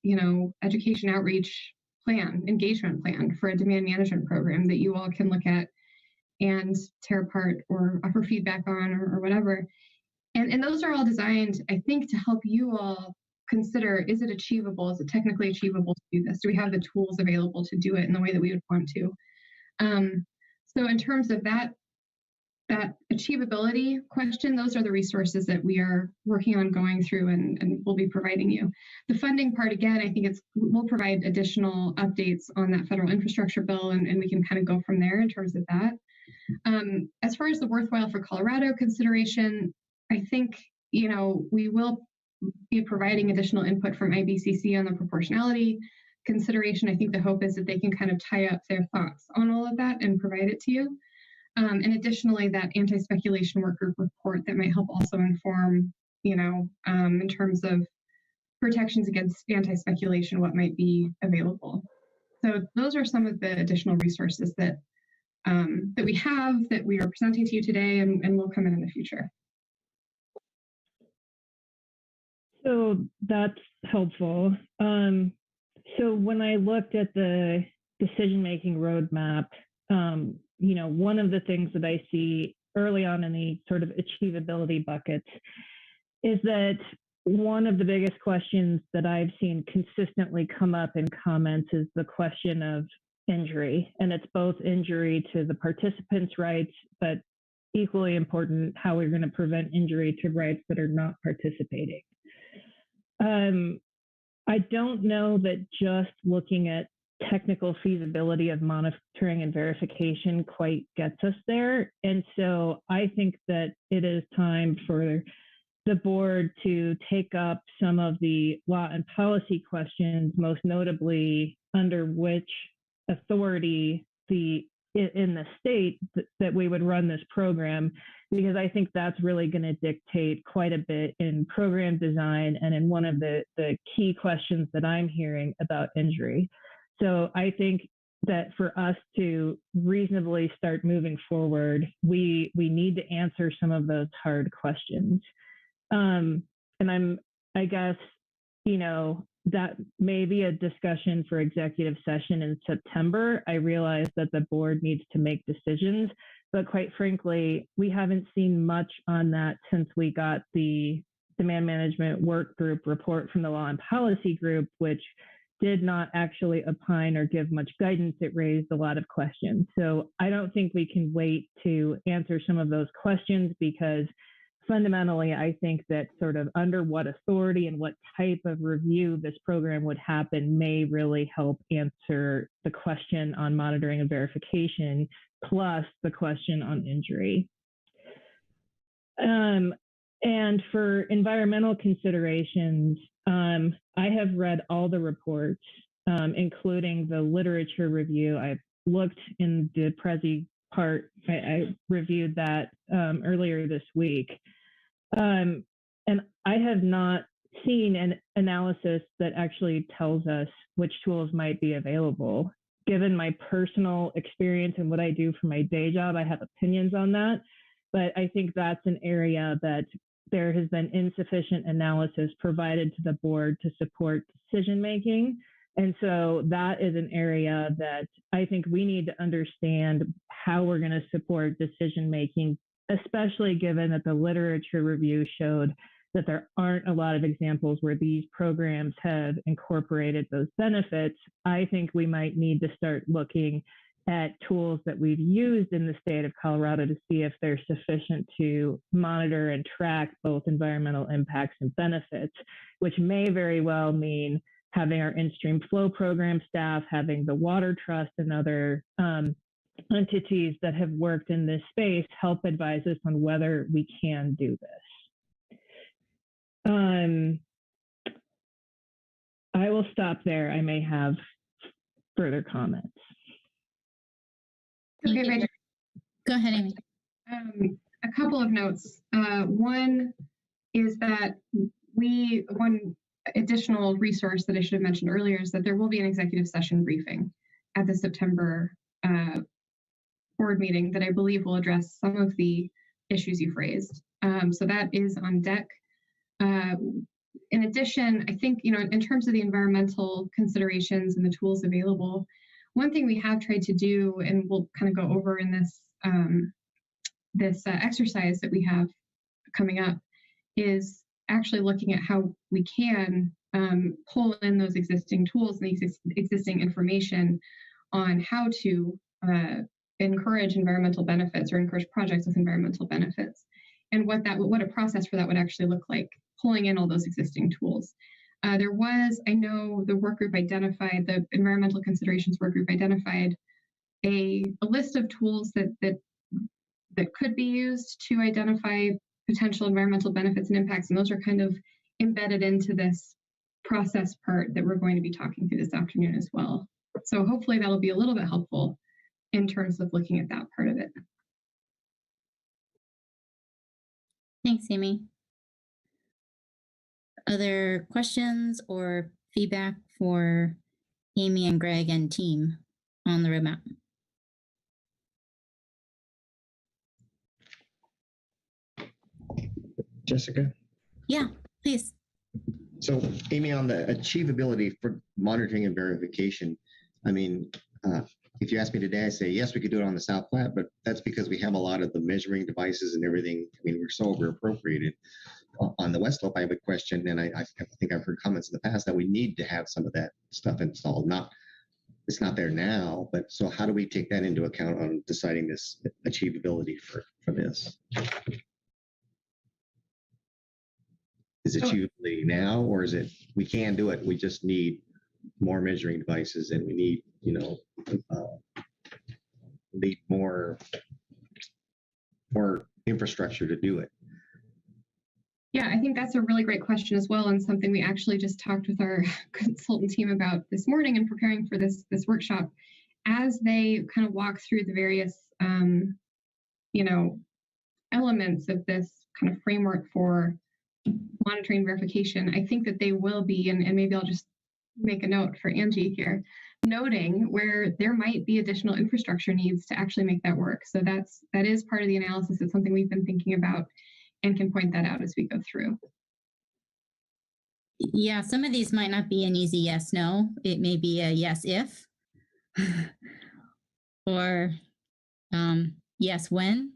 education outreach plan, engagement plan for a demand management program that you all can look at and tear apart or offer feedback on or whatever. And those are all designed, I think, to help you all consider, is it achievable? Is it technically achievable to do this? Do we have the tools available to do it in the way that we would want to? So in terms of that achievability question, those are the resources that we are working on going through and we'll be providing you. The funding part, again, I think we'll provide additional updates on that federal infrastructure bill and we can kind of go from there in terms of that. As far as the worthwhile for Colorado consideration, I think, we will be providing additional input from IBCC on the proportionality consideration. I think the hope is that they can kind of tie up their thoughts on all of that and provide it to you. And additionally, that anti-speculation workgroup report that might help also inform, in terms of protections against anti-speculation, what might be available. So those are some of the additional resources that that we have, that we are presenting to you today, and will come in the future. So that's helpful. So when I looked at the decision-making roadmap, one of the things that I see early on in the sort of achievability buckets is that one of the biggest questions that I've seen consistently come up in comments is the question of injury. And it's both injury to the participants' rights, but equally important, how we're going to prevent injury to rights that are not participating. I don't know that just looking at technical feasibility of monitoring and verification quite gets us there. And so I think that it is time for the board to take up some of the law and policy questions, most notably under which authority in the state that we would run this program, because I think that's really going to dictate quite a bit in program design and in one of the key questions that I'm hearing about injury. So I think that for us to reasonably start moving forward, we need to answer some of those hard questions. And I guess, that may be a discussion for executive session in September. I realize that the board needs to make decisions, but quite frankly, we haven't seen much on that since we got the demand management work group report from the law and policy group, which did not actually opine or give much guidance. It raised a lot of questions. So I don't think we can wait to answer some of those questions, because fundamentally, I think that sort of under what authority and what type of review this program would happen may really help answer the question on monitoring and verification, plus the question on injury. And for environmental considerations, I have read all the reports, including the literature review. I've looked in the Precip part. I reviewed that earlier this week. And I have not seen an analysis that actually tells us which tools might be available. Given my personal experience and what I do for my day job, I have opinions on that. But I think that's an area that there has been insufficient analysis provided to the board to support decision making. And so that is an area that I think we need to understand how we're going to support decision making, especially given that the literature review showed that there aren't a lot of examples where these programs have incorporated those benefits. I think we might need to start looking at tools that we've used in the state of Colorado to see if they're sufficient to monitor and track both environmental impacts and benefits, which may very well mean having our in-stream flow program staff, having the Water Trust and other entities that have worked in this space help advise us on whether we can do this. I will stop there. I may have further comments. Okay, Rachel. Go ahead, Amy. A couple of notes. One is that one additional resource that I should have mentioned earlier is that there will be an executive session briefing at the September board meeting that I believe will address some of the issues you've raised. So that is on deck. In addition, I think, in terms of the environmental considerations and the tools available, one thing we have tried to do, and we'll kind of go over in this exercise that we have coming up, is actually looking at how we can pull in those existing tools and the existing information on how to encourage environmental benefits or encourage projects with environmental benefits, and what a process for that would actually look like, pulling in all those existing tools. There was, I know the work group identified, the environmental considerations work group identified a list of tools that could be used to identify potential environmental benefits and impacts, and those are kind of embedded into this process part that we're going to be talking through this afternoon as well. So hopefully that'll be a little bit helpful in terms of looking at that part of it. Thanks, Amy. Other questions or feedback for Amy and Greg and team on the roadmap? Jessica? Yeah, please. So, Amy, on the achievability for monitoring and verification, I mean, if you ask me today, I say, yes, we could do it on the South Platte, but that's because we have a lot of the measuring devices and everything. I mean, we're so over appropriated. On the West Slope, I have a question, and I think I've heard comments in the past that we need to have some of that stuff installed. It's not there now, but so how do we take that into account on deciding this achievability for this? Is it achievability now, or is it we can do it? We just need more measuring devices, and we need, need more infrastructure to do it. Yeah, I think that's a really great question as well, and something we actually just talked with our consultant team about this morning in preparing for this workshop. As they kind of walk through the various, elements of this kind of framework for monitoring verification, I think that they will be, and maybe I'll just make a note for Angie here, noting where there might be additional infrastructure needs to actually make that work. So that is part of the analysis. It's something we've been thinking about and can point that out as we go through. Yeah, some of these might not be an easy yes, no. It may be a yes, if, or yes, when.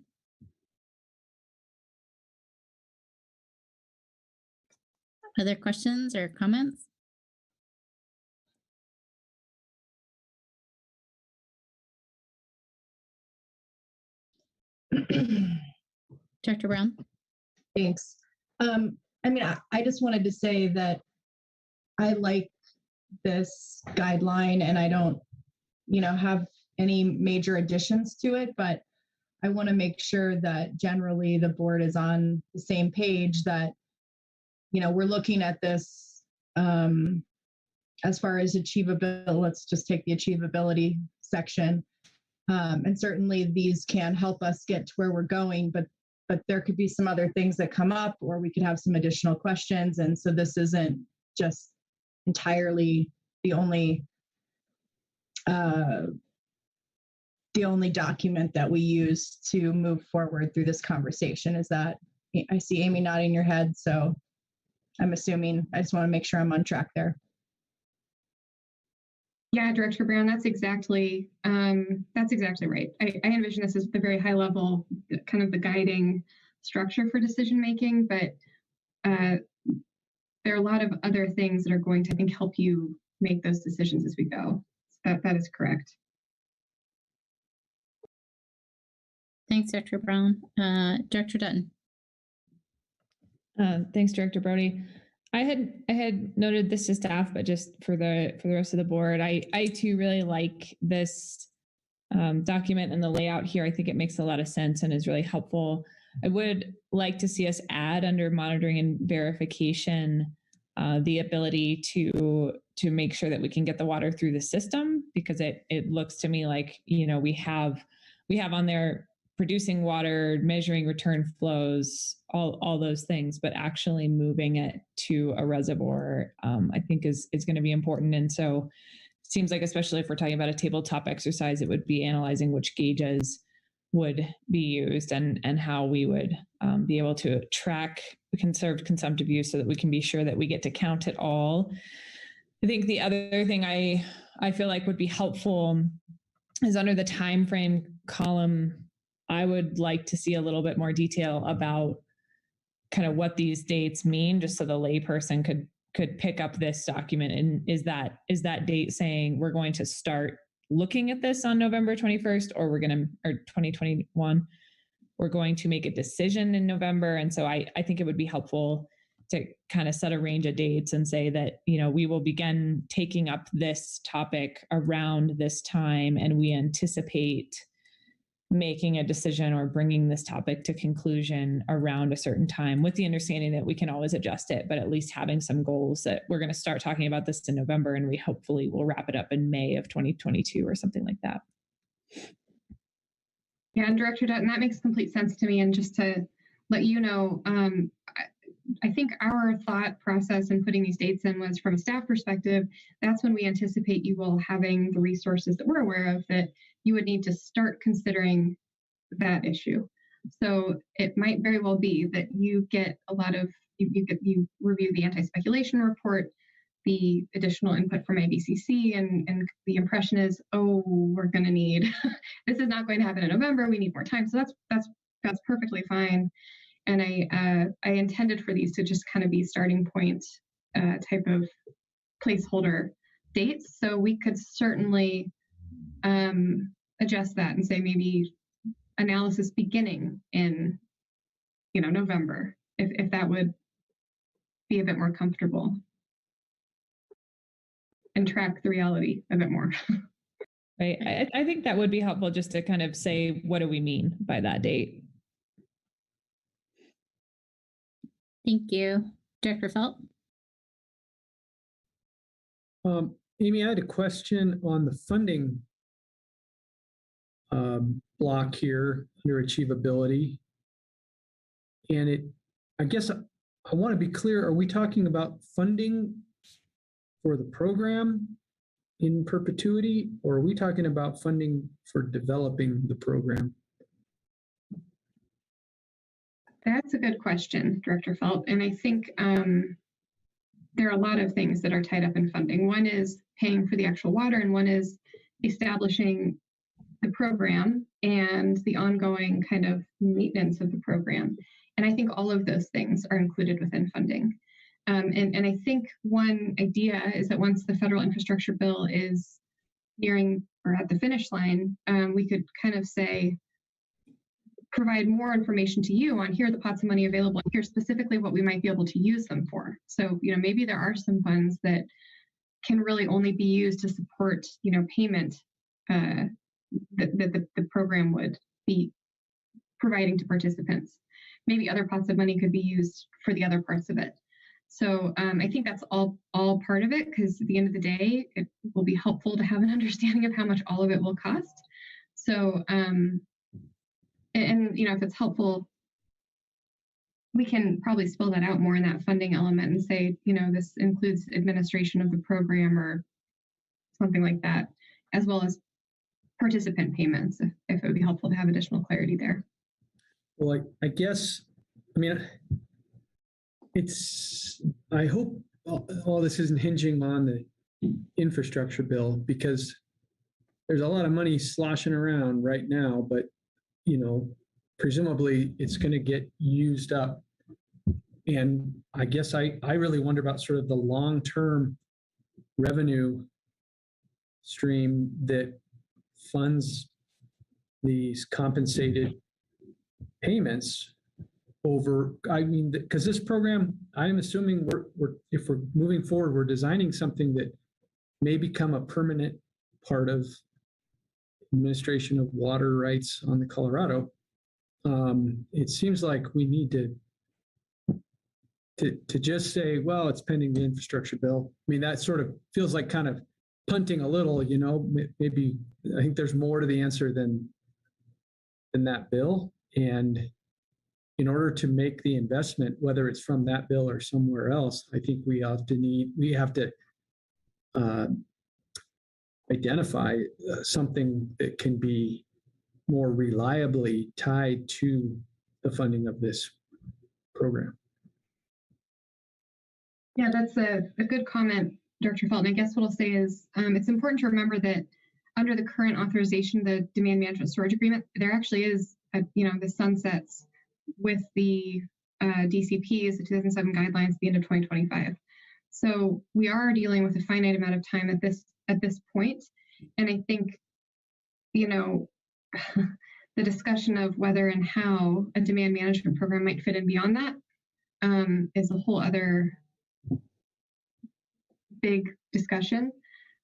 Other questions or comments? Director Brown? Thanks. I just wanted to say that I like this guideline, and I don't, have any major additions to it, but I want to make sure that generally the board is on the same page, that, we're looking at this as far as achievability. Let's just take the achievability section. And certainly these can help us get to where we're going, but there could be some other things that come up, or we could have some additional questions. And so this isn't just entirely the only document that we use to move forward through this conversation. Is that, I see Amy nodding your head, so I'm assuming, I just want to make sure I'm on track there. Yeah, Director Brown, that's exactly right. I envision this as the very high level, kind of the guiding structure for decision making, but there are a lot of other things that are going to, I think, help you make those decisions as we go. That is correct. Thanks, Dr. Brown. Director Dutton. Thanks, Director Brody. I had noted this to staff, but just for the rest of the board, I too really like this document and the layout here. I think it makes a lot of sense and is really helpful. I would like to see us add under monitoring and verification the ability to make sure that we can get the water through the system, because it looks to me like, we have on there producing water, measuring return flows, all those things, but actually moving it to a reservoir, I think is going to be important. And so it seems like, especially if we're talking about a tabletop exercise, it would be analyzing which gauges would be used and how we would be able to track conserved consumptive use so that we can be sure that we get to count it all. I think the other thing I feel like would be helpful is under the time frame column. I would like to see a little bit more detail about kind of what these dates mean, just so the layperson could pick up this document. And is that date saying we're going to start looking at this on November 21st, or 2021, we're going to make a decision in November? And so I think it would be helpful to kind of set a range of dates and say that, we will begin taking up this topic around this time, and we anticipate making a decision or bringing this topic to conclusion around a certain time, with the understanding that we can always adjust it, but at least having some goals that we're going to start talking about this in November, and we hopefully will wrap it up in May of 2022 or something like that. Yeah, and Director Dutton, that makes complete sense to me. And just to let you know, I think our thought process in putting these dates in was, from a staff perspective, that's when we anticipate you all having the resources that we're aware of that you would need to start considering that issue. So it might very well be that you get a lot of, you review the anti-speculation report, the additional input from ABCC, and the impression is, oh, we're going to need, this is not going to happen in November, we need more time. So that's perfectly fine. And I intended for these to just kind of be starting point type of placeholder dates. So we could certainly adjust that and say maybe analysis beginning in, November, if that would be a bit more comfortable and track the reality a bit more. Right. I think that would be helpful just to kind of say, what do we mean by that date? Thank you. Director Felt? Amy, I had a question on the funding block here under achievability. And I guess I want to be clear, are we talking about funding for the program in perpetuity, or are we talking about funding for developing the program? That's a good question, Director Felt. And I think there are a lot of things that are tied up in funding. One is paying for the actual water, and one is establishing the program and the ongoing kind of maintenance of the program. And I think all of those things are included within funding. And I think one idea is that once the federal infrastructure bill is nearing or at the finish line, we could kind of say, provide more information to you on here are the pots of money available, and here's specifically what we might be able to use them for. So, maybe there are some funds that can really only be used to support, payment that the program would be providing to participants. Maybe other pots of money could be used for the other parts of it. So I think that's all part of it, because at the end of the day, it will be helpful to have an understanding of how much all of it will cost. So, if it's helpful, we can probably spell that out more in that funding element and say, this includes administration of the program or something like that, as well as participant payments, if it would be helpful to have additional clarity there. Well, I hope all this isn't hinging on the infrastructure bill, because there's a lot of money sloshing around right now, but presumably it's going to get used up. And I guess I really wonder about sort of the long-term revenue stream that funds these compensated payments over, because this program, I'm assuming if we're moving forward, we're designing something that may become a permanent part of administration of water rights on the Colorado. It seems like we need to just say, well, it's pending the infrastructure bill. That sort of feels like kind of punting a little, maybe I think there's more to the answer than that bill. And in order to make the investment, whether it's from that bill or somewhere else, I think we have to identify something that can be more reliably tied to the funding of this program. Yeah, that's a good comment, Director Felton. I guess what I'll say is it's important to remember that under the current authorization, the demand management storage agreement, there actually is, the sunsets with the DCPs, the 2007 guidelines, at the end of 2025. So we are dealing with a finite amount of time at this point. And I think, the discussion of whether and how a demand management program might fit in beyond that is a whole other big discussion.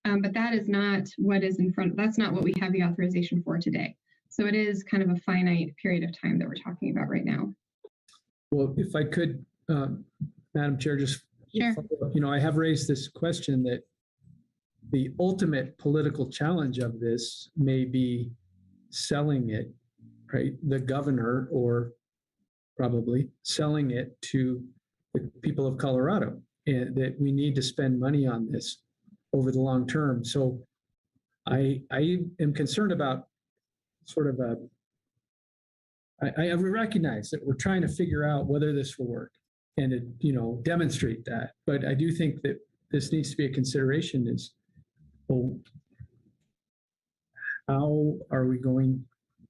But that is not what is in front. That's not what we have the authorization for today. So it is kind of a finite period of time that we're talking about right now. Well, if I could, Madam Chair, just sure. I have raised this question that the ultimate political challenge of this may be selling it, right? The governor, or probably selling it to the people of Colorado, and that we need to spend money on this over the long term. So I am concerned about sort of I recognize that we're trying to figure out whether this will work and demonstrate that. But I do think that this needs to be a consideration is, well, how are we going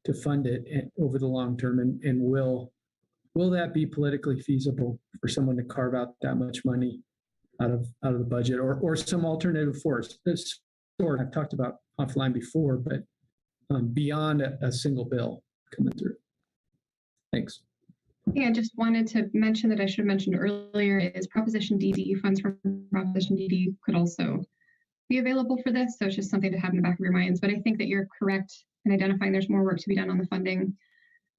to fund it over the long term? And will that be politically feasible for someone to carve out that much money out of the budget or some alternative force? This sort I've talked about offline before, but beyond a single bill coming through. Thanks. Yeah, I just wanted to mention that I should have mentioned earlier is Proposition DD, funds from Proposition DD could also be available for this. So it's just something to have in the back of your minds. But I think that you're correct in identifying there's more work to be done on the funding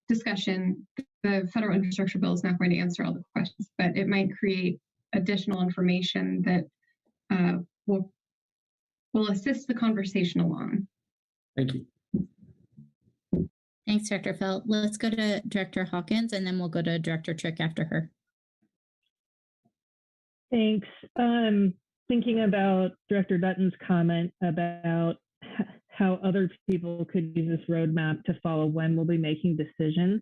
discussion. The federal infrastructure bill is not going to answer all the questions, but it might create additional information that will assist the conversation along. Thank you. Thanks, Director Felt. Let's go to Director Hawkins, and then we'll go to Director Trick after her. Thanks. Thinking about Director Dutton's comment about how other people could use this roadmap to follow when we'll be making decisions,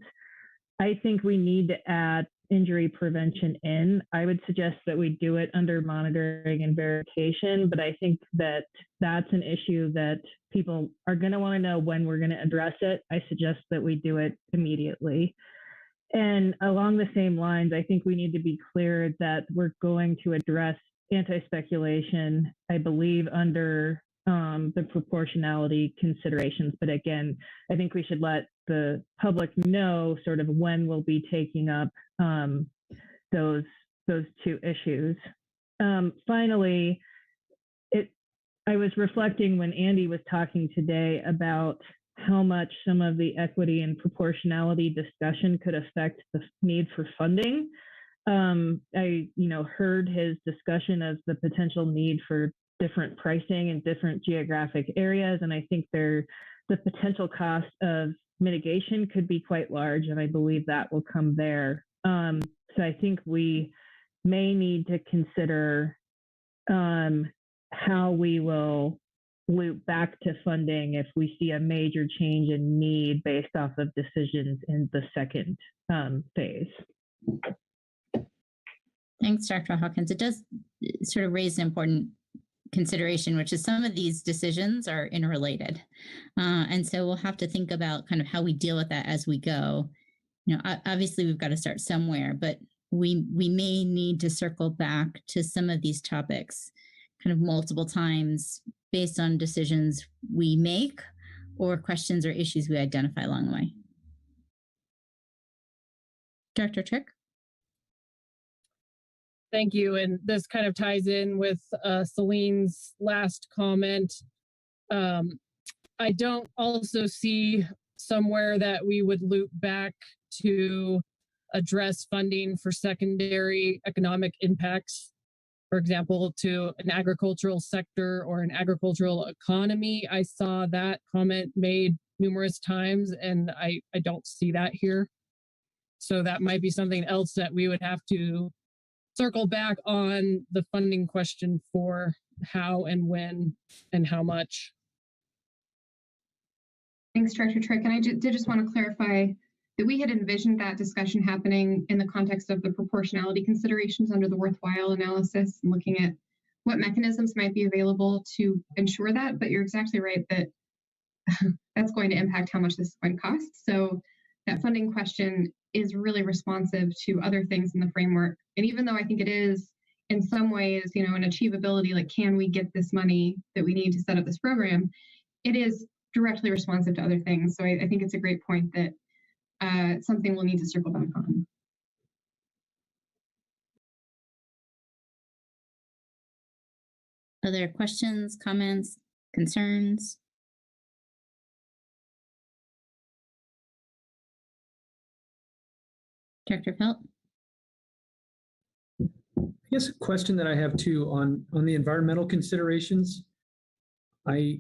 I think we need to add injury prevention in. I would suggest that we do it under monitoring and verification, but I think that that's an issue that people are going to want to know when we're going to address it. I suggest that we do it immediately. And along the same lines, I think we need to be clear that we're going to address anti-speculation, I believe, under the proportionality considerations. But again, I think we should let the public know sort of when we'll be taking up those two issues. Finally, I was reflecting when Andy was talking today about how much some of the equity and proportionality discussion could affect the need for funding. I heard his discussion of the potential need for different pricing in different geographic areas, and I think the potential cost of mitigation could be quite large, and I believe that will come there. So I think we may need to consider how we will loop back to funding if we see a major change in need based off of decisions in the second phase. Thanks, Dr. Hawkins. It does sort of raise an important consideration, which is some of these decisions are interrelated. And so we'll have to think about kind of how we deal with that as we go. Obviously we've got to start somewhere, but we may need to circle back to some of these topics kind of multiple times based on decisions we make or questions or issues we identify along the way. Director Trick? Thank you. And this kind of ties in with Celine's last comment. I don't also see somewhere that we would loop back to address funding for secondary economic impacts, for example, to an agricultural sector or an agricultural economy. I saw that comment made numerous times, and I don't see that here. So that might be something else that we would have to circle back on the funding question for how and when and how much. Thanks, Director Trick. And I did just want to clarify that we had envisioned that discussion happening in the context of the proportionality considerations under the worthwhile analysis and looking at what mechanisms might be available to ensure that. But you're exactly right that that's going to impact how much this is going to cost. So that funding question is really responsive to other things in the framework. And even though I think it is in some ways, an achievability, like can we get this money that we need to set up this program, it is directly responsive to other things. So I think it's a great point that something we'll need to circle back on. Other questions, comments, concerns? Director Felt? I guess a question that I have too on the environmental considerations. I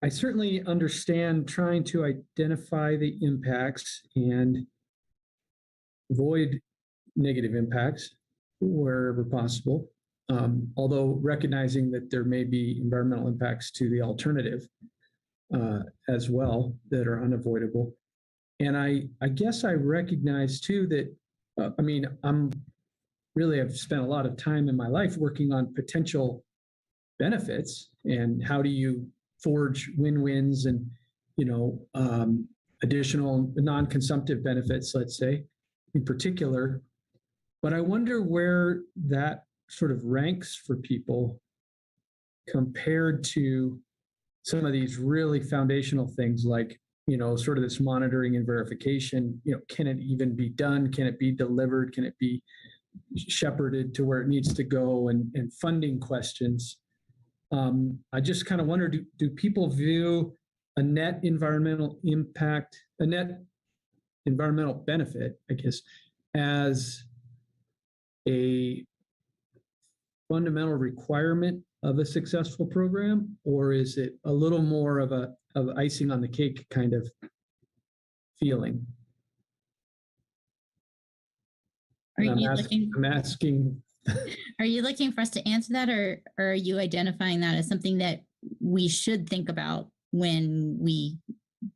certainly understand trying to identify the impacts and avoid negative impacts wherever possible, although recognizing that there may be environmental impacts to the alternative as well that are unavoidable. And I guess I recognize too that, I mean, I've spent a lot of time in my life working on potential benefits and how do you forge win-wins and, additional non-consumptive benefits, let's say, in particular. But I wonder where that sort of ranks for people compared to some of these really foundational things like, sort of this monitoring and verification. Can it even be done? Can it be delivered? Can it be shepherded to where it needs to go? And funding questions. I just kind of wonder, do people view a net environmental benefit, I guess, as a fundamental requirement of a successful program, or is it a little more of icing on the cake kind of feeling? I'm asking. Are you looking for us to answer that, or are you identifying that as something that we should think about when we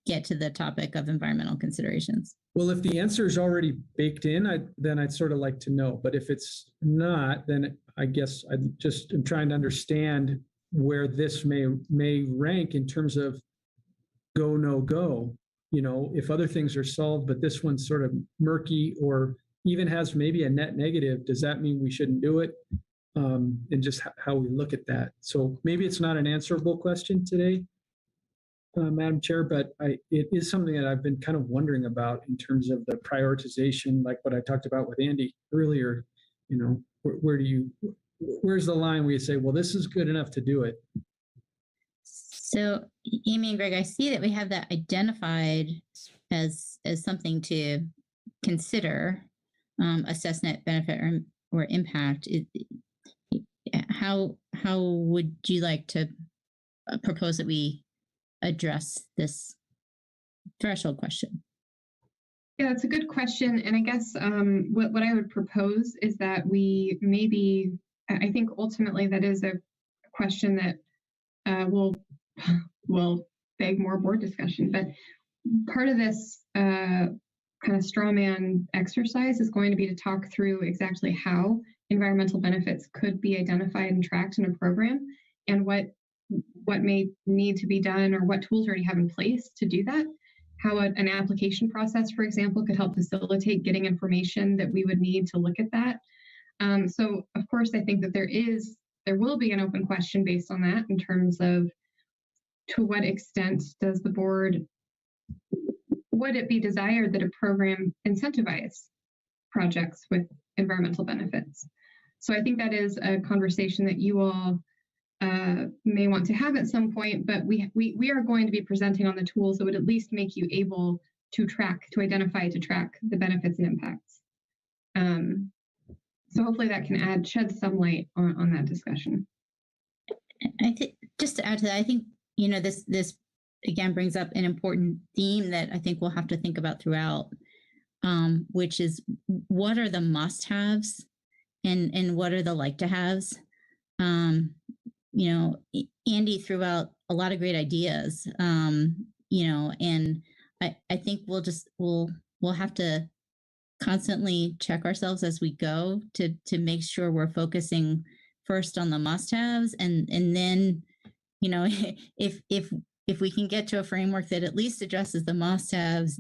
get to the topic of environmental considerations? Well, if the answer is already baked in, then I'd sort of like to know. But if it's not, then I guess I'm trying to understand where this may rank in terms of go, no go. If other things are solved, but this one's sort of murky or even has maybe a net negative, does that mean we shouldn't do it? And just how we look at that. So maybe it's not an answerable question today, Madam Chair, but it is something that I've been kind of wondering about in terms of the prioritization, like what I talked about with Andy earlier. Where's the line where you say, well, this is good enough to do it? So, Amy and Greg, I see that we have that identified as something to consider, assess net benefit or impact. How would you like to propose that we address this threshold question? Yeah, it's a good question. And I guess what I would propose is that we maybe, I think ultimately that is a question that will beg more board discussion. But part of this kind of straw man exercise is going to be to talk through exactly how environmental benefits could be identified and tracked in a program, and what may need to be done, or what tools already have in place to do that. How an application process, for example, could help facilitate getting information that we would need to look at that. So, of course, I think that there will be an open question based on that in terms of to what extent does the board, would it be desired that a program incentivize projects with environmental benefits? So I think that is a conversation that you all may want to have at some point, but we are going to be presenting on the tools that would at least make you able to track the benefits and impacts. So hopefully that can shed some light on that discussion. I think just to add to that, I think this again brings up an important theme that I think we'll have to think about throughout, which is what are the must-haves and what are the like-to-haves. Andy threw out a lot of great ideas, and I think we'll have to constantly check ourselves as we go to make sure we're focusing first on the must-haves, and then if we can get to a framework that at least addresses the must-haves,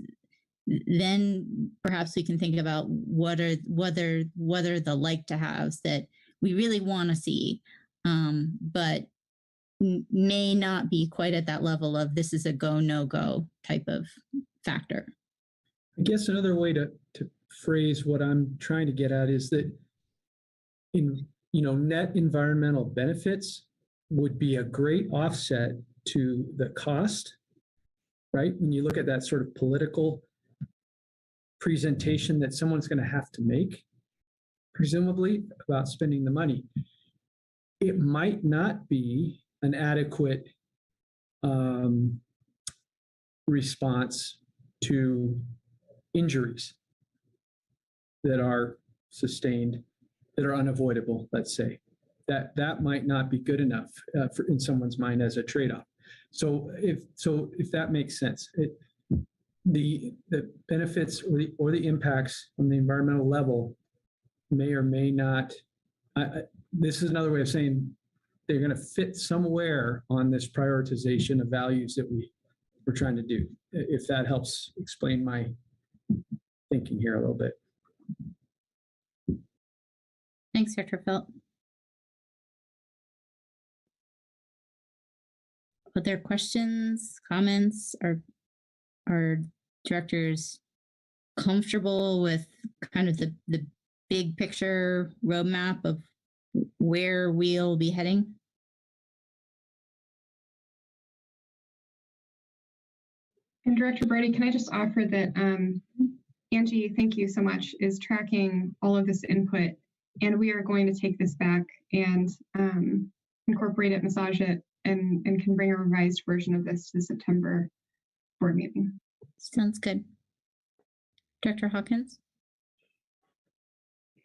then perhaps we can think about what are the like-to-haves that we really want to see, but may not be quite at that level of this is a go, no go type of factor. I guess another way to phrase what I'm trying to get at is that net environmental benefits would be a great offset to the cost, right? When you look at that sort of political presentation that someone's going to have to make, presumably, about spending the money, it might not be an adequate response to injuries that are sustained, that are unavoidable, let's say. That might not be good enough in someone's mind as a trade-off. So if that makes sense, the benefits or the impacts on the environmental level may or may not. This is another way of saying they're going to fit somewhere on this prioritization of values that we're trying to do. If that helps explain my thinking here a little bit. Thanks, Dr. Felt. Are there questions, comments, or are directors comfortable with kind of the big picture roadmap of where we'll be heading? And Director Brody, can I just offer that Angie, thank you so much, is tracking all of this input, and we are going to take this back and incorporate it, massage it, and can bring a revised version of this to the September board meeting. Sounds good. Director Hawkins?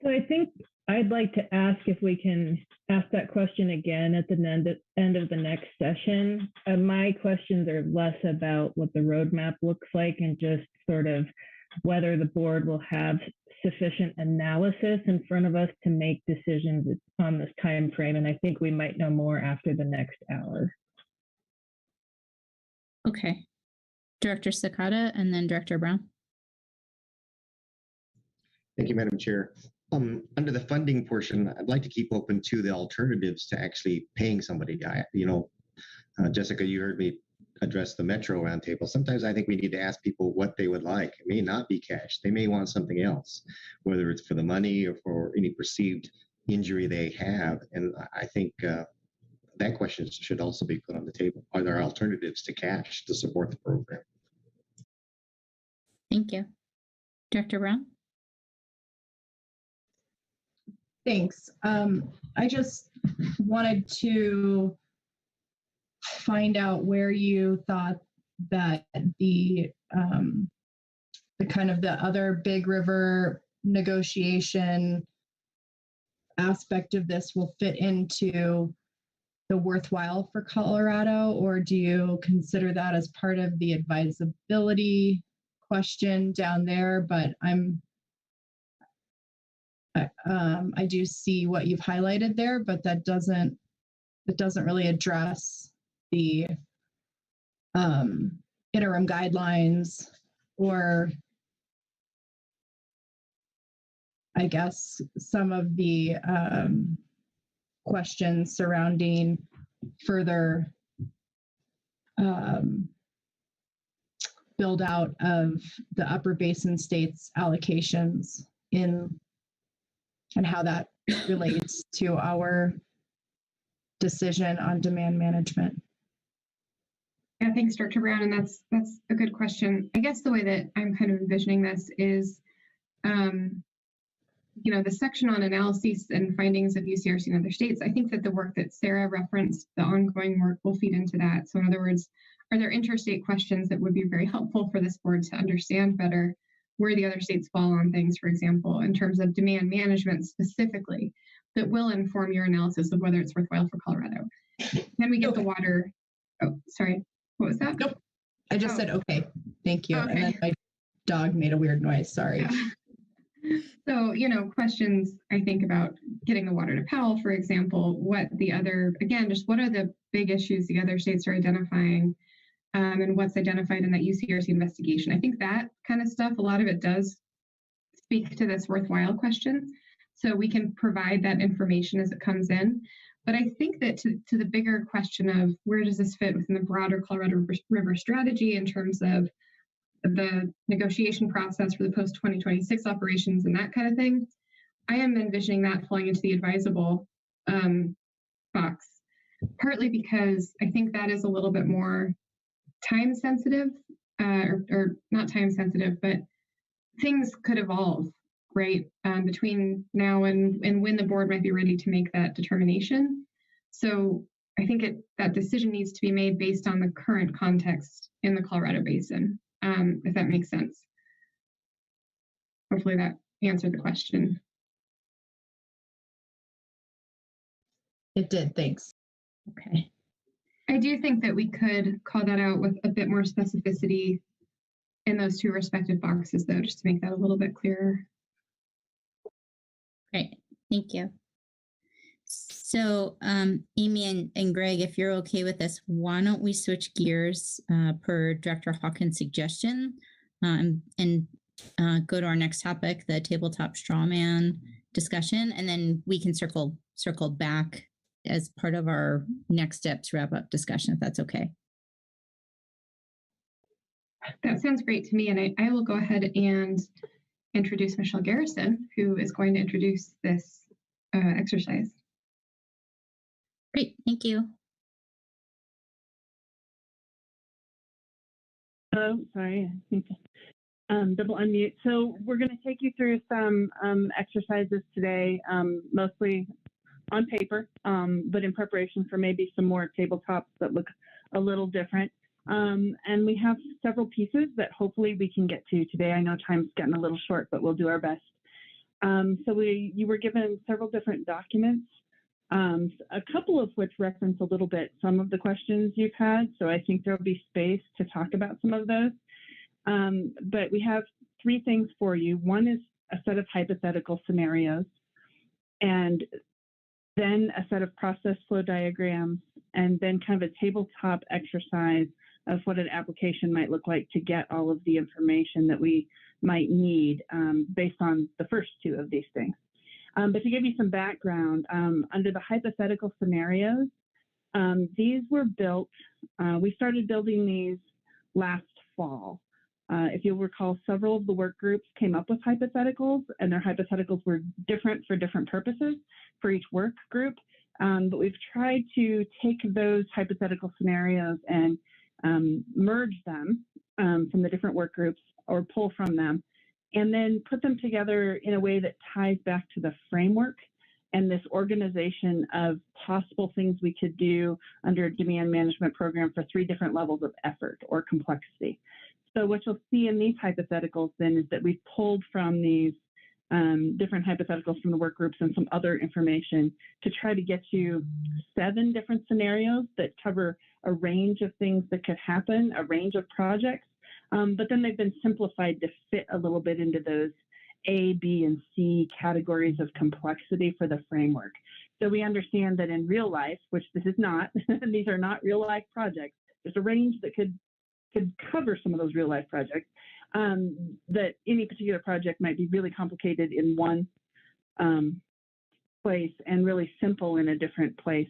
So I think I'd like to ask if we can ask that question again at the end of the next session. My questions are less about what the roadmap looks like and just sort of whether the board will have sufficient analysis in front of us to make decisions on this time frame. And I think we might know more after the next hour. Okay. Director Sakata and then Director Brown. Thank you, Madam Chair. Under the funding portion, I'd like to keep open to the alternatives to actually paying somebody. Jessica, you heard me address the Metro Roundtable. Sometimes I think we need to ask people what they would like. It may not be cash. They may want something else, whether it's for the money or for any perceived injury they have. And I think that question should also be put on the table. Are there alternatives to cash to support the program? Thank you. Director Brown? Thanks. I just wanted to find out where you thought that the kind of the other big river negotiation aspect of this will fit into the worthwhile for Colorado, or do you consider that as part of the advisability question down there? But I do see what you've highlighted there, but it doesn't really address the interim guidelines, or I guess some of the questions surrounding further build out of the upper basin states allocations and how that relates to our decision on demand management. Yeah, thanks, Director Brown, and that's a good question. I guess the way that I'm kind of envisioning this is, the section on analyses and findings of UCRC and other states. I think that the work that Sarah referenced, the ongoing work, will feed into that. So in other words, are there interstate questions that would be very helpful for this board to understand better where the other states fall on things, for example, in terms of demand management specifically, that will inform your analysis of whether it's worthwhile for Colorado. Can we get the water? Oh, sorry. What was that? Nope. I just said, okay, thank you. Okay. And then my dog made a weird noise, sorry. Yeah. So, questions I think about getting the water to Powell, for example, what are the big issues the other states are identifying, and what's identified in that UCRC investigation. I think that kind of stuff, a lot of it does speak to this worthwhile question. So we can provide that information as it comes in. But I think that to the bigger question of where does this fit within the broader Colorado River strategy in terms of the negotiation process for the post-2026 operations and that kind of thing, I am envisioning that falling into the advisable box, partly because I think that is a little bit more time sensitive, or not time sensitive, but things could evolve, right, between now and when the board might be ready to make that determination. So I think that decision needs to be made based on the current context in the Colorado Basin, if that makes sense. Hopefully that answered the question. It did, thanks. Okay. I do think that we could call that out with a bit more specificity in those two respective boxes, though, just to make that a little bit clearer. Great, thank you. So, Amy and Greg, if you're okay with this, why don't we switch gears per Director Hawkins' suggestion and go to our next topic, the tabletop strawman discussion, and then we can circle back as part of our next steps wrap-up discussion, if that's okay. That sounds great to me, and I will go ahead and introduce Michelle Garrison, who is going to introduce this exercise. Great, thank you. Oh, sorry, I think double unmute. So we're going to take you through some exercises today, mostly on paper, but in preparation for maybe some more tabletops that look a little different. And we have several pieces that hopefully we can get to today. I know time's getting a little short, but we'll do our best. So you were given several different documents, a couple of which reference a little bit some of the questions you've had. So I think there'll be space to talk about some of those. But we have three things for you. One is a set of hypothetical scenarios, and then a set of process flow diagrams, and then kind of a tabletop exercise of what an application might look like to get all of the information that we might need based on the first two of these things. But to give you some background, under the hypothetical scenarios, these were built, we started building these last fall. If you'll recall, several of the work groups came up with hypotheticals, and their hypotheticals were different for different purposes for each work group. But we've tried to take those hypothetical scenarios and merge them from the different work groups or pull from them, and then put them together in a way that ties back to the framework and this organization of possible things we could do under a demand management program for three different levels of effort or complexity. So what you'll see in these hypotheticals then is that we've pulled from these different hypotheticals from the work groups and some other information to try to get you 7 different scenarios that cover a range of things that could happen, a range of projects, but then they've been simplified to fit a little bit into those A, B, and C categories of complexity for the framework. So we understand that in real life, which this is not, these are not real life projects, there's a range that could cover some of those real life projects, that any particular project might be really complicated in one place and really simple in a different place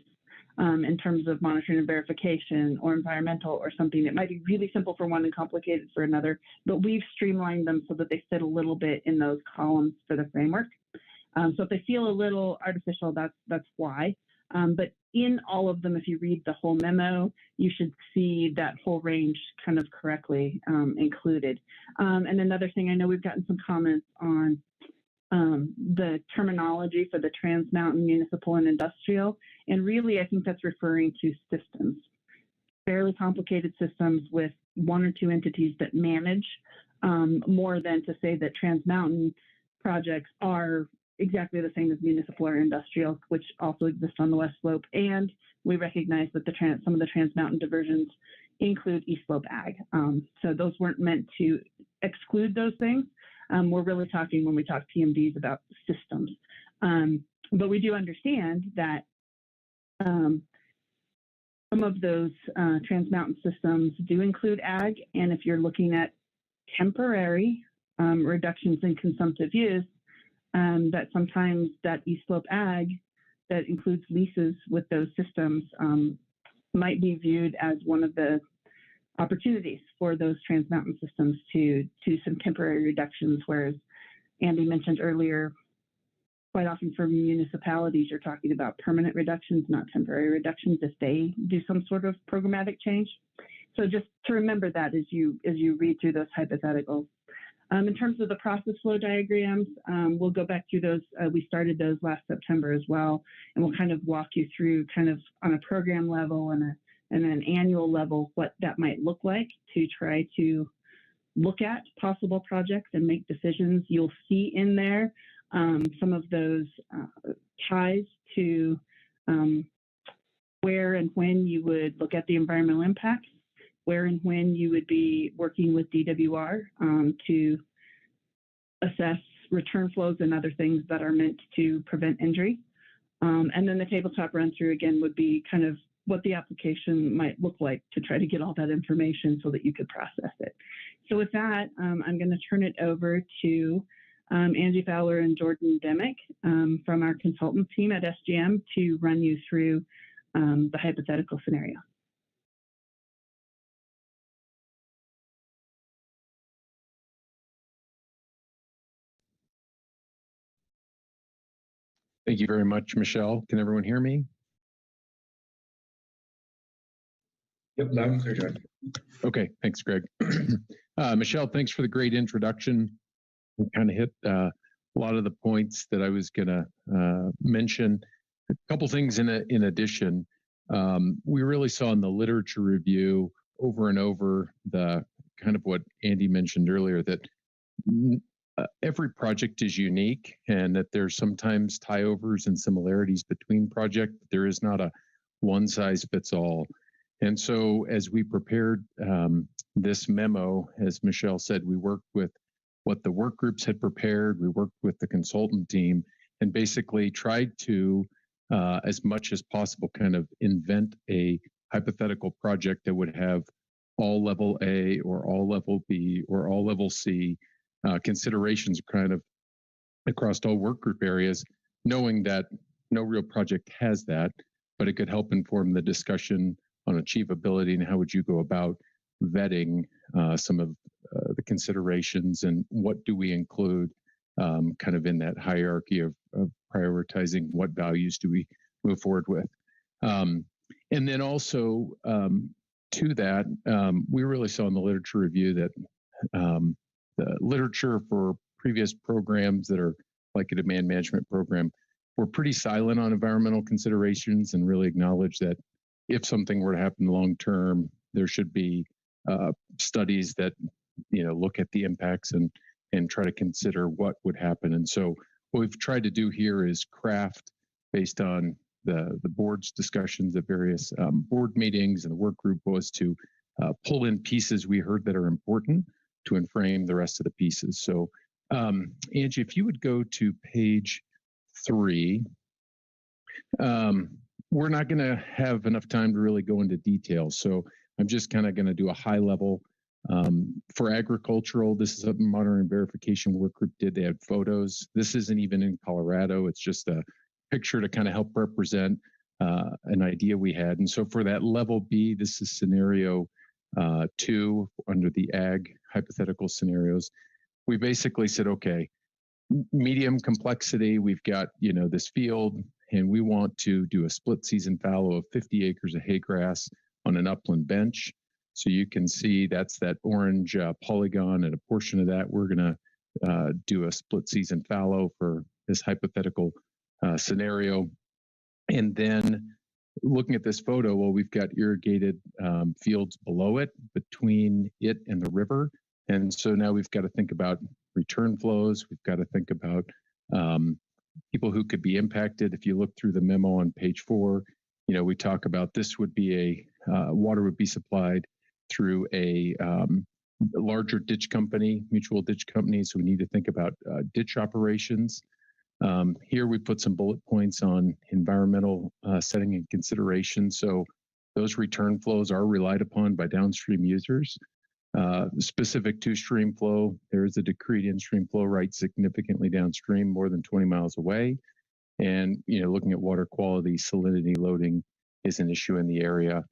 in terms of monitoring and verification or environmental or something that might be really simple for one and complicated for another, but we've streamlined them so that they fit a little bit in those columns for the framework. So if they feel a little artificial, that's why. But in all of them, if you read the whole memo, you should see that whole range kind of correctly included. And another thing, I know we've gotten some comments on the terminology for the Trans Mountain Municipal and Industrial. And really, I think that's referring to systems, fairly complicated systems with 1 or 2 entities that manage, more than to say that Trans Mountain projects are exactly the same as municipal or industrial, which also exist on the West Slope. And we recognize that some of the Trans Mountain diversions include East Slope Ag. So those weren't meant to exclude those things. We're really talking, when we talk PMDs, about systems. But we do understand that some of those Trans Mountain systems do include ag. And if you're looking at temporary reductions in consumptive use, that sometimes that East Slope Ag that includes leases with those systems might be viewed as one of the opportunities for those Trans Mountain systems to some temporary reductions, whereas Andy mentioned earlier, quite often for municipalities, you're talking about permanent reductions, not temporary reductions if they do some sort of programmatic change. So just to remember that as you read through those hypotheticals. In terms of the process flow diagrams, we'll go back through those. We started those last September as well, and we'll kind of walk you through kind of on a program level and an annual level what that might look like to try to look at possible projects and make decisions. You'll see in there some of those ties to where and when you would look at the environmental impacts where and when you would be working with DWR to assess return flows and other things that are meant to prevent injury. And then the tabletop run through again would be kind of what the application might look like to try to get all that information so that you could process it. So with that, I'm going to turn it over to Angie Fowler and Jordan Demick from our consultant team at SGM to run you through the hypothetical scenario. Thank you very much, Michelle. Can everyone hear me? Yep, loud and clear, Jordan. Okay, thanks, Greg. Michelle, thanks for the great introduction. We kind of hit a lot of the points that I was going to mention. A couple things in addition. We really saw in the literature review over and over the kind of what Andy mentioned earlier, that every project is unique and that there's sometimes tie-overs and similarities between projects. There is not a one-size-fits-all. And so as we prepared this memo, as Michelle said, we worked with what the work groups had prepared. We worked with the consultant team and basically tried to, as much as possible, kind of invent a hypothetical project that would have all level A or all level B or all level C considerations kind of across all work group areas, knowing that no real project has that, but it could help inform the discussion on achievability and how would you go about vetting some of the considerations and what do we include kind of in that hierarchy of prioritizing what values do we move forward with. And then also to that, we really saw in the literature review that the literature for previous programs that are like a demand management program were pretty silent on environmental considerations and really acknowledge that if something were to happen long term, there should be studies that look at the impacts and try to consider what would happen. And so what we've tried to do here is craft based on the board's discussions at various board meetings, and the work group was to pull in pieces we heard that are important to frame the rest of the pieces. So Angie, if you would go to page 3, we're not going to have enough time to really go into details. So I'm just kind of going to do a high level. For agricultural, this is a monitoring verification work group did. They had photos. This isn't even in Colorado. It's just a picture to kind of help represent an idea we had. And so for that level B, this is scenario 2 under the ag hypothetical scenarios. We basically said, okay, medium complexity, we've got, this field, and we want to do a split season fallow of 50 acres of hay grass on an upland bench. So you can see that's that orange polygon, and a portion of that we're going to do a split season fallow for this hypothetical scenario. And then looking at this photo, well, we've got irrigated fields below it, between it and the river. And so now we've got to think about return flows. We've got to think about people who could be impacted. If you look through the memo on page 4, we talk about this would be water would be supplied through a larger ditch company, mutual ditch company. So we need to think about ditch operations. Here we put some bullet points on environmental setting and consideration. So those return flows are relied upon by downstream users. Specific to stream flow, there is a decreed in-stream flow right significantly downstream, more than 20 miles away. And, looking at water quality, salinity loading is an issue in the area.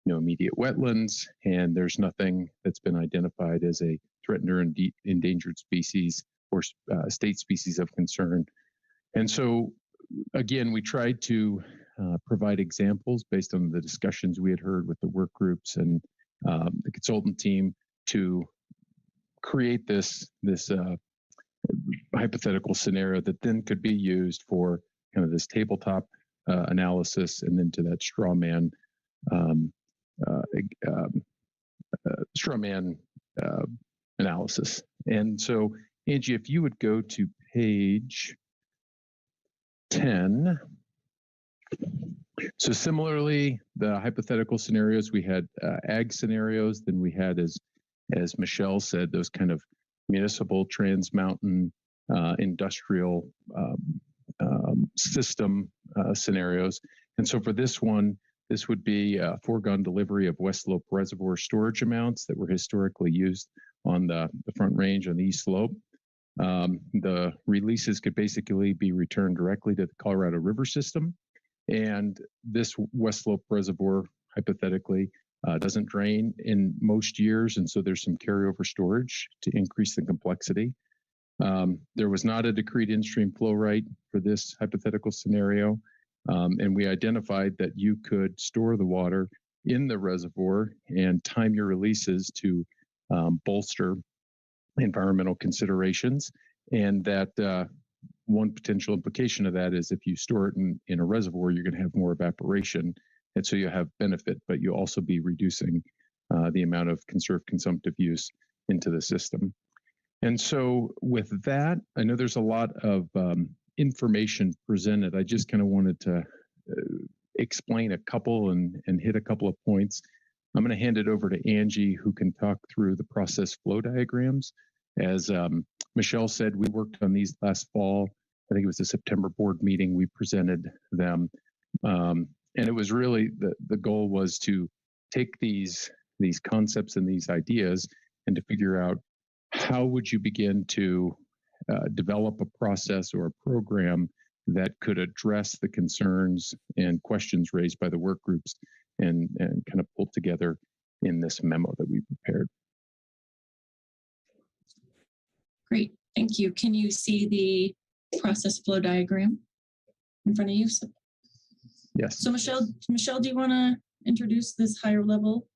Immediate wetlands, and there's nothing that's been identified as a threatened or endangered species or state species of concern. And so, again, we tried to provide examples based on the discussions we had heard with the work groups and the consultant team to create this hypothetical scenario that then could be used for kind of this tabletop analysis, and then to that straw man analysis. And so, Angie, if you would go to page 10. So similarly, the hypothetical scenarios, we had ag scenarios, then we had, as Michelle said, those kind of municipal, trans-mountain, industrial system scenarios. And so for this one, this would be a foregone delivery of West Slope Reservoir storage amounts that were historically used on the Front Range on the East Slope. The releases could basically be returned directly to the Colorado River system. And this West Slope Reservoir, hypothetically, doesn't drain in most years. And so there's some carryover storage to increase the complexity. There was not a decreed in-stream flow rate for this hypothetical scenario. And we identified that you could store the water in the reservoir and time your releases to bolster environmental considerations. And that one potential implication of that is if you store it in a reservoir, you're going to have more evaporation. And so you have benefit, but you'll also be reducing the amount of conserved consumptive use into the system. And so with that, I know there's a lot of information presented. I just kind of wanted to explain a couple and hit a couple of points. I'm going to hand it over to Angie, who can talk through the process flow diagrams. As Michelle said, we worked on these last fall. I think it was the September board meeting. We presented them. And it was really, the goal was to take these concepts and these ideas and to figure out how would you begin to develop a process or a program that could address the concerns and questions raised by the work groups and kind of pulled together in this memo that we prepared. Great, thank you. Can you see the process flow diagram in front of you? Yes. So Michelle, do you want to introduce this higher level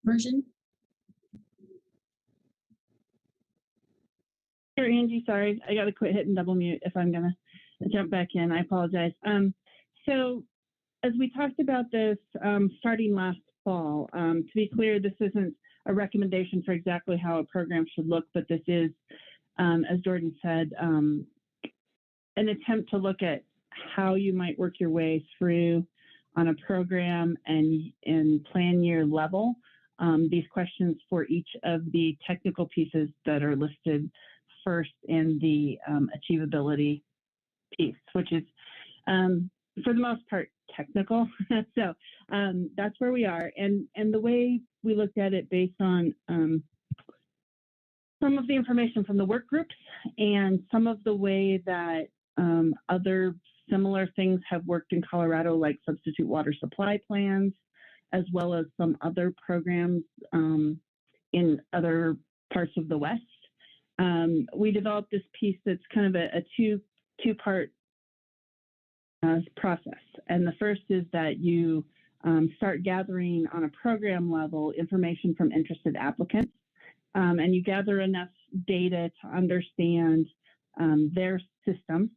version? Sure, Angie, sorry. I got to quit hitting double mute if I'm going to jump back in. I apologize. So as we talked about this starting last fall, to be clear, this isn't a recommendation for exactly how a program should look, but this is, as Jordan said, an attempt to look at how you might work your way through on a program and plan year level these questions for each of the technical pieces that are listed first in the achievability piece, which is for the most part technical. So that's where we are. And the way we looked at it based on some of the information from the work groups and some of the way that other similar things have worked in Colorado, like substitute water supply plans, as well as some other programs in other parts of the West. We developed this piece that's kind of a two-part process. And the first is that you start gathering on a program level information from interested applicants, and you gather enough data to understand their system,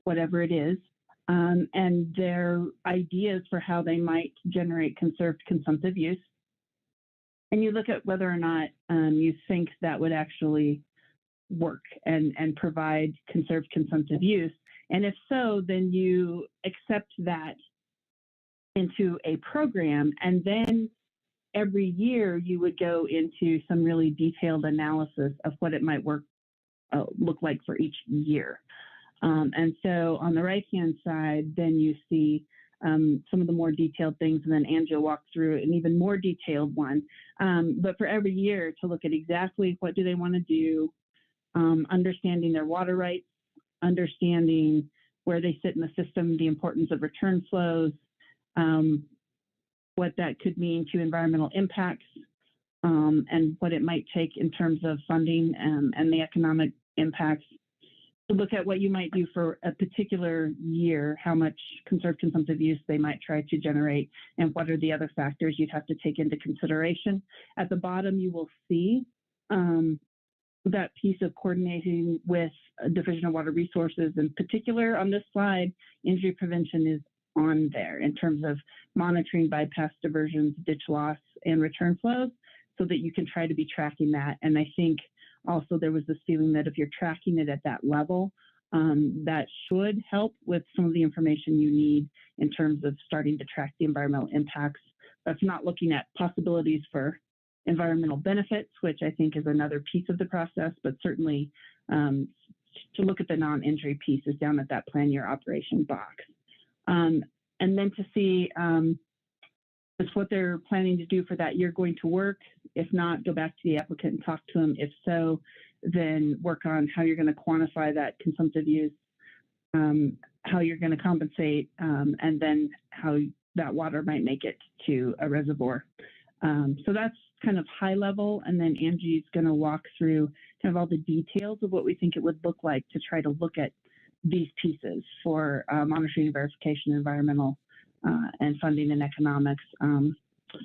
whatever it is, and their ideas for how they might generate conserved consumptive use. And you look at whether or not you think that would actually work and provide conserved consumptive use. And if so, then you accept that into a program, and then every year you would go into some really detailed analysis of what it might look like for each year. And so on the right-hand side, then you see some of the more detailed things, and then Angie will walk through an even more detailed one. But for every year to look at exactly what do they want to do, understanding their water rights, understanding where they sit in the system, the importance of return flows, what that could mean to environmental impacts, and what it might take in terms of funding and the economic impacts. To look at what you might do for a particular year, how much conserved consumptive use they might try to generate, and what are the other factors you'd have to take into consideration. At the bottom, you will see that piece of coordinating with Division of Water Resources. In particular, on this slide, injury prevention is on there in terms of monitoring bypass diversions, ditch loss, and return flows, so that you can try to be tracking that. And I think also there was this feeling that if you're tracking it at that level, that should help with some of the information you need in terms of starting to track the environmental impacts. That's not looking at possibilities for environmental benefits, which I think is another piece of the process, but certainly to look at the non-injury pieces down at that plan year operation box. And then to see is what they're planning to do for that year going to work. If not, go back to the applicant and talk to them. If so, then work on how you're going to quantify that consumptive use, how you're going to compensate, and then how that water might make it to a reservoir. So that's kind of high level. And then Angie's going to walk through kind of all the details of what we think it would look like to try to look at these pieces for monitoring and verification, environmental and funding and economics.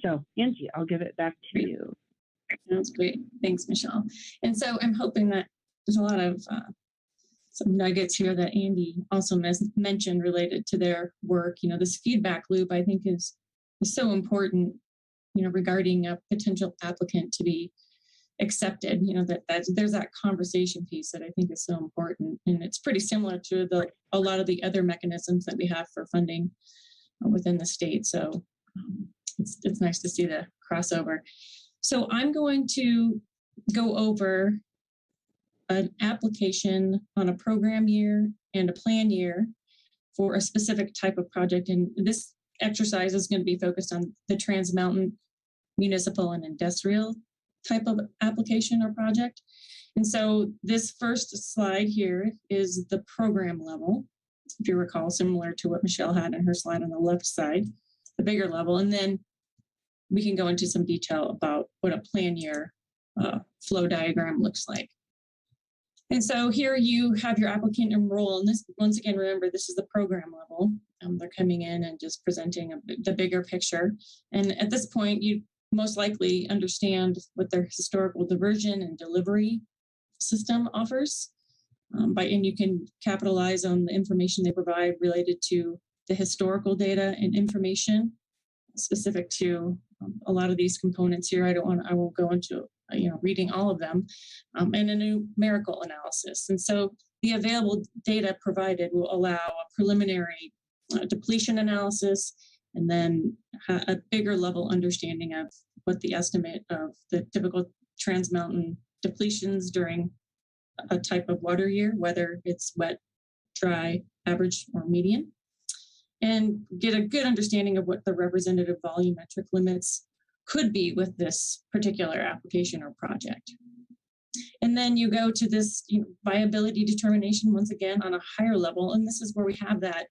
So Angie, I'll give it back to you. Sounds great. Thanks, Michelle. And so I'm hoping that there's a lot of some nuggets here that Andy also mentioned related to their work. You know, this feedback loop, I think, is so important, you know, regarding a potential applicant to be accepted. You know, that there's that conversation piece that I think is so important. And it's pretty similar to a lot of the other mechanisms that we have for funding within the state. So it's nice to see the crossover. So I'm going to go over an application on a program year and a plan year for a specific type of project. And this exercise is going to be focused on the Trans Mountain municipal and industrial type of application or project. And so this first slide here is the program level, if you recall, similar to what Michelle had in her slide on the left side, the bigger level. And then we can go into some detail about what a plan year flow diagram looks like. And so here you have your applicant enroll. And this, once again, remember, this is the program level. They're coming in and just presenting the bigger picture. And at this point, you most likely understand what their historical diversion and delivery system offers. And you can capitalize on the information they provide related to the historical data and information specific to a lot of these components here. I won't go into reading all of them, and a numerical analysis. And so the available data provided will allow a preliminary depletion analysis, and then a bigger level understanding of what the estimate of the typical Trans Mountain depletions during a type of water year, whether it's wet, dry, average, or median, and get a good understanding of what the representative volumetric limits could be with this particular application or project. And then you go to this viability determination, once again, on a higher level. And this is where we have that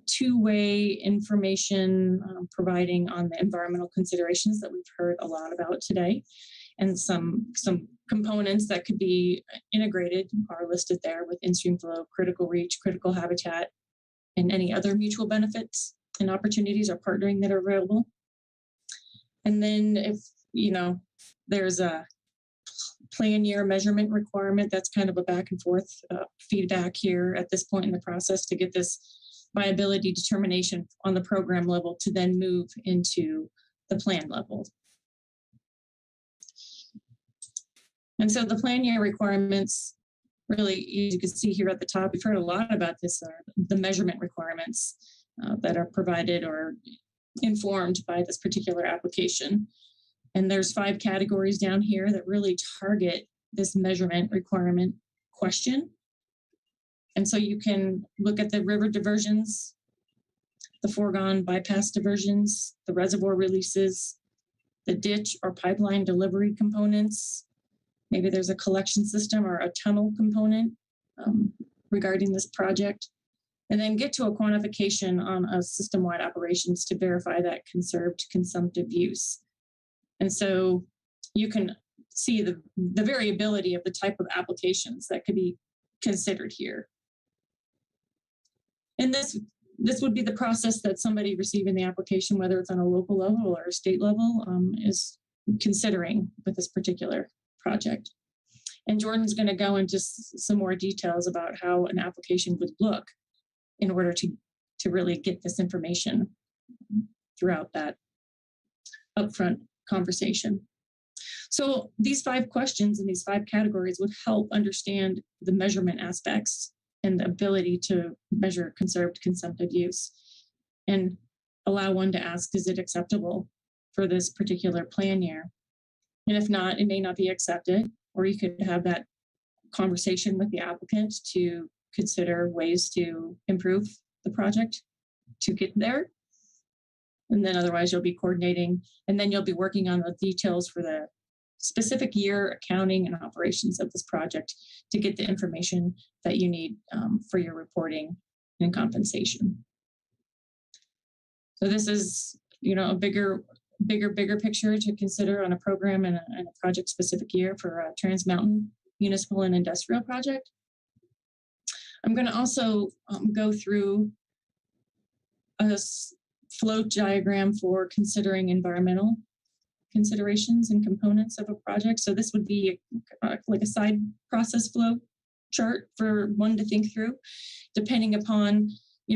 two-way information providing on the environmental considerations that we've heard a lot about today. And some components that could be integrated are listed there with in-stream flow, critical reach, critical habitat, and any other mutual benefits and opportunities or partnering that are available. And then if, there's a plan year measurement requirement, that's kind of a back and forth feedback here at this point in the process to get this viability determination on the program level to then move into the plan level. And so the plan year requirements, really, you can see here at the top, we've heard a lot about this, the measurement requirements that are provided or informed by this particular application. And there's 5 categories down here that really target this measurement requirement question. And so you can look at the river diversions, the foregone bypass diversions, the reservoir releases, the ditch or pipeline delivery components. Maybe there's a collection system or a tunnel component regarding this project. And then get to a quantification on a system-wide operations to verify that conserved consumptive use. And so you can see the variability of the type of applications that could be considered here. And this would be the process that somebody receiving the application, whether it's on a local level or a state level, is considering with this particular project. And Jordan's going to go into some more details about how an application would look in order to really get this information throughout that upfront conversation. So these 5 questions and these 5 categories would help understand the measurement aspects and the ability to measure conserved consumptive use and allow one to ask, is it acceptable for this particular plan year? And if not, it may not be accepted, or you could have that conversation with the applicant to consider ways to improve the project to get there. And then otherwise you'll be coordinating, and then you'll be working on the details for the specific year accounting and operations of this project to get the information that you need for your reporting and compensation. So this is, a bigger picture to consider on a program and a project specific year for a Trans Mountain municipal and industrial project. I'm going to also go through a flow diagram for considering environmental considerations and components of a project. So this would be like a side process flow chart for one to think through, depending upon,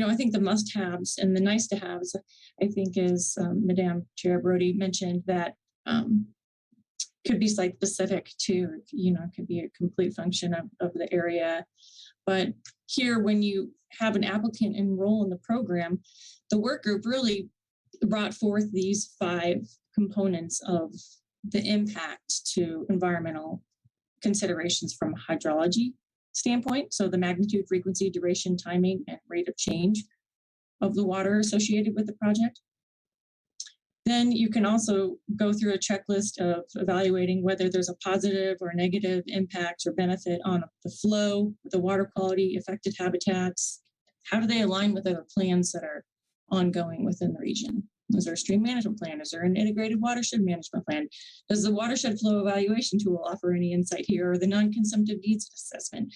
I think the must-haves and the nice-to-haves, I think is Madam Chair Brody mentioned that could be site-specific too, could be a complete function of the area. But here, when you have an applicant enroll in the program, the work group really brought forth these 5 components of the impact to environmental considerations from a hydrology standpoint. So the magnitude, frequency, duration, timing, and rate of change of the water associated with the project. Then you can also go through a checklist of evaluating whether there's a positive or negative impact or benefit on the flow, the water quality, affected habitats. How do they align with other plans that are ongoing within the region? Is there a stream management plan? Is there an integrated watershed management plan? Does the watershed flow evaluation tool offer any insight here, or the non-consumptive needs assessment?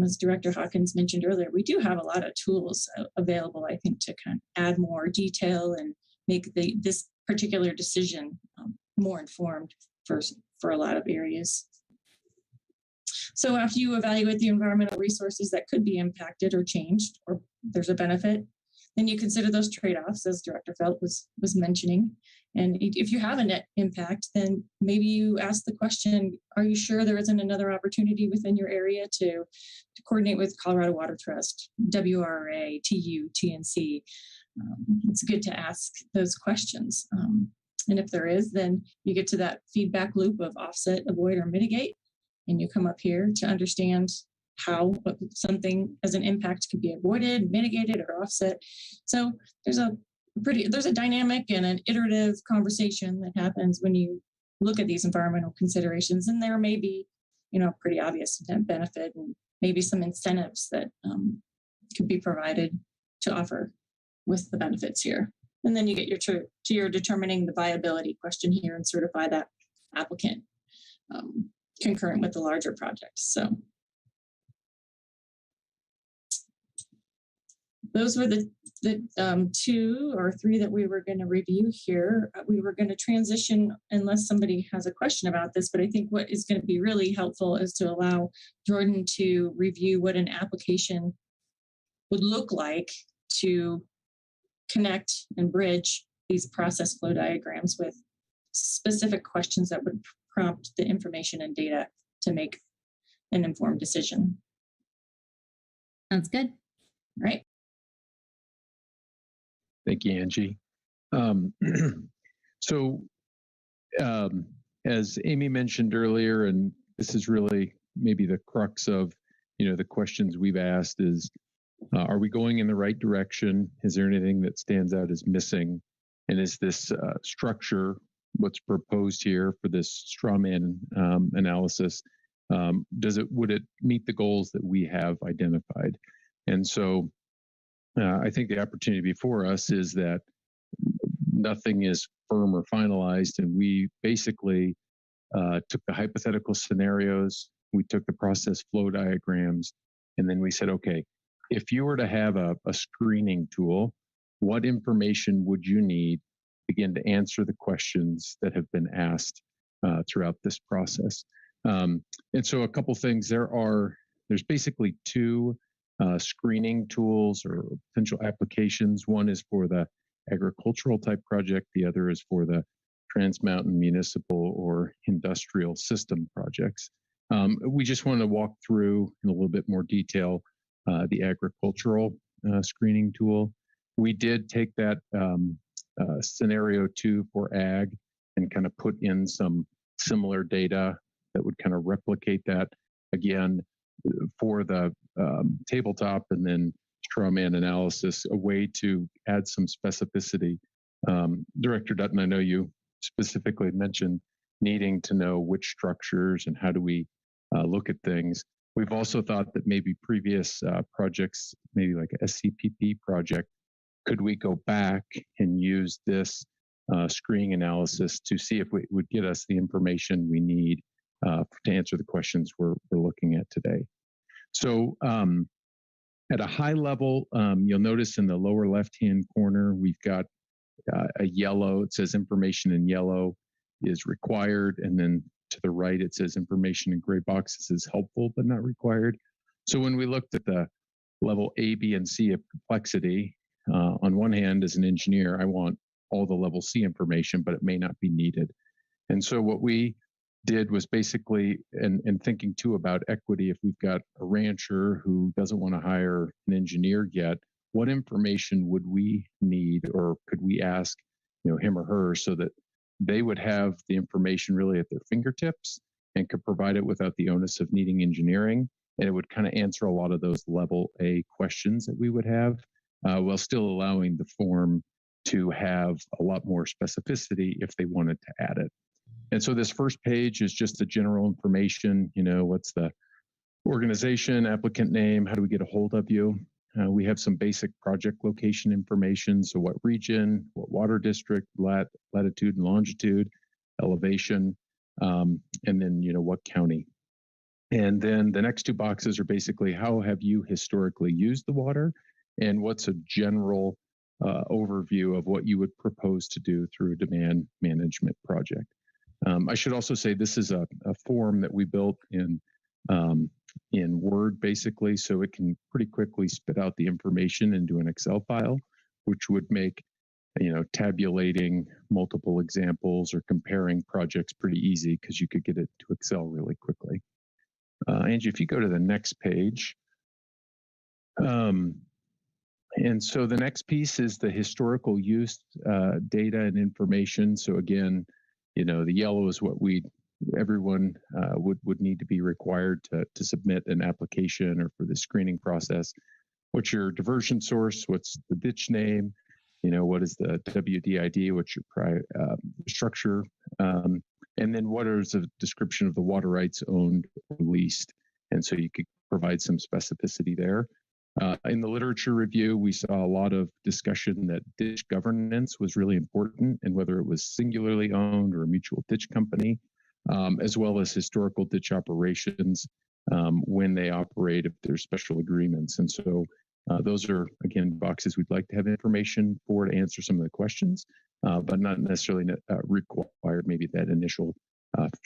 As Director Hawkins mentioned earlier, we do have a lot of tools available, I think, to kind of add more detail and make this particular decision more informed for a lot of areas. So after you evaluate the environmental resources that could be impacted or changed, or there's a benefit, then you consider those trade-offs, as Director Felt was mentioning. And if you have a net impact, then maybe you ask the question, are you sure there isn't another opportunity within your area to coordinate with Colorado Water Trust, WRA, TU, TNC? It's good to ask those questions. And if there is, then you get to that feedback loop of offset, avoid, or mitigate. And you come up here to understand how something as an impact could be avoided, mitigated, or offset. So there's a dynamic and an iterative conversation that happens when you look at these environmental considerations. And there may be, pretty obvious benefit and maybe some incentives that could be provided to offer with the benefits here. And then you get to your determining the viability question here and certify that applicant concurrent with the larger project. So those were the 2 or 3 that we were going to review here. We were going to transition unless somebody has a question about this, but I think what is going to be really helpful is to allow Jordan to review what an application would look like to connect and bridge these process flow diagrams with specific questions that would prompt the information and data to make an informed decision. Sounds good. Right. Thank you, Angie. As Amy mentioned earlier, and this is really maybe the crux of, the questions we've asked is, are we going in the right direction? Is there anything that stands out as missing? And is this structure, what's proposed here for this straw man analysis, would it meet the goals that we have identified? And so I think the opportunity before us is that nothing is firm or finalized, and we basically took the hypothetical scenarios, we took the process flow diagrams, and then we said, okay, if you were to have a screening tool, what information would you need to begin to answer the questions that have been asked throughout this process? And so a couple things, there's basically 2 screening tools or potential applications. One is for the agricultural type project. The other is for the Trans Mountain municipal or industrial system projects. We just want to walk through in a little bit more detail the agricultural screening tool. We did take that scenario 2 for ag and kind of put in some similar data that would kind of replicate that again for the tabletop, and then straw man analysis, a way to add some specificity. Director Dutton, I know you specifically mentioned needing to know which structures and how do we look at things. We've also thought that maybe previous projects, maybe like a SCPP project, could we go back and use this screening analysis to see if it would get us the information we need to answer the questions we're looking at today. So at a high level, you'll notice in the lower left-hand corner, we've got a yellow. It says information in yellow is required. And then to the right, it says information in gray boxes is helpful, but not required. So when we looked at the level A, B, and C of complexity, on one hand, as an engineer, I want all the level C information, but it may not be needed. And so what we did was basically, and thinking too about equity, if we've got a rancher who doesn't want to hire an engineer yet, what information would we need, or could we ask, him or her, so that they would have the information really at their fingertips and could provide it without the onus of needing engineering, and it would kind of answer a lot of those level A questions that we would have, while still allowing the form to have a lot more specificity if they wanted to add it. And so this first page is just the general information, what's the organization, applicant name, how do we get a hold of you? We have some basic project location information. So what region, what water district, latitude and longitude, elevation, and then, what county. And then the next two boxes are basically how have you historically used the water, and what's a general overview of what you would propose to do through a demand management project. I should also say this is a form that we built in Word, basically, so it can pretty quickly spit out the information into an Excel file, which would make tabulating multiple examples or comparing projects pretty easy because you could get it to Excel really quickly. Angie, if you go to the next page. And so the next piece is the historical use data and information. So again, the yellow is what everyone would need to be required to submit an application or for the screening process. What's your diversion source? What's the ditch name? What is the WDID? What's your structure? And then what is the description of the water rights owned or leased? And so you could provide some specificity there. In the literature review, we saw a lot of discussion that ditch governance was really important, and whether it was singularly owned or a mutual ditch company, as well as historical ditch operations when they operate, if there's special agreements. And so those are, again, boxes we'd like to have information for to answer some of the questions, but not necessarily required maybe that initial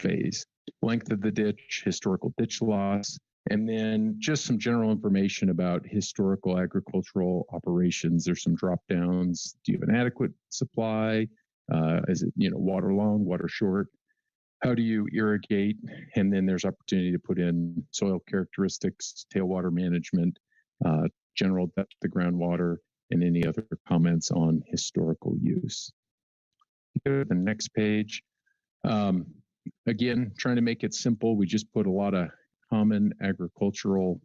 phase. Length of the ditch, historical ditch loss, and then just some general information about historical agricultural operations. There's some drop downs. Do you have an adequate supply? Is it water long, water short? How do you irrigate? And then there's opportunity to put in soil characteristics, tailwater management, general depth of the groundwater, and any other comments on historical use. Go to the next page. Again, trying to make it simple, we just put a lot of common agricultural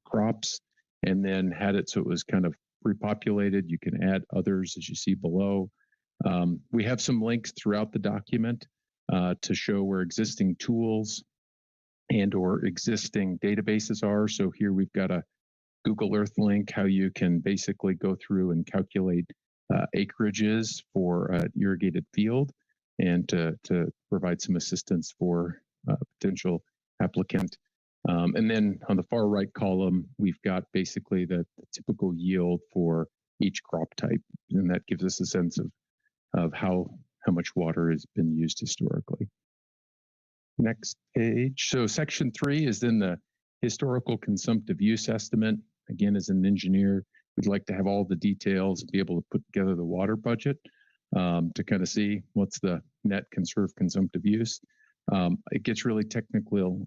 crops and then had it so it was kind of repopulated. You can add others as you see below. We have some links throughout the document to show where existing tools and or existing databases are. So here we've got a Google Earth link, how you can basically go through and calculate acreages for an irrigated field and to provide some assistance for potential applicant. And then on the far right column, we've got basically the typical yield for each crop type. And that gives us a sense of how much water has been used historically. Next page. So section 3 is then the historical consumptive use estimate. Again, as an engineer, we'd like to have all the details and be able to put together the water budget to kind of see what's the net conserved consumptive use. It gets really technical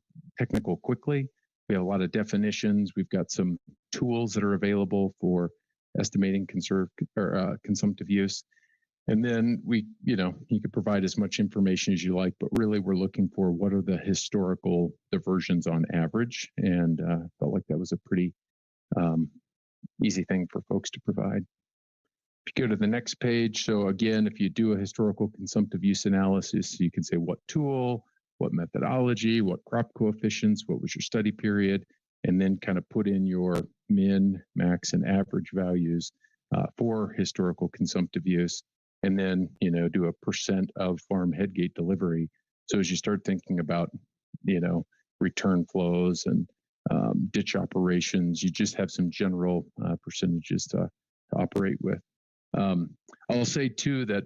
quickly. We have a lot of definitions. We've got some tools that are available for estimating consumptive use. And then you could provide as much information as you like, but really we're looking for what are the historical diversions on average, and felt like that was a pretty easy thing for folks to provide. If you go to the next page, so again, if you do a historical consumptive use analysis, you can say what tool, what methodology, what crop coefficients, what was your study period, and then kind of put in your min, max, and average values for historical consumptive use, and then do a % of farm headgate delivery. So as you start thinking about return flows and ditch operations, you just have some general percentages to operate with. I'll say too that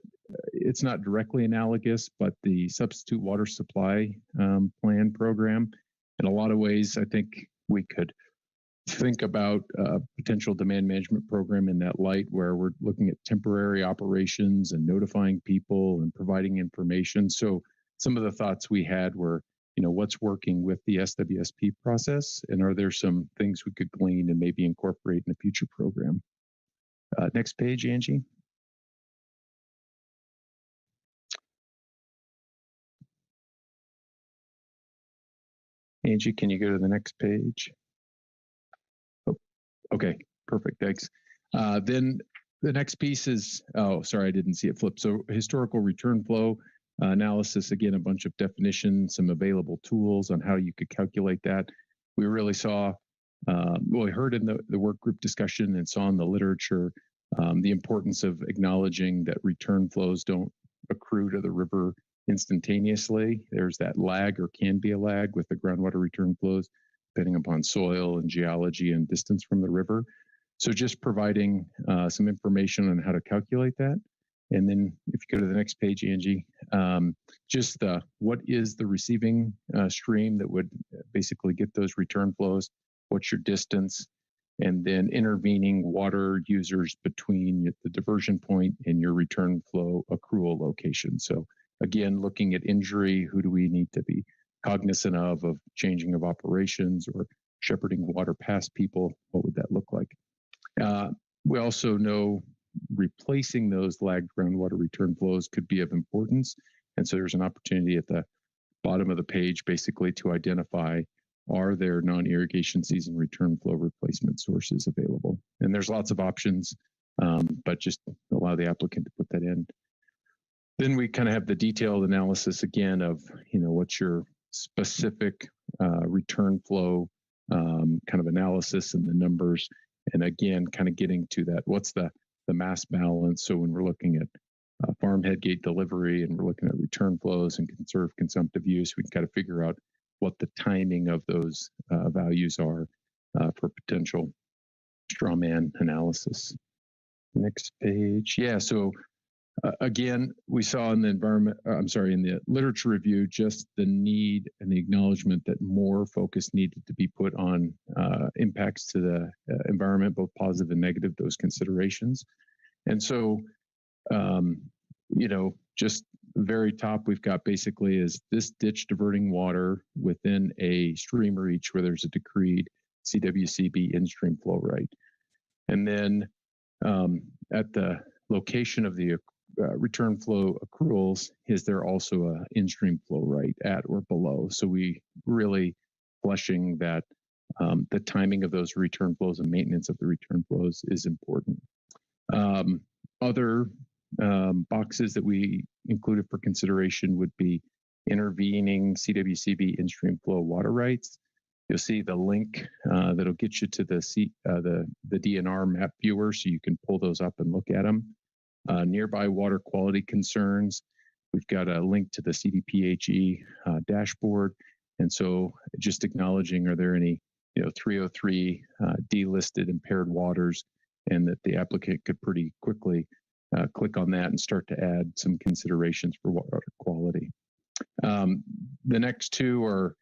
it's not directly analogous, but the substitute water supply plan program, in a lot of ways, I think we could think about a potential demand management program in that light, where we're looking at temporary operations and notifying people and providing information. So some of the thoughts we had were, what's working with the SWSP process, and are there some things we could glean and maybe incorporate in a future program? Next page, Angie. Angie, can you go to the next page? Oh, okay, perfect, thanks. Then the next piece is, oh, sorry, I didn't see it flip. So historical return flow analysis, again, a bunch of definitions, some available tools on how you could calculate that. We really saw, we heard in the work group discussion and saw in the literature the importance of acknowledging that return flows don't accrue to the river instantaneously. There's that lag, or can be a lag, with the groundwater return flows, depending upon soil and geology and distance from the river. So just providing some information on how to calculate that. And then if you go to the next page, Angie, just what is the receiving stream that would basically get those return flows? What's your distance? And then intervening water users between the diversion point and your return flow accrual location. So again, looking at injury, who do we need to be cognizant of changing of operations or shepherding water past people? What would that look like? We also know replacing those lagged groundwater return flows could be of importance. And so there's an opportunity at the bottom of the page basically to identify, are there non-irrigation season return flow replacement sources available? And there's lots of options, but just allow the applicant to put that in. Then we kind of have the detailed analysis again of, what's your specific return flow kind of analysis and the numbers. And again, kind of getting to that, what's the mass balance? So when we're looking at farm headgate delivery and we're looking at return flows and conserved consumptive use, we can kind of figure out what the timing of those values are for potential straw man analysis. Next page. Yeah, so again, we saw in the in the literature review, just the need and the acknowledgement that more focus needed to be put on impacts to the environment, both positive and negative, those considerations. And so, just very top, we've got basically is this ditch diverting water within a stream reach where there's a decreed CWCB in-stream flow rate. And then at the location of the return flow accruals, is there also a in-stream flow rate at or below? So we really fleshing that the timing of those return flows and maintenance of the return flows is important. Other boxes that we included for consideration would be intervening CWCB in-stream flow water rights. You'll see the link that'll get you to the DNR map viewer, so you can pull those up and look at them. Nearby water quality concerns. We've got a link to the CDPHE dashboard. And so just acknowledging, are there any 303 delisted impaired waters, and that the applicant could pretty quickly click on that and start to add some considerations for water quality. The next two are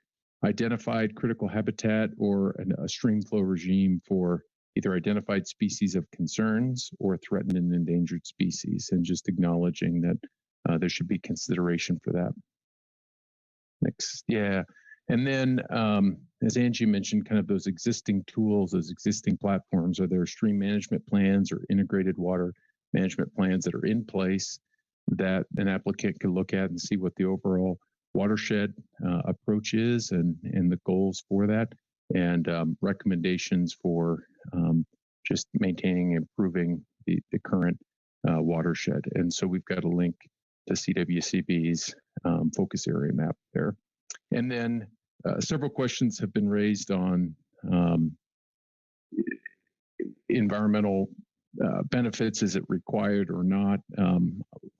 identified critical habitat or a stream flow regime for either identified species of concerns or threatened and endangered species, and just acknowledging that there should be consideration for that. Next, yeah. And then, as Angie mentioned, kind of those existing tools, those existing platforms, are there stream management plans or integrated water management plans that are in place that an applicant could look at and see what the overall watershed approach is and the goals for that, and recommendations for just maintaining and improving the current watershed. And so we've got a link to CWCB's focus area map there. And then several questions have been raised on environmental benefits. Is it required or not?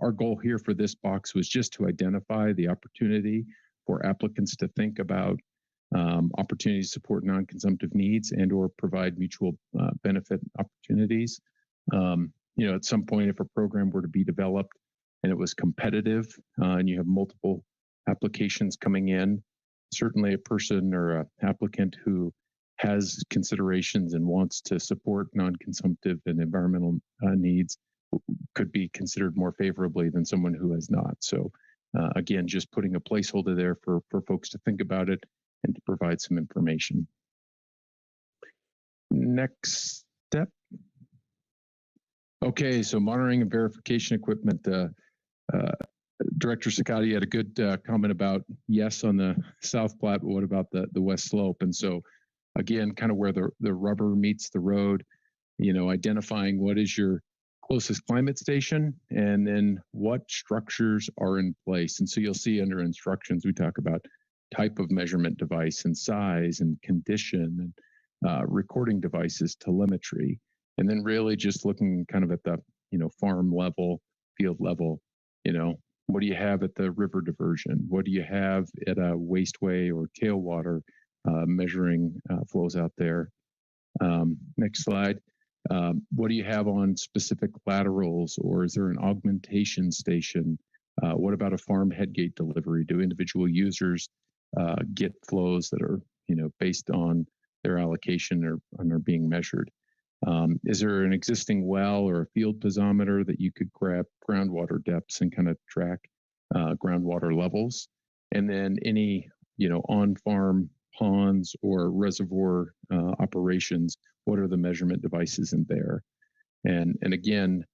Our goal here for this box was just to identify the opportunity for applicants to think about opportunities to support non-consumptive needs and or provide mutual benefit opportunities. You know, at some point, if a program were to be developed and it was competitive and you have multiple applications coming in, certainly a person or an applicant who has considerations and wants to support non-consumptive and environmental needs could be considered more favorably than someone who has not. So again, just putting a placeholder there for folks to think about it and to provide some information. Next step. Okay, so monitoring and verification equipment. Director Sakati had a good comment about yes on the South Platte, but what about the West Slope? And so again, kind of where the rubber meets the road, you know, identifying what is your closest climate station and then what structures are in place. And so you'll see under instructions, we talk about type of measurement device and size and condition and recording devices, telemetry, and then really just looking kind of at the, you know, farm level, field level, you know, what do you have at the river diversion? What do you have at a wasteway or tailwater measuring flows out there? Next slide. What do you have on specific laterals, or is there an augmentation station? What about a farm headgate delivery? Do individual users get flows that are, you know, based on their allocation or are being measured? Is there an existing well or a field piezometer that you could grab groundwater depths and kind of track groundwater levels? And then any, you know, on-farm ponds or reservoir operations, what are the measurement devices in there? And again,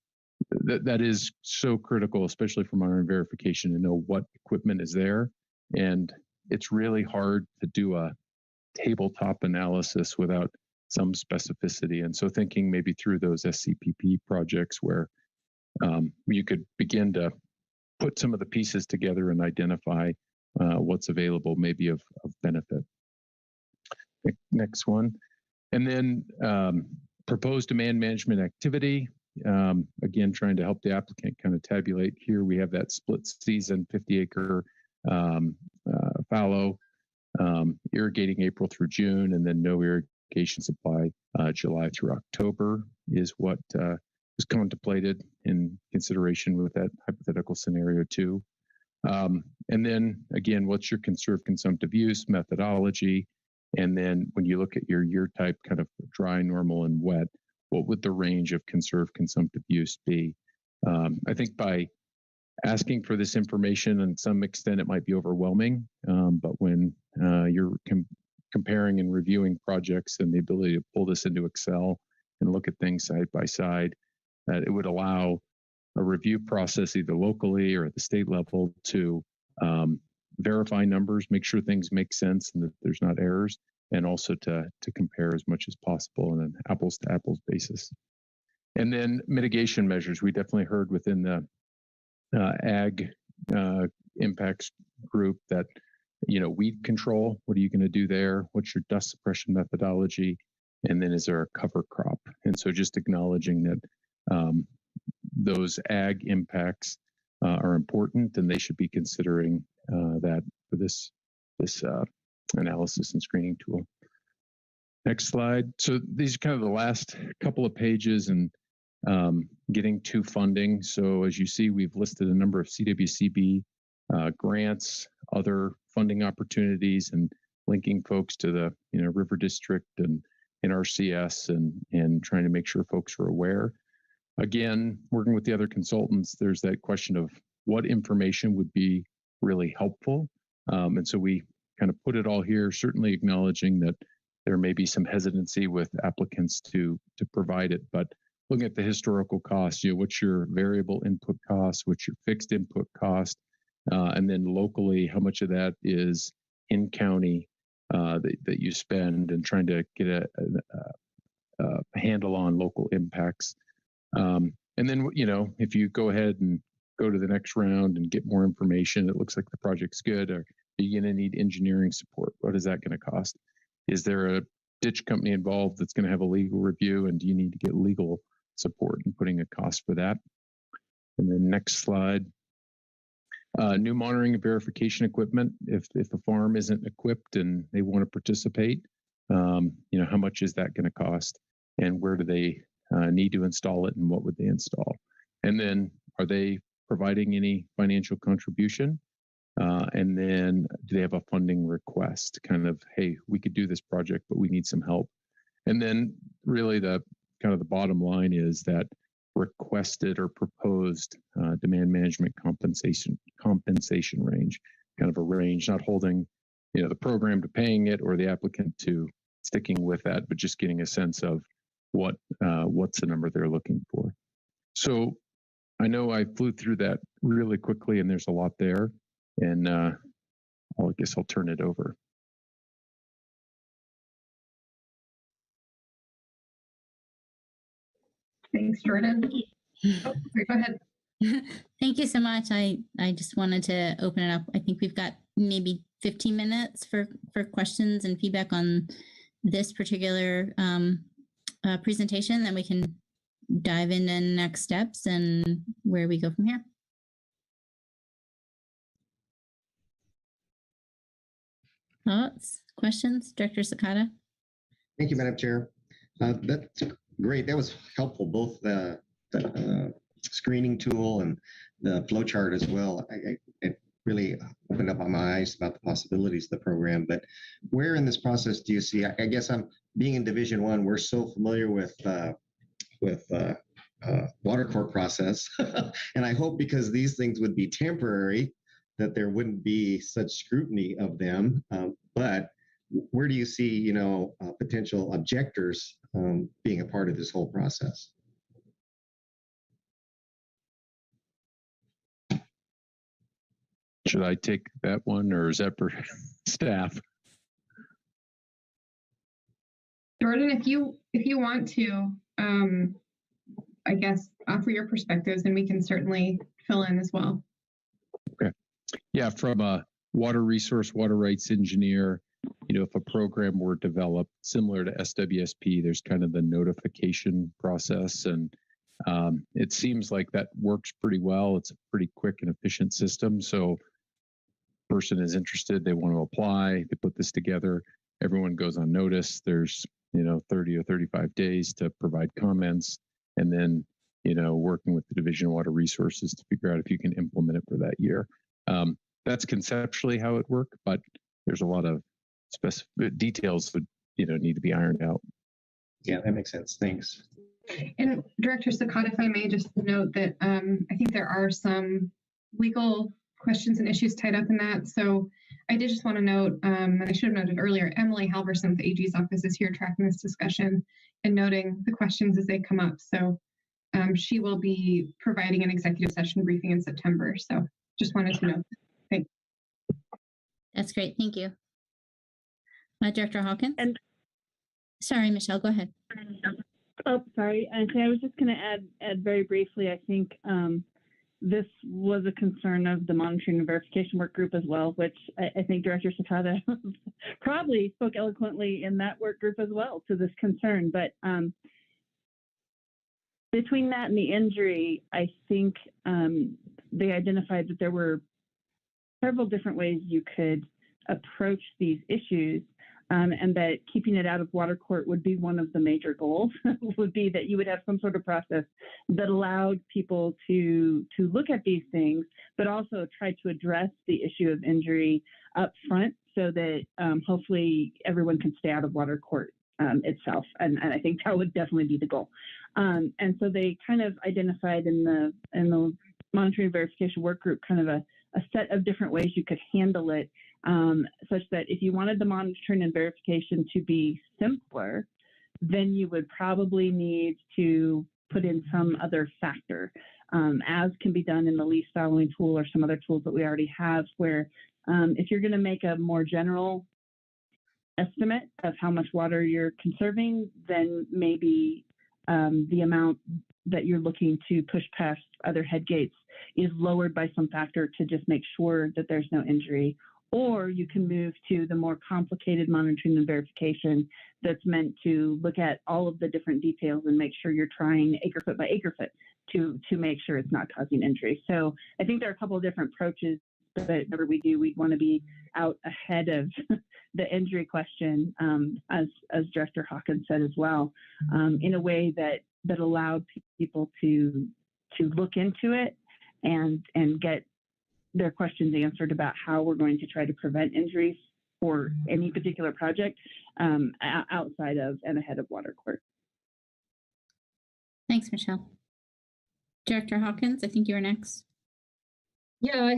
that is so critical, especially for monitoring verification, to know what equipment is there. And it's really hard to do a tabletop analysis without some specificity. And so thinking maybe through those SCPP projects where you could begin to put some of the pieces together and identify what's available, maybe of benefit. Next one. And then proposed demand management activity. Again, trying to help the applicant kind of tabulate here. We have that split season, 50-acre fallow, irrigating April through June, and then no irrigation supply July through October is what was contemplated in consideration with that hypothetical scenario 2. And then again, what's your conserved consumptive use methodology? And then when you look at your year type, kind of dry, normal, and wet, what would the range of conserved consumptive use be? I think by asking for this information, and to some extent it might be overwhelming, but when you're comparing and reviewing projects and the ability to pull this into Excel and look at things side by side, that it would allow a review process either locally or at the state level to verify numbers, make sure things make sense and that there's not errors, and also to compare as much as possible on an apples to apples basis. And then mitigation measures. We definitely heard within the ag impacts group that, you know, weed control, what are you going to do there? What's your dust suppression methodology? And then is there a cover crop? And so just acknowledging that those ag impacts are important and they should be considering that for this analysis and screening tool. Next slide. So these are kind of the last couple of pages and getting to funding. So as you see, we've listed a number of CWCB grants, other funding opportunities, and linking folks to the River District and NRCS and trying to make sure folks are aware. Again, working with the other consultants, there's that question of what information would be really helpful. And so we kind of put it all here, certainly acknowledging that there may be some hesitancy with applicants to provide it, but looking at the historical costs, what's your variable input cost, what's your fixed input cost, and then locally, how much of that is in county that you spend, and trying to get a handle on local impacts. And then, if you go ahead and go to the next round and get more information, it looks like the project's good. Are you going to need engineering support? What is that going to cost? Is there a ditch company involved that's going to have a legal review, and do you need to get legal support and putting a cost for that? And then next slide. New monitoring and verification equipment. If a farm isn't equipped and they want to participate, how much is that going to cost, and where do they need to install it, and what would they install? And then, are they providing any financial contribution? And then, do they have a funding request? Kind of, hey, we could do this project, but we need some help. And then, really, the bottom line is that requested or proposed demand management compensation range, kind of a range, not holding the program to paying it or the applicant to sticking with that, but just getting a sense of what's the number they're looking for. So I know I flew through that really quickly, and there's a lot there, and I guess I'll turn it over. Thanks, Jordan. Oh, go ahead. Thank you so much. I just wanted to open it up. I think we've got maybe 15 minutes for questions and feedback on this particular presentation. Then we can dive into next steps and where we go from here. Thoughts, questions, Director Sakata? Thank you, Madam Chair. That's great. That was helpful, both the screening tool and the flow chart as well. It really opened up my eyes about the possibilities of the program. But where in this process do you see? I guess I'm being in Division 1. We're so familiar with water court process, and I hope because these things would be temporary, that there wouldn't be such scrutiny of them. But where do you see, potential objectors being a part of this whole process? Should I take that one, or is that for staff? Jordan, if you want to, I guess, offer your perspectives, and we can certainly fill in as well. Okay. Yeah, from a water resource, water rights engineer, if a program were developed similar to SWSP, there's kind of the notification process, and it seems like that works pretty well. It's a pretty quick and efficient system. So, person is interested, they want to apply, they put this together, everyone goes on notice. There's 30 or 35 days to provide comments, and then working with the Division of Water Resources to figure out if you can implement it for that year. That's conceptually how it worked, but there's a lot of specific details that need to be ironed out. Yeah, that makes sense. Thanks. And Director Sakata, if I may just note that I think there are some legal questions and issues tied up in that. So I did just want to note, and I should have noted earlier, Emily Halverson with the AG's office is here tracking this discussion and noting the questions as they come up. So she will be providing an executive session briefing in September. So just wanted to note. Thanks. That's great. Thank you. Director Hawkins? Sorry, Michelle, go ahead. Oh, sorry. I was just going to add very briefly, I think this was a concern of the monitoring and verification work group as well, which I think Director Sakata probably spoke eloquently in that work group as well to this concern. But between that and the injury, I think they identified that there were several different ways you could approach these issues, and that keeping it out of water court would be one of the major goals, would be that you would have some sort of process that allowed people to look at these things, but also try to address the issue of injury up front so that hopefully everyone can stay out of water court itself. And I think that would definitely be the goal. And so they kind of identified in the monitoring verification work group kind of a set of different ways you could handle it. such that if you wanted the monitoring and verification to be simpler, then you would probably need to put in some other factor, as can be done in the lease following tool or some other tools that we already have, where if you're going to make a more general estimate of how much water you're conserving, then maybe the amount that you're looking to push past other head gates is lowered by some factor to just make sure that there's no injury. Or you can move to the more complicated monitoring and verification that's meant to look at all of the different details and make sure you're trying acre foot by acre foot to make sure it's not causing injury. So I think there are a couple of different approaches, but whatever we do, we'd want to be out ahead of the injury question, as Director Hawkins said as well, in a way that allowed people to look into it and get their questions answered about how we're going to try to prevent injuries for any particular project outside of and ahead of water court. Thanks, Michelle. Director Hawkins, I think you were next. Yeah,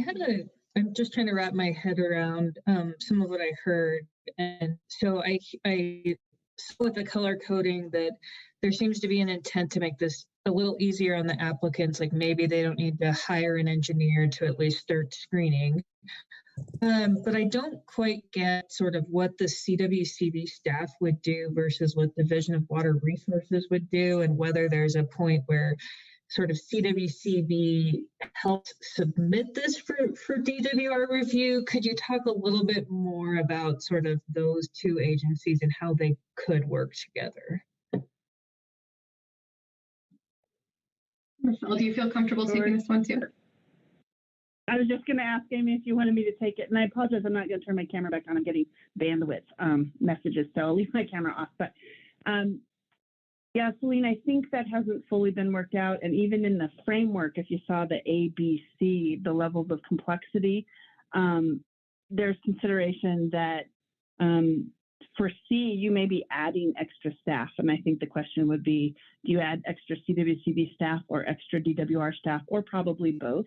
I'm just trying to wrap my head around some of what I heard. And so I saw with the color coding that there seems to be an intent to make this a little easier on the applicants, like maybe they don't need to hire an engineer to at least start screening. But I don't quite get sort of what the CWCB staff would do versus what Division of Water Resources would do, and whether there's a point where sort of CWCB helped submit this for DWR review. Could you talk a little bit more about sort of those two agencies and how they could work together? Michelle, do you feel comfortable taking this one too? I was just going to ask Amy if you wanted me to take it, and I apologize, I'm not going to turn my camera back on. I'm getting bandwidth messages, so I'll leave my camera off. But yeah, Celine, I think that hasn't fully been worked out. And even in the framework, if you saw the A, B, C, the levels of complexity, there's consideration that for C, you may be adding extra staff. And I think the question would be, do you add extra CWCB staff or extra DWR staff, or probably both?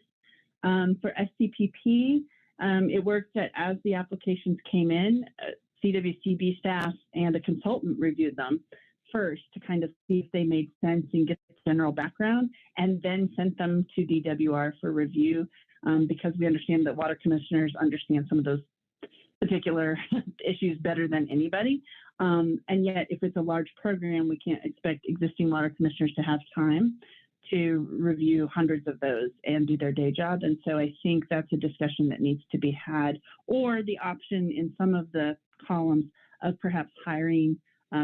For SCPP, it worked that as the applications came in, CWCB staff and a consultant reviewed them first to kind of see if they made sense and get the general background, and then sent them to DWR for review, because we understand that water commissioners understand some of those particular issues better than anybody. And yet, if it's a large program, we can't expect existing water commissioners to have time to review hundreds of those and do their day job. And so I think that's a discussion that needs to be had, or the option in some of the columns of perhaps hiring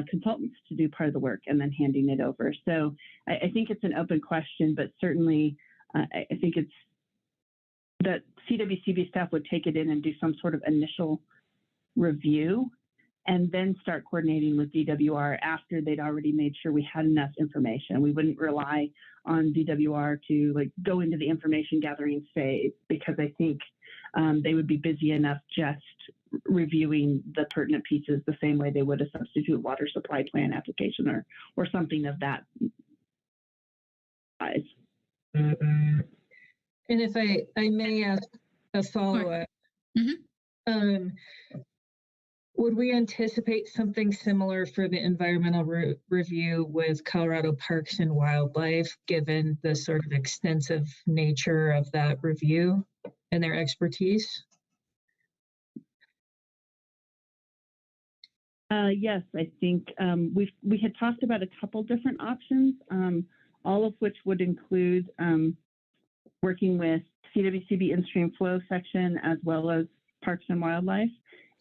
consultants to do part of the work and then handing it over. So I think it's an open question, but certainly I think it's that CWCB staff would take it in and do some sort of initial review and then start coordinating with DWR after they'd already made sure we had enough information. We wouldn't rely on DWR to like go into the information gathering phase, because I think they would be busy enough just reviewing the pertinent pieces the same way they would a substitute water supply plan application or something of that size. And if I may ask a follow-up, would we anticipate something similar for the environmental review with Colorado Parks and Wildlife, given the sort of extensive nature of that review and their expertise? Yes, I think we had talked about a couple different options, all of which would include working with CWCB in-stream flow section as well as Parks and Wildlife.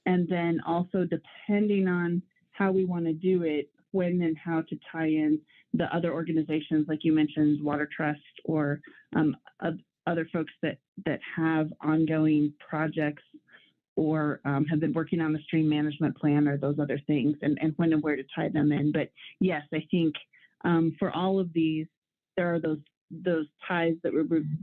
And then also, depending on how we want to do it, when and how to tie in the other organizations, like you mentioned, Water Trust, or other folks that have ongoing projects or have been working on the stream management plan or those other things, and when and where to tie them in. But yes, I think for all of these, there are those ties that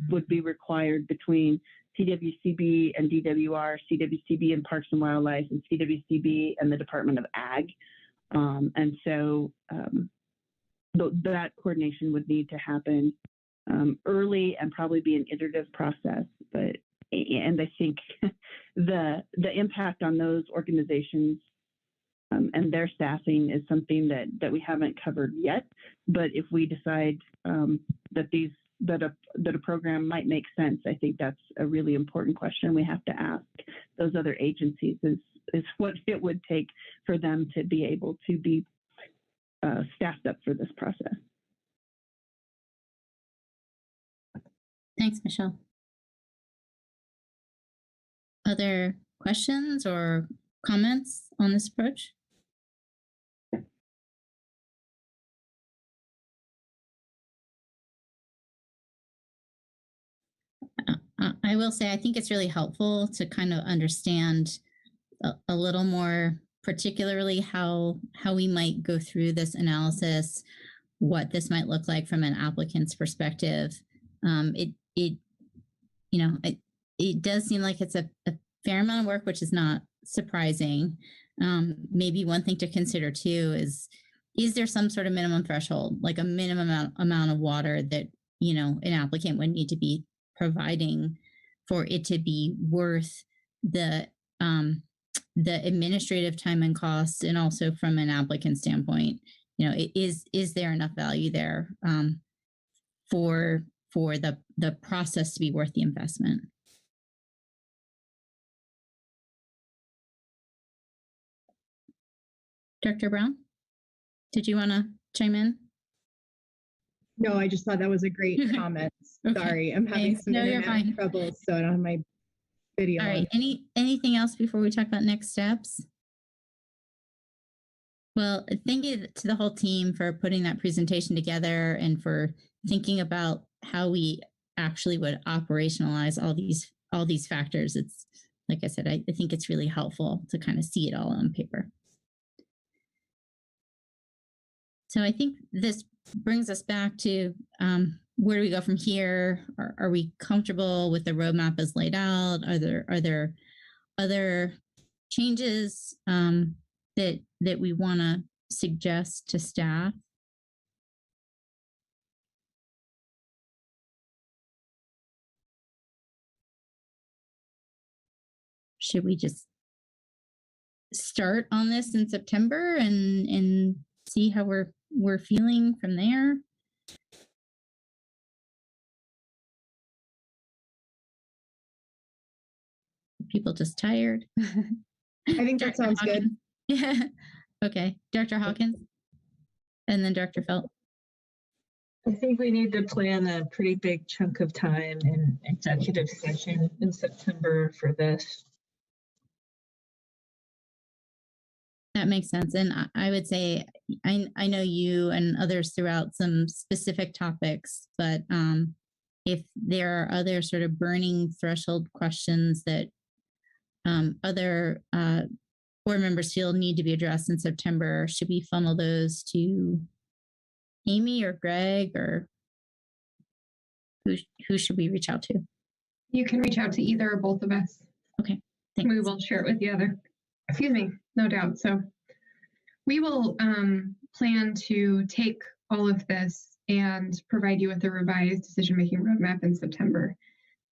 would be required between CWCB and DWR, CWCB and Parks and Wildlife, and CWCB and the Department of Ag. And so that coordination would need to happen early and probably be an iterative process. And I think the impact on those organizations and their staffing is something that we haven't covered yet. But if we decide that a program might make sense, I think that's a really important question we have to ask those other agencies is what it would take for them to be able to be staffed up for this process. Thanks, Michelle. Other questions or comments on this approach? I will say, I think it's really helpful to kind of understand a little more particularly how we might go through this analysis, what this might look like from an applicant's perspective. It does seem like it's a fair amount of work, which is not surprising. Maybe one thing to consider too is there some sort of minimum threshold, like a minimum amount of water that, an applicant would need to be providing for it to be worth the administrative time and costs, and also from an applicant standpoint, is there enough value there for the process to be worth the investment? Director Brown, did you want to chime in? No, I just thought that was a great comment. Okay. Sorry, I'm having some internet troubles, so I don't have my video. All right. Anything else before we talk about next steps? Well, thank you to the whole team for putting that presentation together and for thinking about how we actually would operationalize all these factors. It's like I said, I think it's really helpful to kind of see it all on paper. So I think this brings us back to where do we go from here? Are we comfortable with the roadmap as laid out? Are there other changes that we want to suggest to staff? Should we just start on this in September and see how we're feeling from there? People just tired? I think that sounds good. Yeah. Okay. Dr. Hawkins? And then Dr. Felt. I think we need to plan a pretty big chunk of time in executive session in September for this. That makes sense. And I would say, I know you and others threw out some specific topics, but if there are other sort of burning threshold questions that other board members feel need to be addressed in September, should we funnel those to Amy or Greg, or who should we reach out to? You can reach out to either or both of us. Okay. Thanks. We will share it with the other. Excuse me, no doubt. So we will plan to take all of this and provide you with a revised decision-making roadmap in September.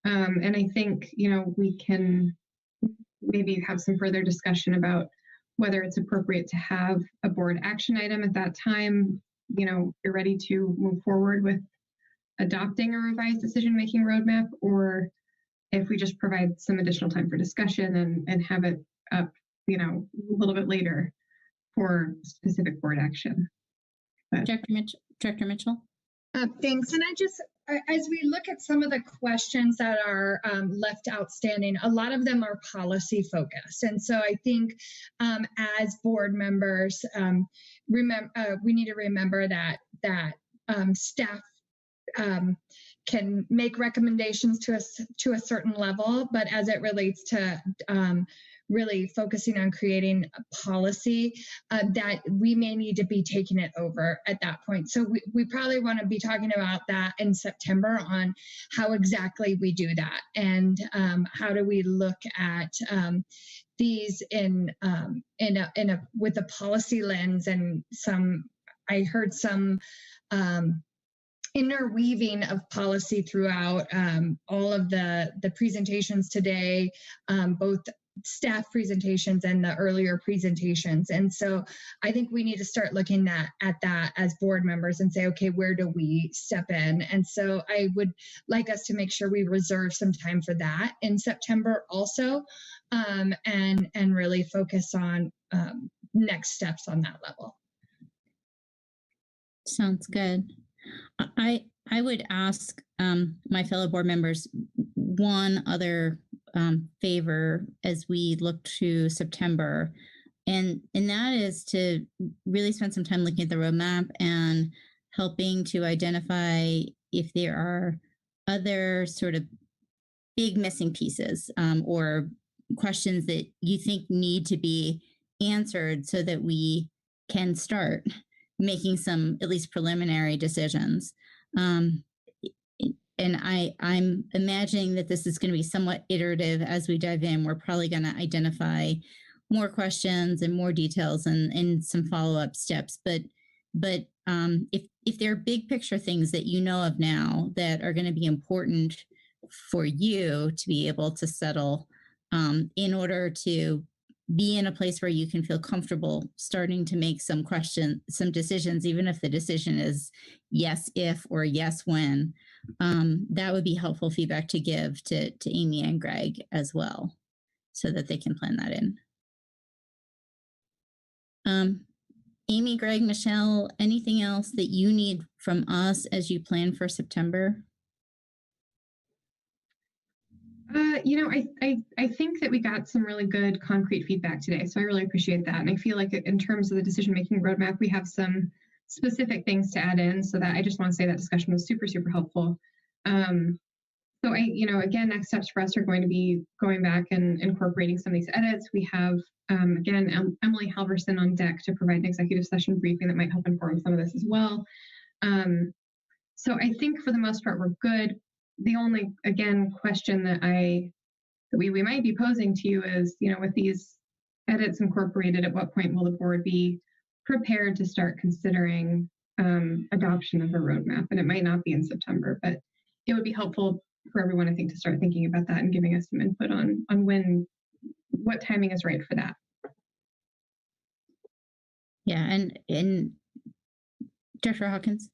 And I think, we can maybe have some further discussion about whether it's appropriate to have a board action item at that time. You're ready to move forward with adopting a revised decision-making roadmap, or if we just provide some additional time for discussion and have it up, a little bit later for specific board action. But. Director Mitchell? Thanks. And as we look at some of the questions that are left outstanding, a lot of them are policy focused. And so I think as board members, we need to remember that staff can make recommendations to a certain level, but as it relates to really focusing on creating a policy, that we may need to be taking it over at that point. So we probably want to be talking about that in September on how exactly we do that, and how do we look at these with a policy lens. And I heard some interweaving of policy throughout all of the presentations today, both staff presentations and the earlier presentations. And so I think we need to start looking at that as board members and say, okay, where do we step in? And so I would like us to make sure we reserve some time for that in September also, and really focus on next steps on that level. Sounds good. I would ask my fellow board members one other favor as we look to September, and that is to really spend some time looking at the roadmap and helping to identify if there are other sort of big missing pieces or questions that you think need to be answered so that we can start making some at least preliminary decisions. And I'm imagining that this is going to be somewhat iterative as we dive in. We're probably going to identify more questions and more details and some follow-up steps. But if there are big picture things that you know of now that are going to be important for you to be able to settle in order to be in a place where you can feel comfortable starting to make some decisions, even if the decision is yes if or yes when, that would be helpful feedback to give to Amy and Greg as well, so that they can plan that in. Amy, Greg, Michelle, anything else that you need from us as you plan for September? I think that we got some really good concrete feedback today, so I really appreciate that. And I feel like in terms of the decision-making roadmap, we have some specific things to add in, so that I just want to say that discussion was super, super helpful. So again, next steps for us are going to be going back and incorporating some of these edits. We have, again, Emily Halverson on deck to provide an executive session briefing that might help inform some of this as well. So I think for the most part, we're good. The only, again, question that we might be posing to you is, with these edits incorporated, at what point will the board be prepared to start considering adoption of a roadmap? And it might not be in September, but it would be helpful for everyone, I think, to start thinking about that and giving us some input on what timing is right for that. Yeah, and Dr. Hawkins?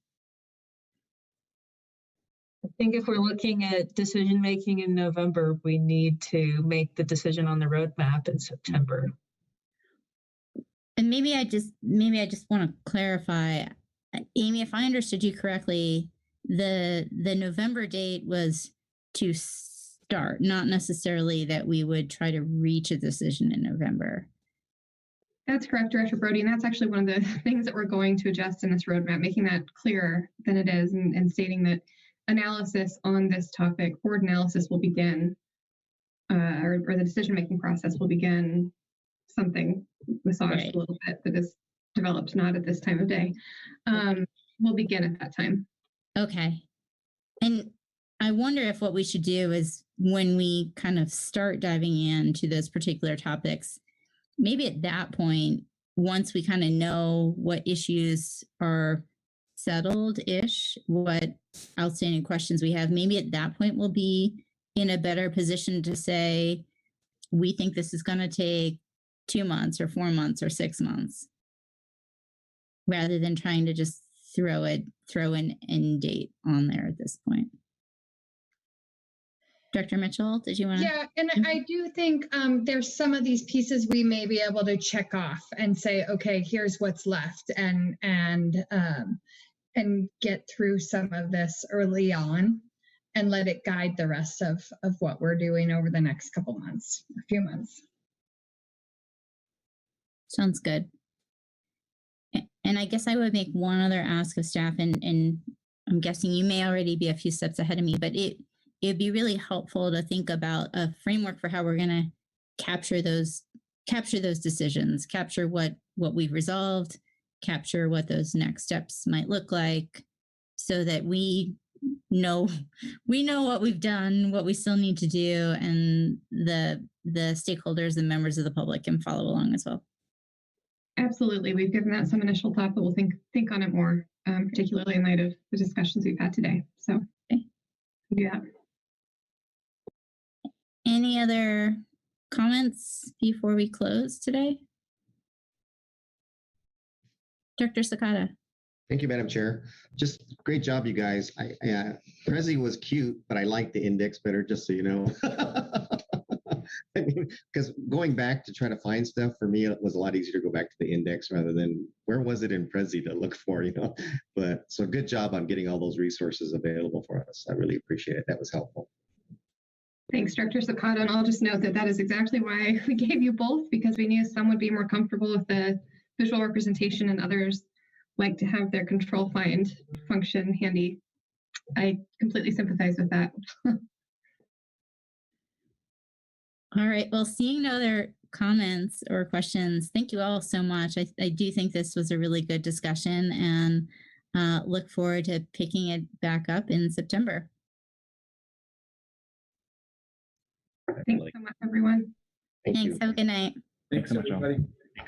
I think if we're looking at decision making in November, we need to make the decision on the roadmap in September. And maybe I just want to clarify, Amy, if I understood you correctly, the November date was to start, not necessarily that we would try to reach a decision in November. That's correct, Director Brody, and that's actually one of the things that we're going to adjust in this roadmap, making that clearer than it is, and stating that analysis on this topic, board analysis will begin, or the decision-making process will begin something massaged a little bit that is developed not at this time of day. Will begin at that time. Okay. And I wonder if what we should do is when we kind of start diving into those particular topics, maybe at that point, once we kind of know what issues are settled-ish, what outstanding questions we have, maybe at that point we'll be in a better position to say, we think this is going to take 2 months or 4 months or 6 months, rather than trying to just throw an end date on there at this point. Dr. Mitchell, did you want to? Yeah, and I do think there's some of these pieces we may be able to check off and say, okay, here's what's left, and get through some of this early on and let it guide the rest of what we're doing over the next couple months, a few months. Sounds good. And I guess I would make one other ask of staff, and I'm guessing you may already be a few steps ahead of me, but it'd be really helpful to think about a framework for how we're going to capture those decisions, capture what we've resolved, capture what those next steps might look like, so that we know what we've done, what we still need to do, and the stakeholders and members of the public can follow along as well. Absolutely. We've given that some initial thought, but we'll think on it more particularly in light of the discussions we've had today. So, okay, do that. Any other comments before we close today? Director Sakata. Thank you, Madam Chair. Just great job, you guys. Prezi was cute, but I like the index better, just so you know. I mean, because going back to try to find stuff, for me, it was a lot easier to go back to the index rather than where was it in Prezi to look for, you know. But so good job on getting all those resources available for us. I really appreciate it. That was helpful. Thanks, Director Sakata. And I'll just note that that is exactly why we gave you both, because we knew some would be more comfortable with the visual representation and others like to have their control find function handy. I completely sympathize with that. All right. Well, seeing no other comments or questions, thank you all so much. I do think this was a really good discussion and look forward to picking it back up in September. Thanks so much, everyone. Thanks. Have a good night. Thanks, everybody.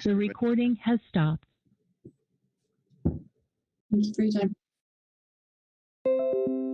The recording has stopped. Thank you for your time.